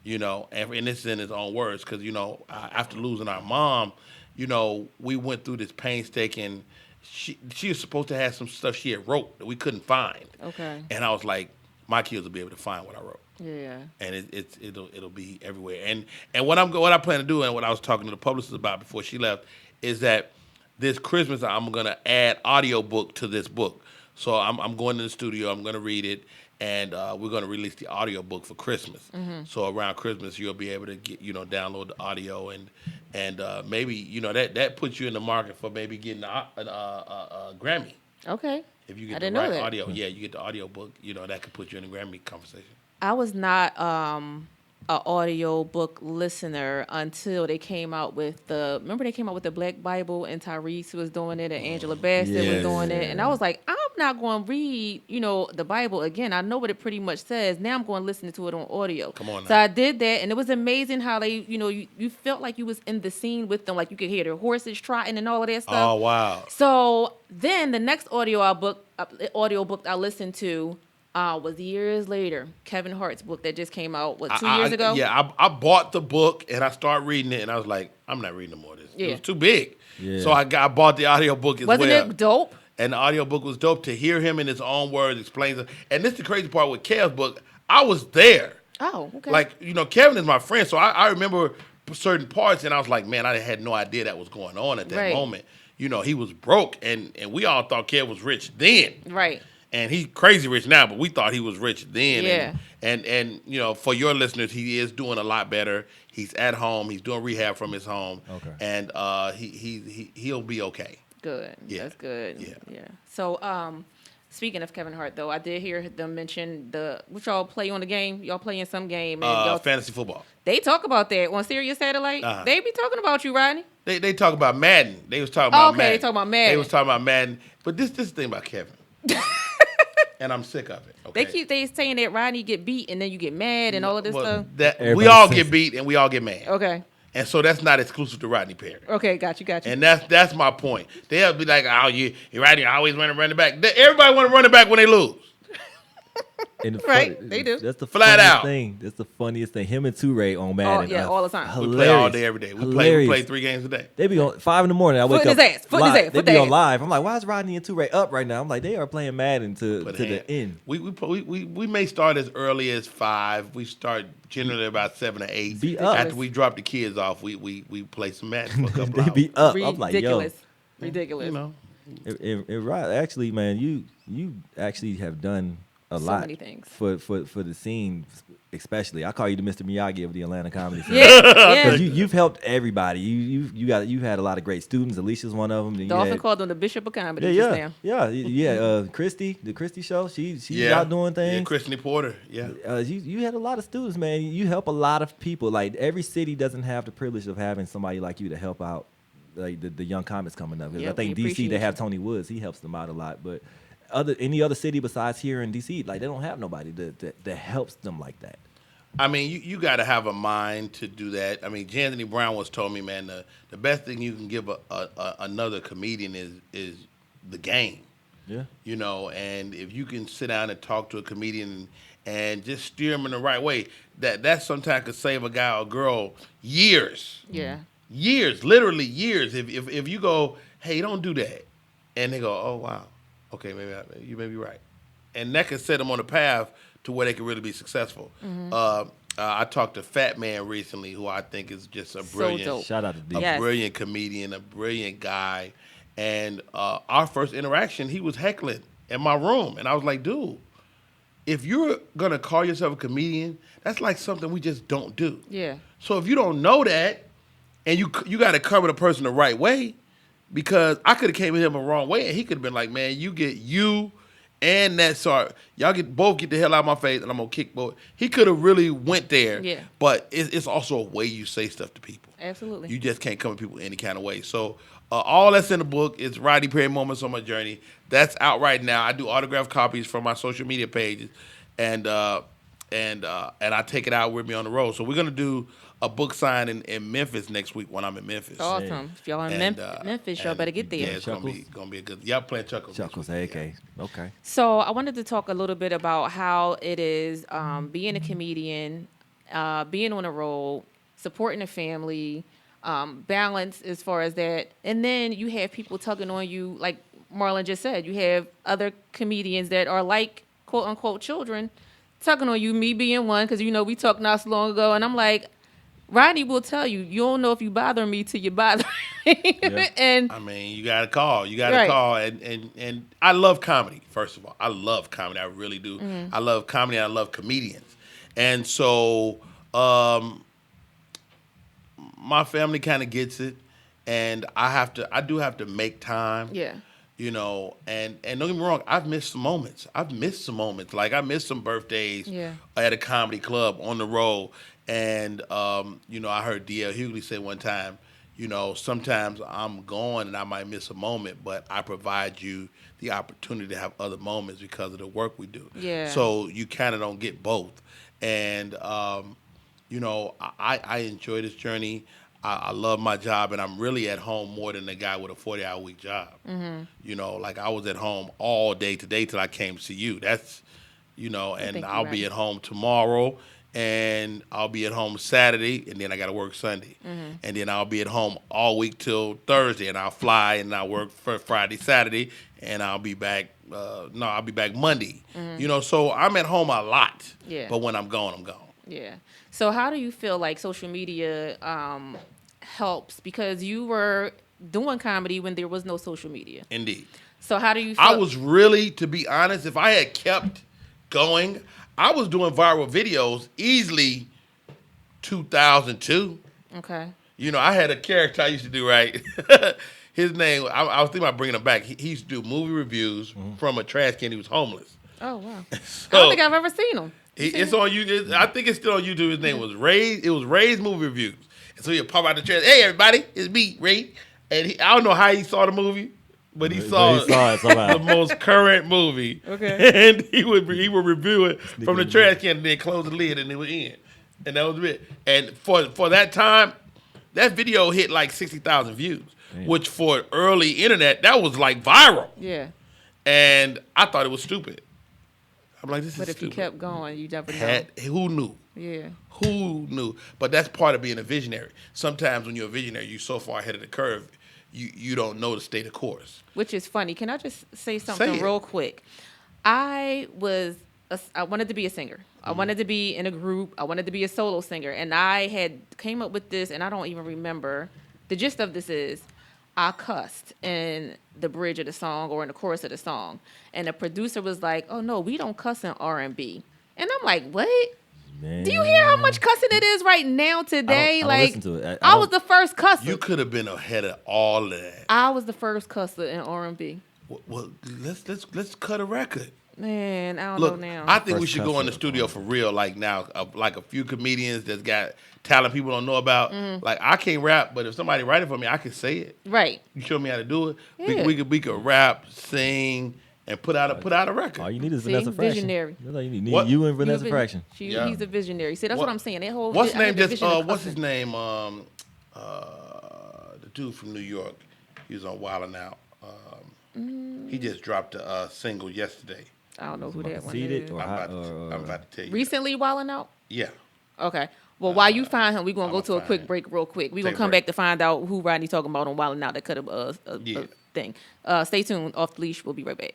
and this is in his own words. Because, after losing our mom, we went through this painstaking, she was supposed to have some stuff she had wrote that we couldn't find. Okay. And I was like, my kids will be able to find what I wrote. Yeah. And it'll be everywhere. And what I plan to do, and what I was talking to the publicist about before she left, is that this Christmas I'm gonna add audiobook to this book. So I'm going to the studio, I'm gonna read it, and we're gonna release the audiobook for Christmas. Mm-hmm. So around Christmas you'll be able to get download the audio and maybe that puts you in the market for maybe getting a Grammy. Okay. If you get I the didn't know right that. audio, you get the audio book, that could put you in a Grammy conversation. I was not an audio book listener until they came out with remember they came out with the Black Bible, and Tyrese was doing it and Angela Bassett was doing it. And I was like, I'm not going to read, the Bible again. I know what it pretty much says. Now I'm going to listen to it on audio. Come on now. So I did that, and it was amazing how they, you felt like you was in the scene with them. Like you could hear their horses trotting and all of that stuff. Oh, wow. So then the next audio book I listened to was years later, Kevin Hart's book that just came out, 2 years ago? Yeah, I bought the book and I started reading it and I was like, I'm not reading no more of this. Yeah. It was too big. Yeah. So I bought the audiobook as well. Wasn't it dope? And the audiobook was dope to hear him in his own words explain it. And this is the crazy part with Kev's book. I was there. Oh, okay. Like, Kevin is my friend, so I remember certain parts and I was like, man, I had no idea that was going on at that moment. He was broke and we all thought Kev was rich then. Right. And he's crazy rich now, but we thought he was rich then. Yeah. And for your listeners, he is doing a lot better. He's at home. He's doing rehab from his home. Okay. And he'll be okay. Good. Yeah. That's good. Yeah. So, speaking of Kevin Hart, though, I did hear them mention what y'all play on the game. Y'all play in some game. And Fantasy football. They talk about that on Sirius Satellite. They be talking about you, Rodney. They talk about Madden. They was talking about Madden. They talk about Madden. They was talking about Madden. But this is the thing about Kevin. And I'm sick of it. Okay? They saying that Rodney get beat and then you get mad and all of this stuff. We all get beat and we all get mad. Okay. And so that's not exclusive to Rodney Perry. Okay, got you. And that's my point. They'll be like, oh, you Rodney always running back. Everybody want to run it back when they lose. Right, they do. That's the Flat funniest out thing. That's the funniest thing. Him and Toure on Madden. All the time. We play all day, every day. We play 3 games a day. They be on 5 in the morning. I wake Foot up. in his ass. Foot in his live. ass. They Foot be in on his live. I'm like, why is Rodney and Toure up right now? I'm like, they are playing Madden to the end. We may start as early as 5. We start generally about 7 or 8. Be up. After we drop the kids off, we play some Madden for a couple They hours. be up. Ridiculous. I'm like, yo. Ridiculous. Right. Actually, man, you actually have done a lot many things. for the scene, especially. I call you the Mr. Miyagi of the Atlanta comedy scene. Yeah. Because you've helped everybody. You've had a lot of great students. Alisha's one of them. Dolphin called them the Bishop of Comedy just now. Christy, the Christy show. She's Yeah. out doing things. Yeah, Christy Porter. Yeah. You had a lot of students, man. You help a lot of people. Like every city doesn't have the privilege of having somebody like you to help out, like the young comics coming up. 'Cause I think DC they have Tony Woods. He helps them out a lot, but. Any other city besides here in DC, like they don't have nobody that helps them like that. I mean, you got to have a mind to do that. I mean, Anthony Brown once told me, man, the best thing you can give another comedian is the game. Yeah. And if you can sit down and talk to a comedian and just steer them in the right way, that sometimes could save a guy or girl years. Yeah. Years, literally years. If you go, hey, don't do that, and they go, oh wow. Okay, maybe you may be right, and that can set them on a path to where they can really be successful. Mm-hmm. I talked to Fat Man recently, who I think is just a brilliant, dope. Shout out to D. brilliant comedian, a brilliant guy. And our first interaction, he was heckling in my room, and I was like, dude, if you're gonna call yourself a comedian, that's like something we just don't do. Yeah. So if you don't know that, and you got to cover the person the right way. Because I could have came at him the wrong way, and he could have been like, man, you get you and that sorry, y'all both get the hell out of my face, and I'm gonna kick both. He could have really went there, Yeah. But it's also a way you say stuff to people. Absolutely. You just can't come at people any kind of way. So all that's in the book. It's Rodney Perry Moments on My Journey. That's out right now. I do autographed copies from my social media pages, and I take it out with me on the road. So we're gonna do a book sign in Memphis next week when I'm in Memphis. Awesome. If y'all in Memphis, y'all better get there. Yeah, it's gonna be a good. Y'all playing Chuckles. Chuckles, okay. Okay. So I wanted to talk a little bit about how it is being a comedian, being on the road, supporting a family, balance as far as that. And then you have people tugging on you, like Marlan just said. You have other comedians that are like, quote unquote, children tugging on you, me being one, because, we talked not so long ago. And I'm like, Rodney will tell you, you don't know if you bother me till you bother me. Yeah. And I mean, you got to call. You got to call. And I love comedy, first of all. I love comedy. I really do. Mm-hmm. I love comedy. I love comedians. And so my family kind of gets it. And I do have to make time. yeah. And don't get me wrong, I've missed some moments. Like, I missed some birthdays at a comedy club on the road. And, I heard D.L. Hughley say one time, sometimes I'm gone and I might miss a moment, but I provide you the opportunity to have other moments because of the work we do. Yeah. So you kind of don't get both. And, I enjoy this journey. I love my job, and I'm really at home more than a guy with a 40-hour week job. Mm-hmm. Like I was at home all day today till I came to see you. That's, and I'll be at home tomorrow, and I'll be at home Saturday, and then I got to work Sunday. Mm-hmm. And then I'll be at home all week till Thursday, and I'll fly, and I'll work for Friday, Saturday, and I'll be back. I'll be back Monday. Mm-hmm. So I'm at home a lot. Yeah. But when I'm gone, I'm gone. Yeah. So how do you feel like social media helps? Because you were doing comedy when there was no social media. Indeed. So how do you feel? I was really, to be honest, if I had kept going, I was doing viral videos easily 2002. Okay. I had a character I used to do, right? His name, I was thinking about bringing him back. He used to do movie reviews from a trash can. He was homeless. Oh, wow. So, I don't think I've ever seen him. It's on you. I think it's still on YouTube. His name was Ray. It was Ray's Movie Reviews. And so he'd pop out the trash. Hey, everybody, it's me, Ray. And I don't know how he saw the movie, but he saw it somehow. the most current movie. Okay. And he would review it from the trash can and then close the lid and it would end. And that was it. And for that time, that video hit like 60,000 views, which for early internet, that was like viral. Yeah. And I thought it was stupid. I'm like, this is But if stupid. you kept going, you never know. Who knew? Yeah. Who knew? But that's part of being a visionary. Sometimes when you're a visionary, you're so far ahead of the curve, you don't know to stay the course. Which is funny. Can I just say something Say it. real quick? I wanted to be a singer. I wanted to be in a group. I wanted to be a solo singer. And I had came up with this, and I don't even remember. The gist of this is I cussed in the bridge of the song or in the chorus of the song. And the producer was like, oh, no, we don't cuss in R&B. And I'm like, what? Man. Do you hear how much cussing it is right now today? I don't Like, listen to it. I was the first cusser. You could have been ahead of all of that. I was the first cusser in R&B. Well, let's cut a record. Man, I don't Look, know now. I think we First should go in the cusser. studio for real. Like now, like a few comedians that's got talent people don't know about. Like I can't rap, but if somebody write it for me, I can say it. Right. You show me how to do it. Yeah. We could rap, sing, and put out a record. All you need is See, Vanessa Fraction. visionary. That's all you need. What? You and He's Vanessa a Fraction. Yeah. He's a visionary. See, that's what I'm saying. That whole What's I had name? the Just vision of what's his cussing. name? The dude from New York. He was on Wild 'N Out. He just dropped a single yesterday. I don't know who that one Conceited is. or I'm hot about to tell you. Recently wilding out? Yeah. Okay. Well, while you find him, we're going to go I'ma to a find quick him. break real quick. We're Take going a to come break. back to find out who Rodney talking about on Wildin' Out that could have a Yeah. thing. Stay tuned. Off the leash. We'll be right back.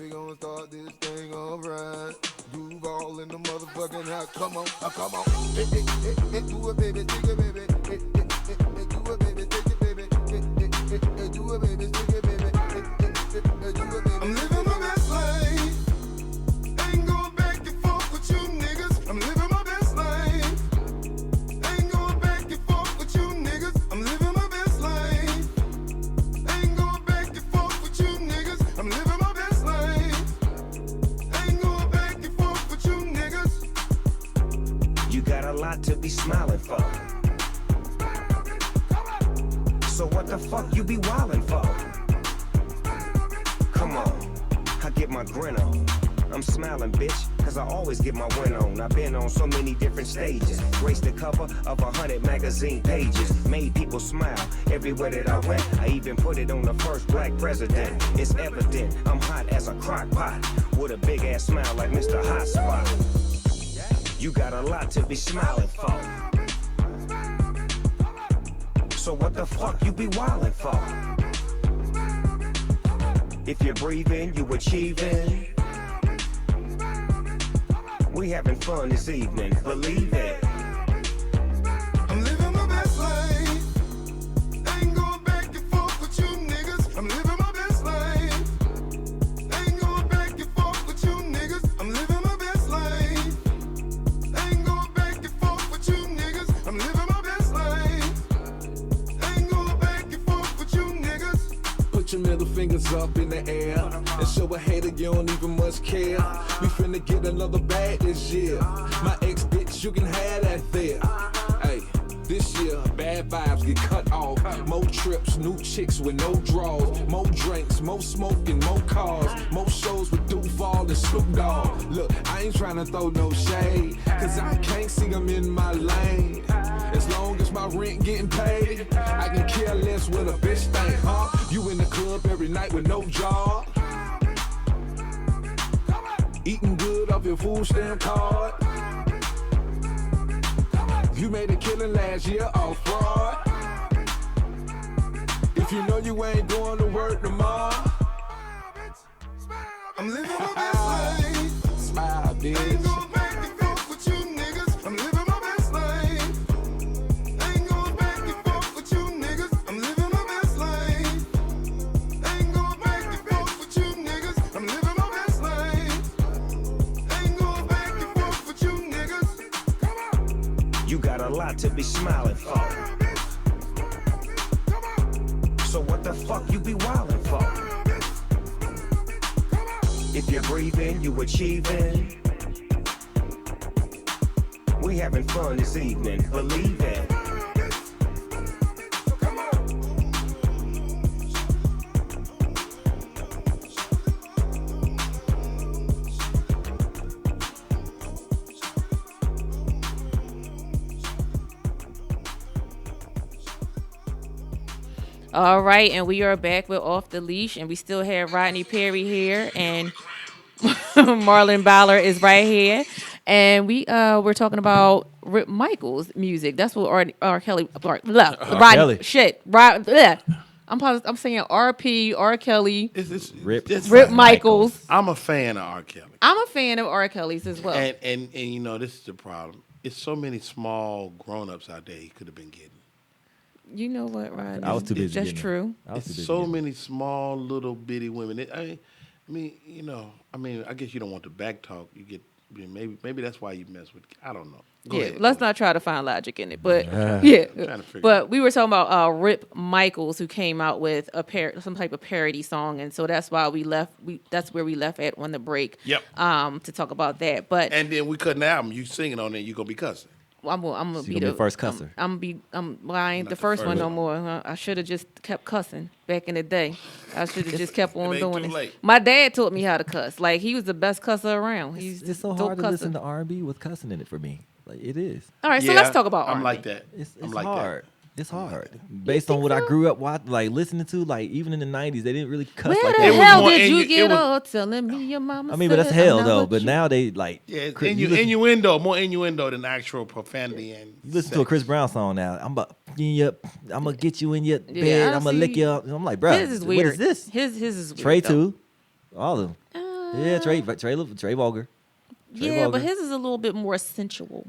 We gonna start this thing alright. Duval in the motherfucking house. Come on, come on. Hey, hey, hey, hey, do it, baby, take it, baby. Hey, hey, hey, hey, do it, baby, take it, baby. Hey, hey, hey, hey, do it, baby, take it, baby. Hey, hey, hey, hey, do it, baby. I'm living my best life. Ain't going back and forth with you niggas. I'm living my best life. Ain't going back and forth with you niggas. I'm living my best life. Ain't going back and forth with you niggas. I'm living my best life. lot to be smiling for. So what the fuck you be wildin' for? Come on, I get my grin on. I'm smiling, bitch, cause I always get my win on. I've been on so many different stages, graced the cover of 100 magazine pages, made people smile everywhere that I went. I even put it on the first black president. It's evident I'm hot as a crock pot, with a big ass smile like Mr. Hot Spot. You got a lot to be smiling for. So what the fuck you be wildin' for? If you're breathing, you achieving. We having fun this evening, believe it. I'm living my best life. I ain't going back and forth with you niggas. I'm living my best life. I ain't going back and forth with you niggas. I'm living my best life. I ain't going back and forth with you niggas. I'm living my best life. I ain't going back and forth with you niggas. Put your middle fingers up in the air and show a hater you don't even much care. We finna get another bag this year. My ex bitch, you can have that there. Hey, this year, bad vibes get cut off. More trips, new chicks with no draws. More drinks, more smoking, more cars. More shows with Duval and Snoop Dogg. Look, I ain't trying to throw no shade, cause I can't see them in my lane. As long as my rent getting paid, I can care less what a bitch think, huh? You in the club every night with no job, eating good off your food stamp card. You made a killing last year off fraud. If you know you ain't going to work tomorrow, I'm living my best life. Smile, bitch. I ain't going back and forth with you niggas. I'm living my best life. I ain't going back and forth with you niggas. I'm living my best life. I ain't going back and forth with you niggas. I'm living my best life. I ain't going back and forth with you niggas. Come on. You got a lot to be smiling for. So what the fuck you be wildin' for? If you're breathing, you achieving. We having fun this evening, believe it. All right, and we are back with Off the Leash, and we still have Rodney Perry here, and Marlan Ballard is right here, and we're talking about Rip Michaels' music. That's what R. Kelly. Kelly. Shit. I'm saying R.P. R. Kelly. It's Rip Michaels. I'm a fan of R. Kelly. I'm a fan of R. Kelly's as well. And you know, this is the problem. It's so many small grown-ups out there he could have been getting. You know what, Rodney? I was too busy. That's true. It's so many small little bitty women. I guess you don't want the back talk. You get maybe that's why you mess with. I don't know. Go ahead. Let's not try to find logic in it, but But we were talking about Rip Michaels, who came out with some type of parody song, and so that's why that's where we left at on the break. Yep. To talk about that, and then we cut an album. You singing on there, you gonna be cussing. I'm gonna be the first cusser. I ain't the first one no more. I should have just kept cussing back in the day. I should have just kept on doing it. My dad taught me how to cuss. Like, he was the best cusser around. It's so hard to listen to R&B with cussing in it for me. Like, it is. All right, so let's talk about R&B. I'm like that. It's like hard. It's hard. Based on what I grew up listening to, like, even in the 90s, they didn't really cuss like that. Where the hell did you get off telling me your mama I mean, but that's hell, though. But now they, like... Yeah, innuendo, more innuendo than actual profanity. And you listen to a Chris Brown song now. I'm going to get you in your bed. I'm going to lick you up. I'm like, bro, his is weird. What is this? His is weird, Trey, too. All of them. Yeah, Trey Vulgar. But his is a little bit more sensual.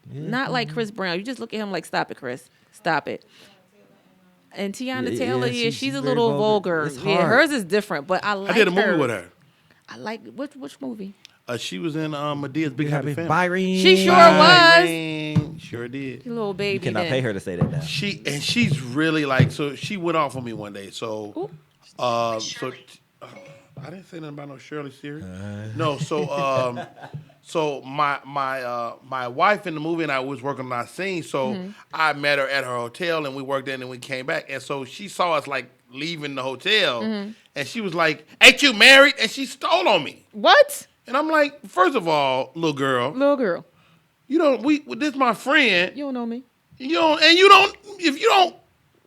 Yeah. Not like Chris Brown. You just look at him like, stop it, Chris. Stop it. And Tiana Taylor, she's a little vulgar. Yeah, hers is different, but I like her. I did a movie with her. I like which movie? She was in Medea's Big Happy Family. Byron. She sure was. Sure did. Little baby. You cannot pay her to say that now. She's really like, so she went off on me one day. So I didn't say nothing about no Shirley series. No, so So my wife in the movie and I was working on our scene. So I met her at her hotel and we worked in and we came back. And so she saw us like leaving the hotel and she was like, "Ain't you married?" And she stole on me. What? And I'm like, first of all, little girl, you don't. This is my friend. You don't know me. You don't, and you don't. If you don't,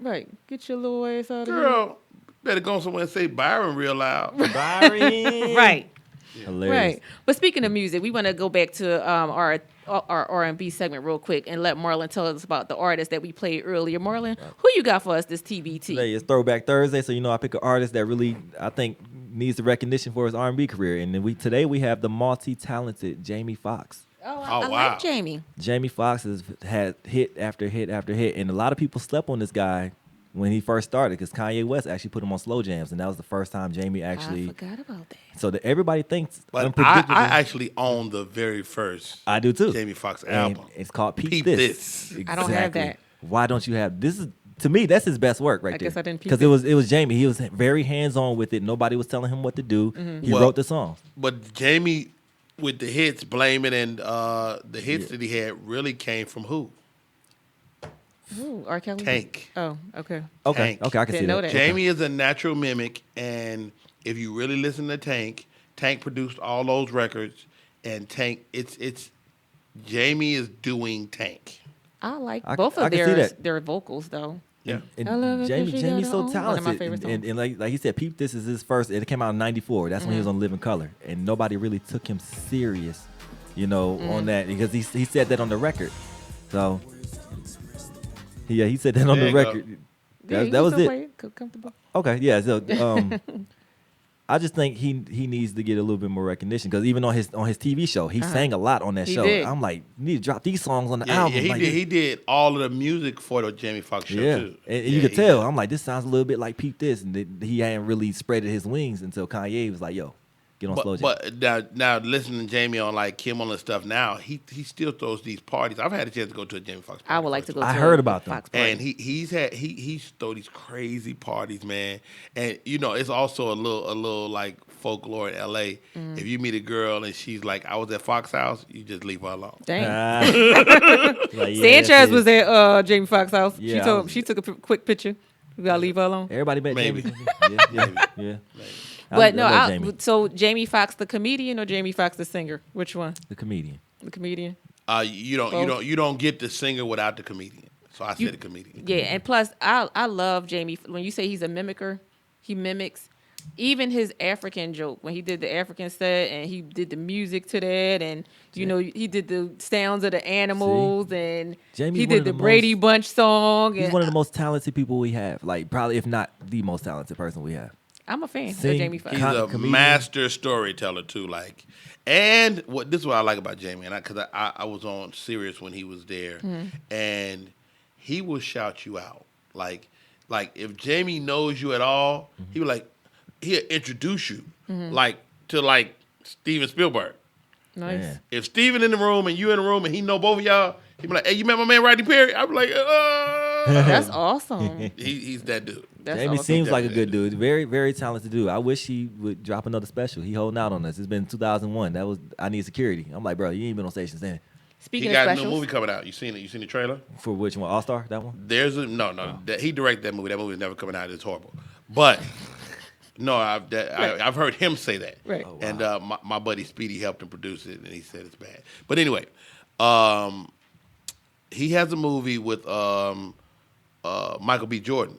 right, get your little ass out of here. Girl, better go somewhere and say Byron real loud. Byron. Right. Hilarious. Right. But speaking of music, we want to go back to our R&B segment real quick and let Marlan tell us about the artist that we played earlier. Marlan, who you got for us this TBT? Today is Throwback Thursday, so I pick an artist that really I think needs the recognition for his R&B career, and then today we have the multi-talented Jamie Foxx. I like Jamie. Jamie Foxx has had hit after hit after hit, and a lot of people slept on this guy when he first started because Kanye West actually put him on slow jams, and that was the first time Jamie actually. I forgot about that. So that everybody thinks. But I actually own the very first. I do too. Jamie Foxx And album. it's called Peep This. Exactly. I don't have that. Why don't you have this? Is to me that's his best work right there. I guess I didn't peep because it was Jamie. He was very hands on with it. Nobody was telling him what to do. He wrote the songs. But Jamie, with the hits, Blame It, and the hits that he had really came from who? Ooh, R. Kelly? Tank. Oh, okay. Okay, Tank. I can see that. Jamie is a natural mimic, and if you really listen to Tank produced all those records, and Tank, it's Jamie is doing Tank. I like I both can of see their vocals though. Yeah. And I love it 'cause Jamie's she so got it on. One of my talented. favorite And like he said, Peep This is his first. It came out in '94. That's when he was Mm-hmm. on Living Color, and nobody really took him serious, Mm-hmm. on that because he said that on the record. So yeah, he said that on There the you go. record. Yeah, That was it. Comfortable. Okay, yeah. So I just think he needs to get a little bit more recognition because even on his TV show, he sang a lot on that He show. did. I'm like, you need to drop these songs on the Yeah, album. yeah, he like, did. He did all of the music for the Jamie Foxx show Yeah, too. and Yeah, you could he tell. did. I'm like, this sounds a little bit like Peep This, and he hadn't really spreaded his wings until Kanye was like, "Yo, get on slow jam." But now listening to Jamie on like Kim on and stuff now, he still throws these parties. I've had a chance to go to a Jamie Foxx party. I would like to go. I to heard a about them. Fox party. And he's throw these crazy parties, man. And it's also a little like folklore in LA. Mm. If you meet a girl and she's like, "I was at Fox House," you just leave her alone. Dang. Like, yeah, Sanchez that's it. was at Jamie Foxx house. Yeah, She took a quick picture. We gotta leave her alone. Everybody bet Maybe. Jamie. Yeah. But no, love Jamie. so Jamie Foxx the comedian or Jamie Foxx the singer? Which one? The comedian. The comedian. You don't get the singer without the comedian. So I said the comedian. Yeah, and plus I love Jamie. When you say he's a mimicker, he mimics. Even his African joke when he did the African set and he did the music to that and he did the sounds of the animals and Jamie's he one did of the the Brady most- Bunch song. He's And one of the most talented people we have. Like probably, if not the most talented person we have. I'm a fan Sing- of Jamie Foxx. He's a comedian. master storyteller too. Like, and this is what I like about Jamie, and because I was on Sirius when he was there, and he will shout you out. Like if Jamie knows you at all, he will he'll introduce you to Steven Spielberg. Nice. Yeah. If Steven in the room and you in the room and he know both of y'all, he be like, "Hey, you met my man Rodney Perry?" I be like, That's awesome. He's that dude. That's Jamie awesome. seems like a good dude. Very, very talented dude. I wish he would drop another special. He holding out on us. It's been 2001. That was I Need Security. I'm like, bro, you ain't been on station then. Speaking He of got a specials, new movie coming out. You seen it? You seen the trailer? For which one? All Star? That one? There's a no. He directed that movie. That movie's never coming out. It's horrible. But no, I've heard him say that. Right. Oh, And my buddy Speedy helped him produce it, and he said it's bad. But anyway, he has a movie with Michael B. Jordan.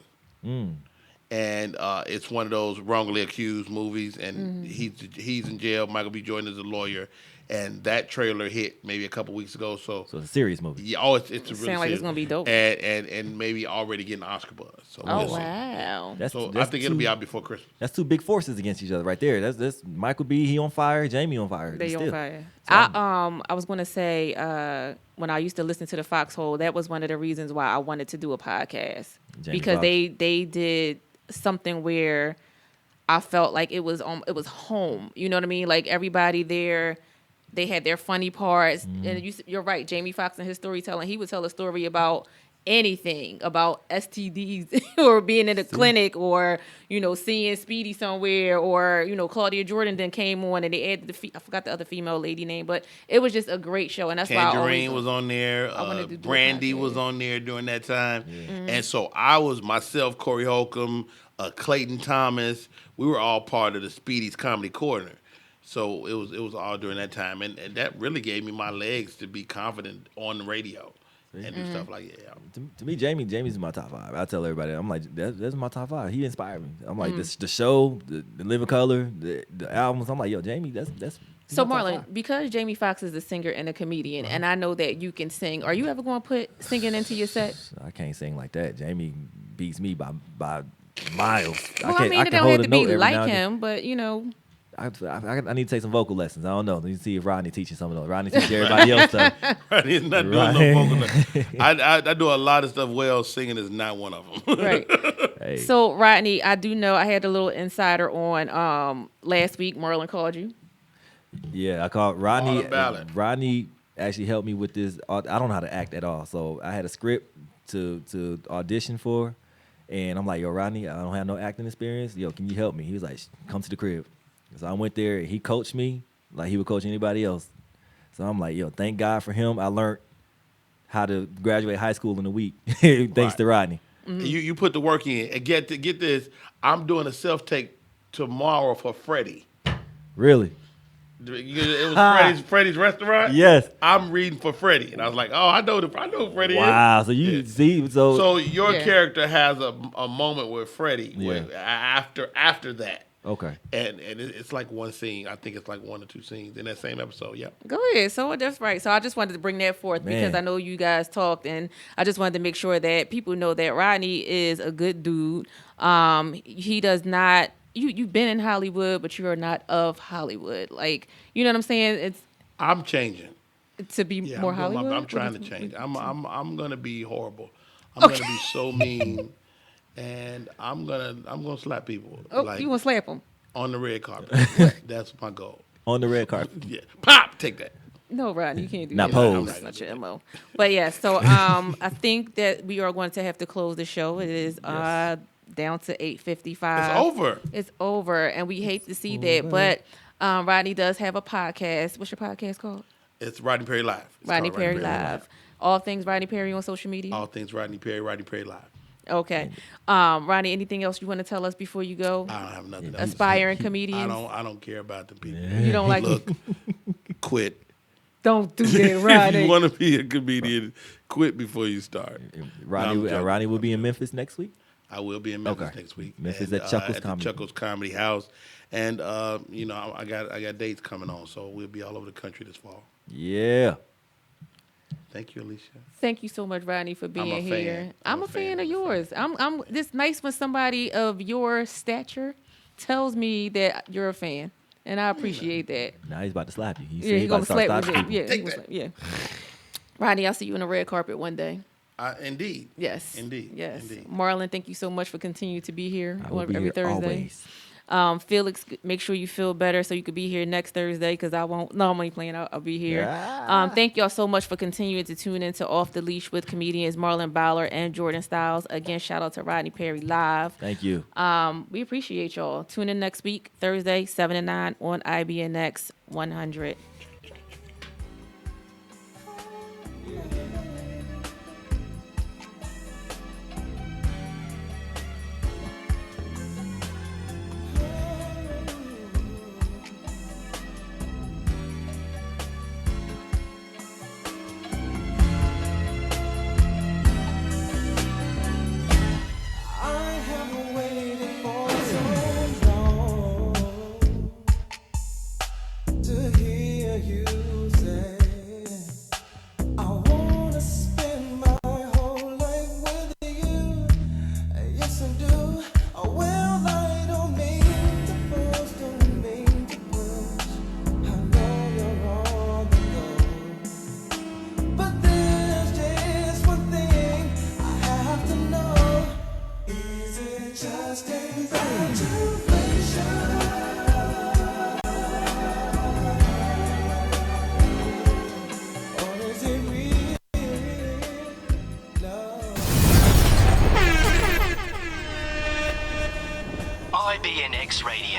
And it's one of those wrongly accused movies, and he's in jail. Michael B. Jordan is a lawyer, and that trailer hit maybe a couple weeks ago. So it's a serious movie. Yeah, it's a really sound like serious, it's gonna be dope. and maybe already getting Oscar buzz. So oh we'll see. wow. So I think it'll be out before Christmas. That's two big forces against each other right there. That's Michael B. He on fire. Jamie on fire. They Still. on fire. I was gonna say when I used to listen to the Foxhole, that was one of the reasons why I wanted to do a podcast Jamie because Foxx. they did something where I felt like it was home. You know what I mean? Like everybody there, they had their funny parts, and you're right. Jamie Foxx and his storytelling, he would tell a story about anything about STDs or being in the clinic or, seeing Speedy somewhere or, Claudia Jordan then came on and they added I forgot the other female lady name, but it was just a great show. And that's Tangerine why was on there. Brandy was on there during that time. And so I was myself, Corey Holcomb, Clayton Thomas. We were all part of the Speedy's Comedy Corner. So it was all during that time. And that really gave me my legs to be confident on the radio. And do stuff like To me, Jamie's in my top 5. I tell everybody, I'm like, that's my top 5. He inspired me. I'm like, the show, the Living Color, the albums. I'm like, yo, Jamie, that's so Marlan, because Jamie Foxx is a singer and a comedian, and I know that you can sing. Are you ever going to put singing into your set? I can't sing like that. Jamie beats me by miles. Well, I mean, it don't have to be like him, but I need to take some vocal lessons. I don't know. Let me see if Rodney teaches some of those. Rodney teaches everybody else stuff. Rodney's not doing no vocal lessons. I do a lot of stuff well. Singing is not one of them. Right. Hey. So, Rodney, I do know I had a little insider on last week. Marlan called you. Yeah, I called Rodney. Rodney actually helped me with this. I don't know how to act at all. So I had a script to audition for. And I'm like, yo, Rodney, I don't have no acting experience. Yo, can you help me? He was like, come to the crib. So I went there, and he coached me like he would coach anybody else. So I'm like, yo, thank God for him. I learned how to graduate high school in a week, thanks to Rodney. Mm-hmm. You put the work in. And get this, I'm doing a self-tape tomorrow for Freddie. Really? It was Freddie's restaurant? Yes. I'm reading for Freddie. And I was like, oh, I know Freddie is. Wow. So you see, so your character has a moment with Freddie after that. Okay. And it's like one scene. I think it's like 1 or 2 scenes in that same episode. Yeah. Go ahead. So that's right. So I just wanted to bring that forth because I know you guys talked, and I just wanted to make sure that people know that Rodney is a good dude. He does not. You've been in Hollywood, but you are not of Hollywood. Like, you know what I'm saying? I'm changing to be more Hollywood. I'm trying to change. I'm gonna be horrible. I'm gonna be so mean. And I'm gonna slap people. Oh, you gonna slap them on the red carpet? That's my goal. On the red carpet. Yeah, pop. Take that. No, Rodney, you can't do not that. Pose. That's not your MO. But yeah, so I think that we are going to have to close the show. It is down to 8:55. It's over. It's over, and we hate to see that. But Rodney does have a podcast. What's your podcast called? It's Rodney Perry Live. Rodney Perry Live. All things Rodney Perry on social media. All things Rodney Perry Live. Okay. Rodney, anything else you want to tell us before you go? I don't have nothing else. Aspiring comedians? I don't care about the people. You don't like Look, quit. Don't do that, Rodney. If you want to be a comedian, quit before you start. Rodney will be in Memphis next week? I will be in Memphis next week. Memphis at Chuckles Comedy. Chuckles Comedy House. And, I got dates coming on, so we'll be all over the country this fall. Yeah. Thank you, Alisha. Thank you so much, Rodney, for being here. I'm a fan of yours. I'm it's nice when somebody of your stature tells me that you're a fan, and I appreciate that. Now he's about to slap you. He's gonna slap you. Yeah. Rodney, I'll see you on the red carpet one day. Indeed. Yes. Indeed. Yes. Indeed. Marlan, thank you so much for continuing to be here every Thursday. Always. Felix, make sure you feel better so you could be here next Thursday because I won't. No, I'm only playing. I'll be here. Yeah. Thank y'all so much for continuing to tune into Off the Leash with comedians Marlan Ballard and Jordan Styez. Again, shout out to Rodney Perry Live. Thank you. We appreciate y'all. Tune in next week, Thursday, 7 to 9 on IBNX 100. To hear X Radio.